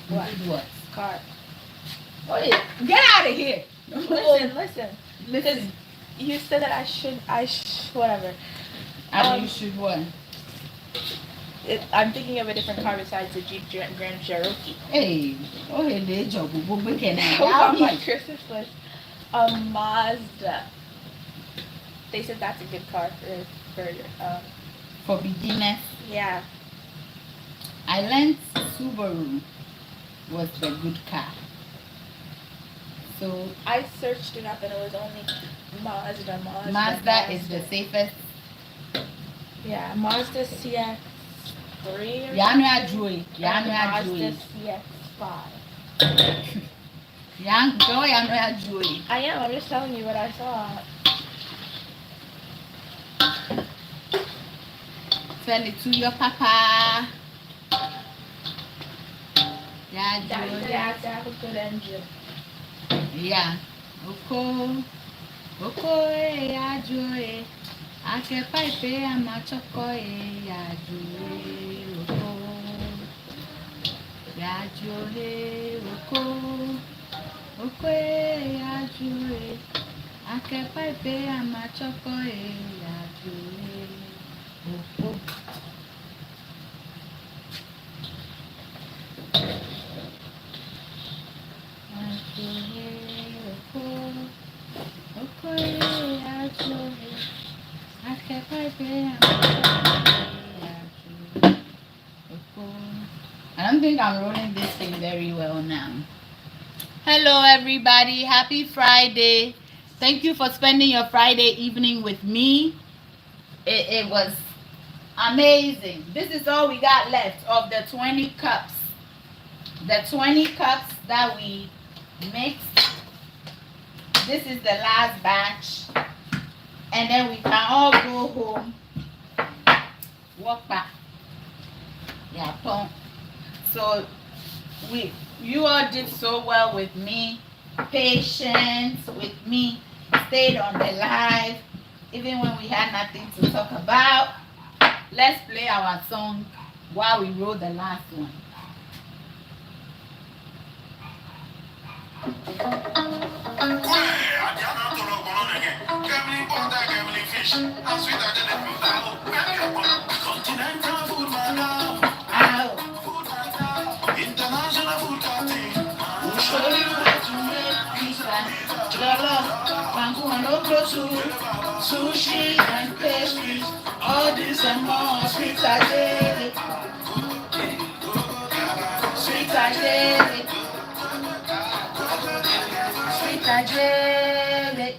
What? What? car. Oh yeah, get out of here. Listen. Listen. You said that whatever. You should what? I'm thinking of a different car besides the Jeep Grand Cherokee. Hey, oh hey, they job. We can That was on my Christmas list. A Mazda. They said that's a good car for beginners. yeah. I learned Subaru was the good car. So I searched it up and it was only Mazda. Mazda is the safest. Yeah, Mazda CX-3 or Yanu Adjeley. Mazda CX-5. Young girl, Yanu Adjeley. I am. I'm just telling you what I saw. Tell it to your papa. Yeah, Daddy Joy. has to have a good engine. Yeah. Oko, ya Joy. Ake pipe amachoko ya Joy. Oko, ya Joy. Oko, ya Joy. Ake pipe amachoko ya Joy. Oko. I don't think I'm rolling this thing very well now. Hello everybody, happy Friday. Thank you for spending your Friday evening with me. It was amazing. This is all we got left of the 20 cups. The 20 cups that we mixed. This is the last batch. And then we can all go home. Walk back. Yeah, pump. So you all did so well with me. Patience with me. Stayed on the live. Even when we had nothing to talk about. Let's play our song while we roll the last one. Continental food, my love. Ow. International food party. We'll show you how to make pizza, jollof, banku and okro soup, sushi and pastries. All this and more. Sweet Adjeley. Sweet Adjeley. Sweet Adjeley.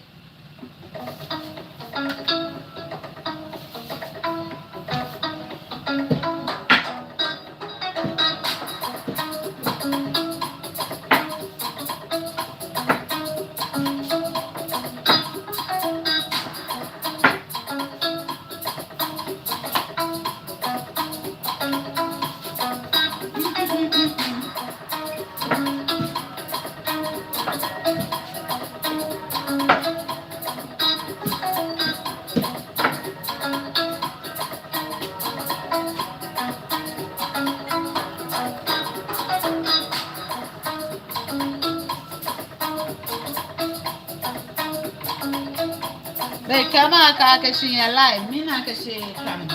But come on, Kakashi, alive. Me not Kakashi coming.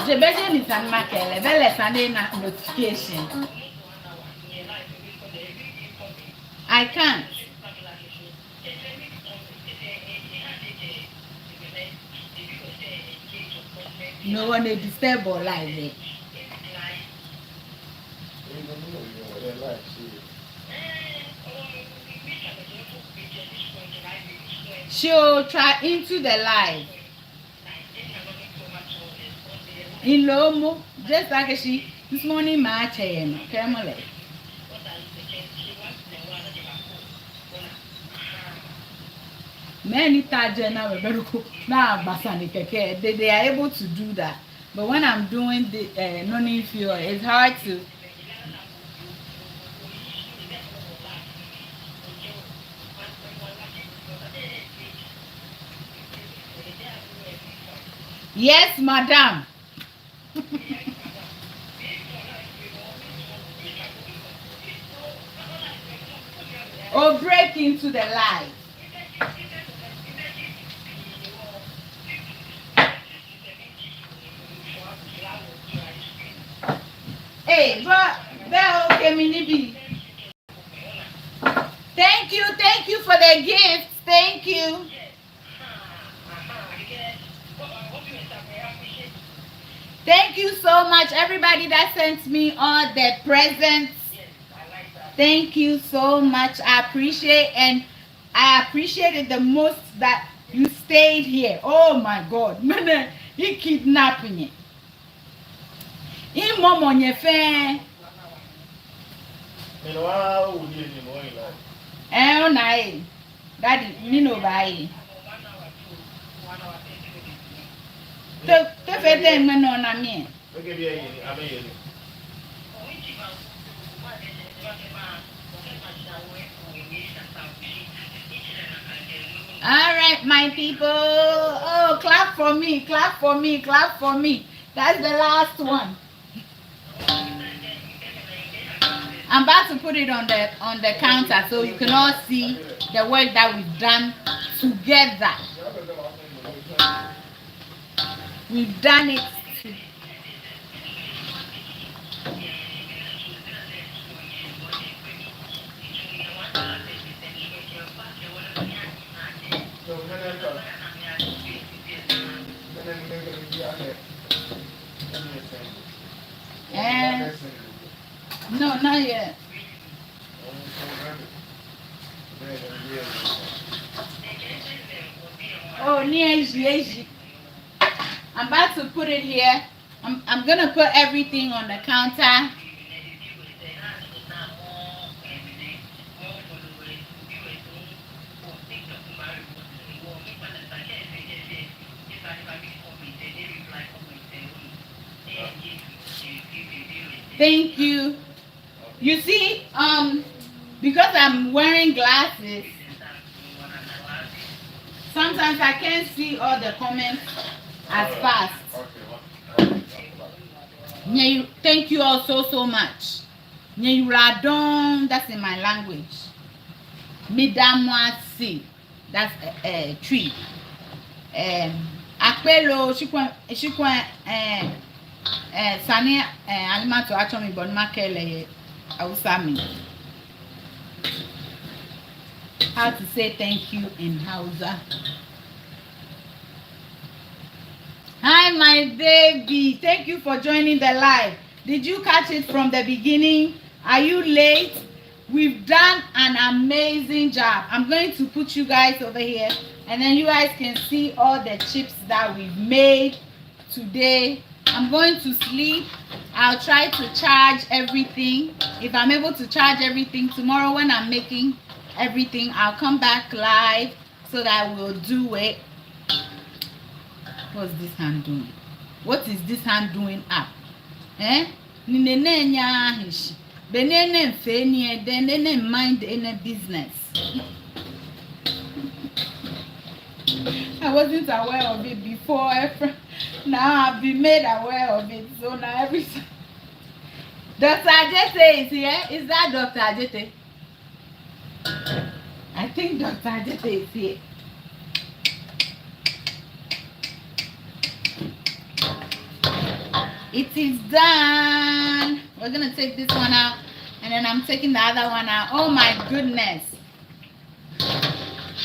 The better is an market, level Sunday notification. I can't. No one is disturb or like it. She'll try into the live. In Lomo, just like she this morning, my chain, Camel. Many times now, they are able to do that. But when I'm doing the non-fuel, it's hard to. Yes, madam. Or break into the light. Hey, but okay, Minibi. Thank you for the gift. Thank you. Thank you so much, everybody that sent me all the presents. Thank you so much. I appreciate, and I appreciate it the most that you stayed here. Oh my God, man, he kidnapping me. In mom on your fan. Eh, no, Daddy, me no buy. The first thing man on me. All right, my people. Oh, clap for me, clap for me, clap for me. That's the last one. I'm about to put it on the counter so you can all see the work that we've done together. We've done it. And no, not yet. Oh, Nieji. I'm about to put it here. I'm gonna put everything on the counter. Thank you. You see, because I'm wearing glasses, sometimes I can't see all the comments as fast. Thank you all so much. That's in my language. Midamwasi, that's a tree. Akpelo, shikwa, Sani Alimato actually but Makele Ausami. How to say thank you in Hausa. Hi my baby, thank you for joining the live. Did you catch it from the beginning? Are you late? We've done an amazing job. I'm going to put you guys over here and then you guys can see all the chips that we've made today. I'm going to sleep. I'll try to charge everything. If I'm able to charge everything tomorrow when I'm making everything, I'll come back live so that we'll do it. What's this hand doing? What is this hand doing up? Eh? Benene fenie, then mind any business. I wasn't aware of it before. Now I've been made aware of it. So now everything. Dr. Adjeley is here. Is that Dr. Adjeley? I think Dr. Adjeley is here. It is done. We're gonna take this one out and then I'm taking the other one out. Oh my goodness.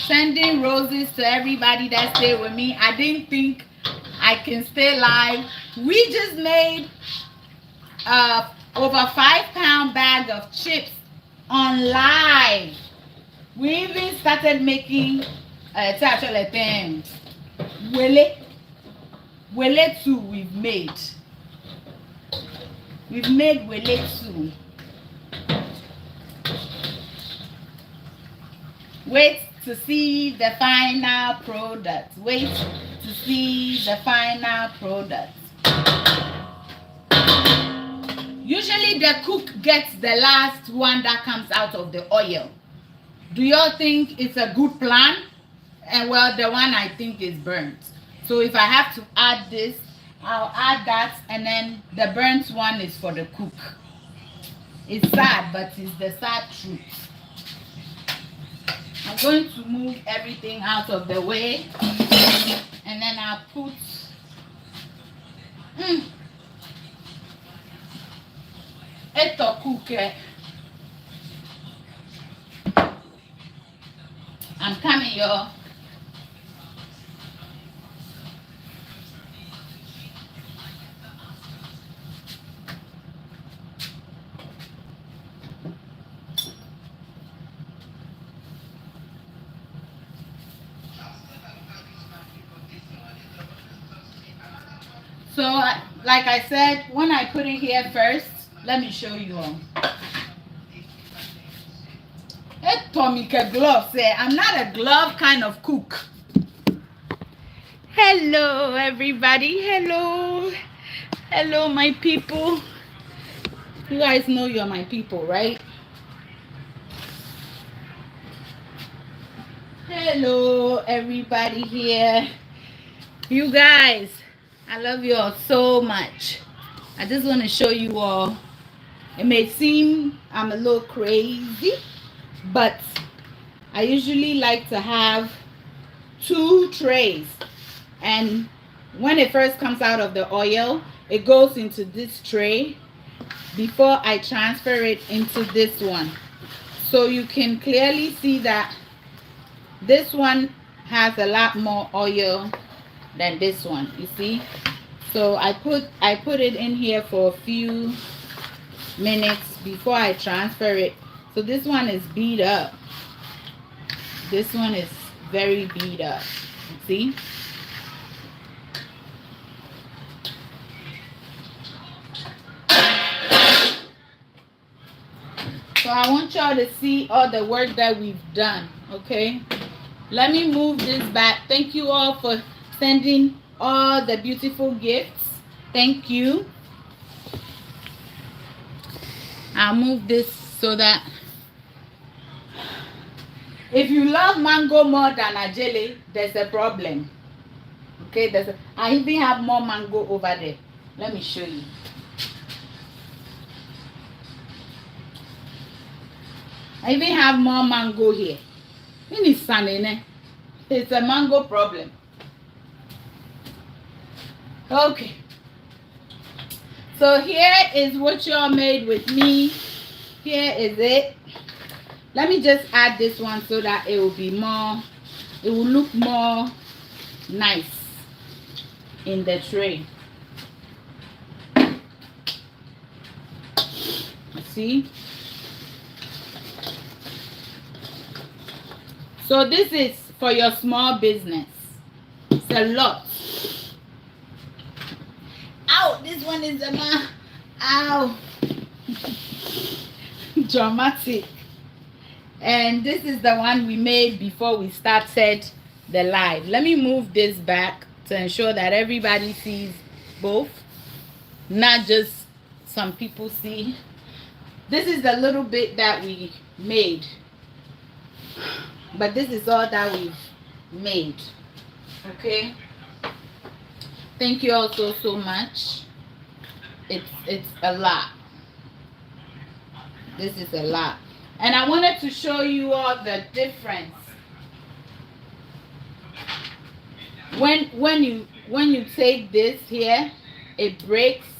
Sending roses to everybody that stayed with me. I didn't think I can stay live. We just made over 5-pound bag of chips on live. We even started making wele too. We've made wele too. Wait to see the final product. Wait to see the final product. Usually the cook gets the last one that comes out of the oil. Do y'all think it's a good plan? And well, the one I think is burnt. So if I have to add this, I'll add that, and then the burnt one is for the cook. It's sad, but it's the sad truth. I'm going to move everything out of the way, and then I'll put it to cook. I'm coming, y'all. So, like I said, when I put it here first, let me show you all. Glove say I'm not a glove kind of cook. Hello, everybody. Hello, my people. You guys know you're my people, right? Hello, everybody here. You guys, I love you all so much. I just want to show you all. It may seem I'm a little crazy, but I usually like to have 2 trays. And when it first comes out of the oil, it goes into this tray before I transfer it into this one. So you can clearly see that this one has a lot more oil than this one, you see. So I put it in here for a few minutes before I transfer it. So this one is beat up. This one is very beat up, see. So I want y'all to see all the work that we've done, okay? Let me move this back. Thank you all for sending all the beautiful gifts. Thank you. I'll move this so that if you love mango more than Adjeley, there's a problem. Okay, I even have more mango over there. Let me show you. I even have more mango here. It's a mango problem. Okay. So here is what y'all made with me. Here is it. Let me just add this one so that it will look more nice in the tray. See? So this is for your small business. It's a lot. Ow, this one is a ow. Dramatic. And this is the one we made before we started the live. Let me move this back to ensure that everybody sees both, not just some people see. This is the little bit that we made, but this is all that we've made. Okay, thank you all so much. It's a lot. This is a lot. And I wanted to show you all the difference. When you take this here, it breaks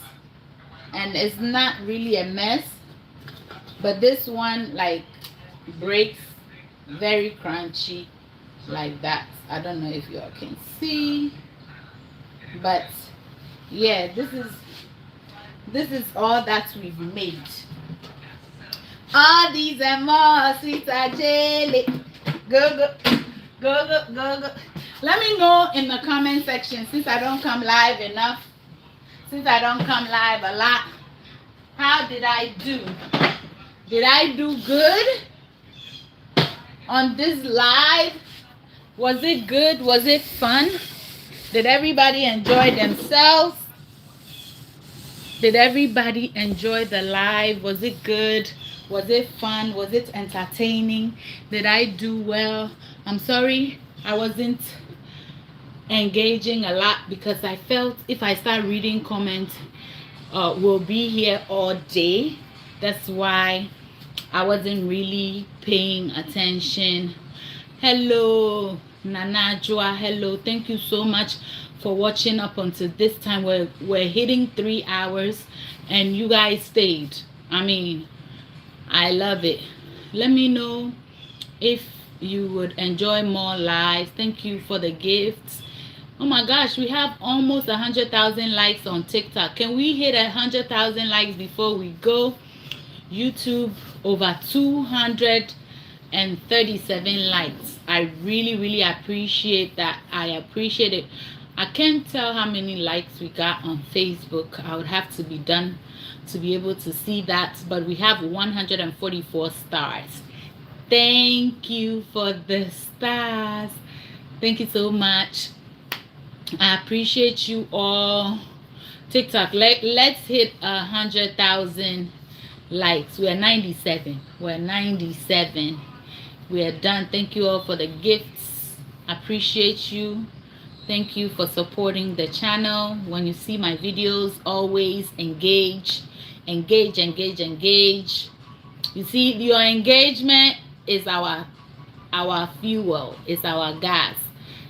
and it's not really a mess. But this one like breaks very crunchy like that. I don't know if y'all can see, but yeah, this is all that we've made. All these and more, sweet Adjeley. Go. Let me know in the comment section, since I don't come live enough, since I don't come live a lot, how did I do? Did I do good on this live? Was it good? Was it fun? Did everybody enjoy themselves? Did everybody enjoy the live? Was it good? Was it fun? Was it entertaining? Did I do well? I'm sorry I wasn't engaging a lot because I felt if I start reading comments, we'll be here all day. That's why I wasn't really paying attention. Hello, Nana Joa. Hello. Thank you so much for watching up until this time. We're hitting 3 hours and you guys stayed. I mean, I love it. Let me know if you would enjoy more lives. Thank you for the gifts. Oh my gosh, we have almost 100,000 likes on TikTok. Can we hit 100,000 likes before we go? YouTube, over 237 likes. I really appreciate that. I appreciate it. I can't tell how many likes we got on Facebook. I would have to be done to be able to see that, but we have 144 stars. Thank you for the stars. Thank you so much. I appreciate you all. TikTok, let's hit 100,000 likes. We're 97. We are done. Thank you all for the gifts. Appreciate you. Thank you for supporting the channel. When you see my videos, always engage. Engage, engage, engage. You see, your engagement is our fuel, is our gas.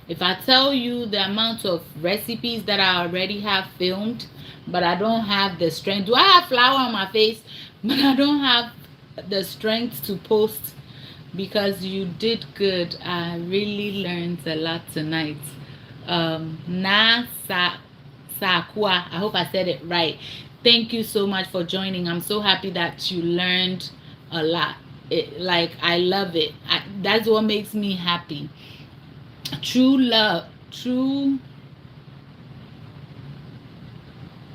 If I tell you the amount of recipes that I already have filmed, but I don't have the strength. Do I have flour on my face? But I don't have the strength to post, because you did good. I really learned a lot tonight. Sakwa, I hope I said it right. Thank you so much for joining. I'm so happy that you learned a lot. I love it. That's what makes me happy. True love, true.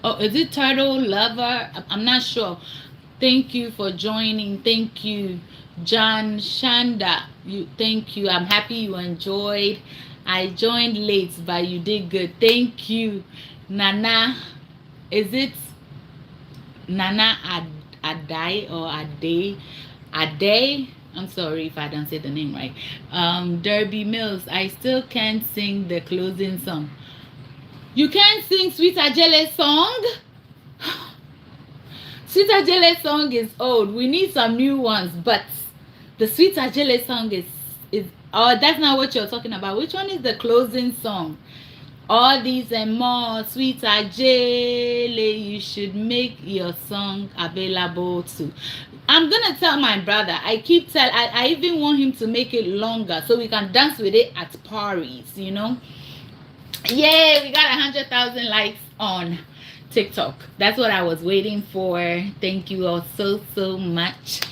Oh, is it turtle lover? I'm not sure. Thank you for joining. Thank you, John Shanda. Thank you. I'm happy you enjoyed. I joined late, but you did good. Thank you, Nana. Is it Nana Adai or Ade? Ade? I'm sorry if I don't say the name right. Derby Mills. I still can't sing the closing song. You can't sing Sweet Adjeley song? Sweet Adjeley song is old. We need some new ones, but the Sweet Adjeley song is oh, that's not what you're talking about. Which one is the closing song? All these and more. Sweet Adjeley, you should make your song available too. I'm gonna tell my brother. I even want him to make it longer so we can dance with it at parties, you know. Yay, we got 100,000 likes on TikTok. That's what I was waiting for. Thank you all so much.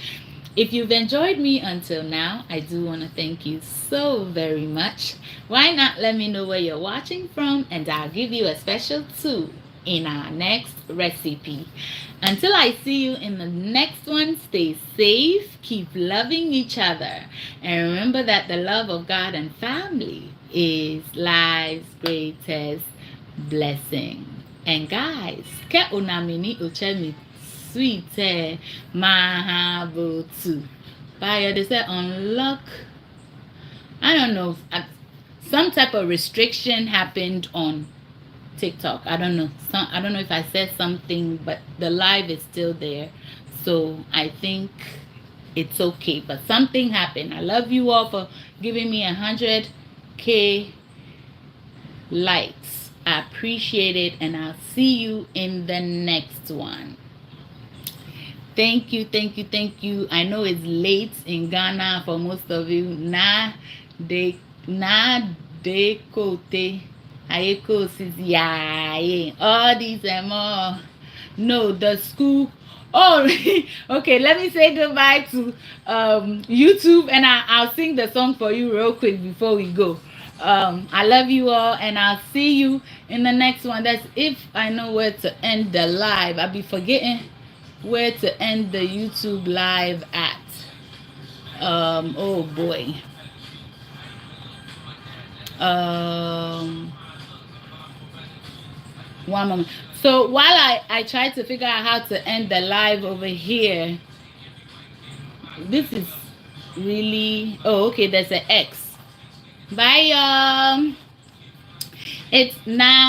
If you've enjoyed me until now, I do want to thank you so very much. Why not let me know where you're watching from, and I'll give you a special too in our next recipe. Until I see you in the next one, stay safe, keep loving each other, and remember that the love of God and family is life's greatest blessing. And guys, ke unamini uchemi sweet mahabutu. By they say unlock. I don't know. Some type of restriction happened on TikTok. I don't know. I don't know if I said something, but the live is still there. So I think it's okay. But something happened. I love you all for giving me 100K likes. I appreciate it, and I'll see you in the next one. Thank you, thank you, thank you. I know it's late in Ghana for most of you. Kote. Ayeko says, yeah, all these and more. No, the school. Oh, okay. Let me say goodbye to YouTube, and I'll sing the song for you real quick before we go. I love you all, and I'll see you in the next one. That's if I know where to end the live. I'll be forgetting where to end the YouTube live at. Oh boy. One moment. So while I try to figure out how to end the live over here, this is really, oh okay, there's an X. Bye. It's now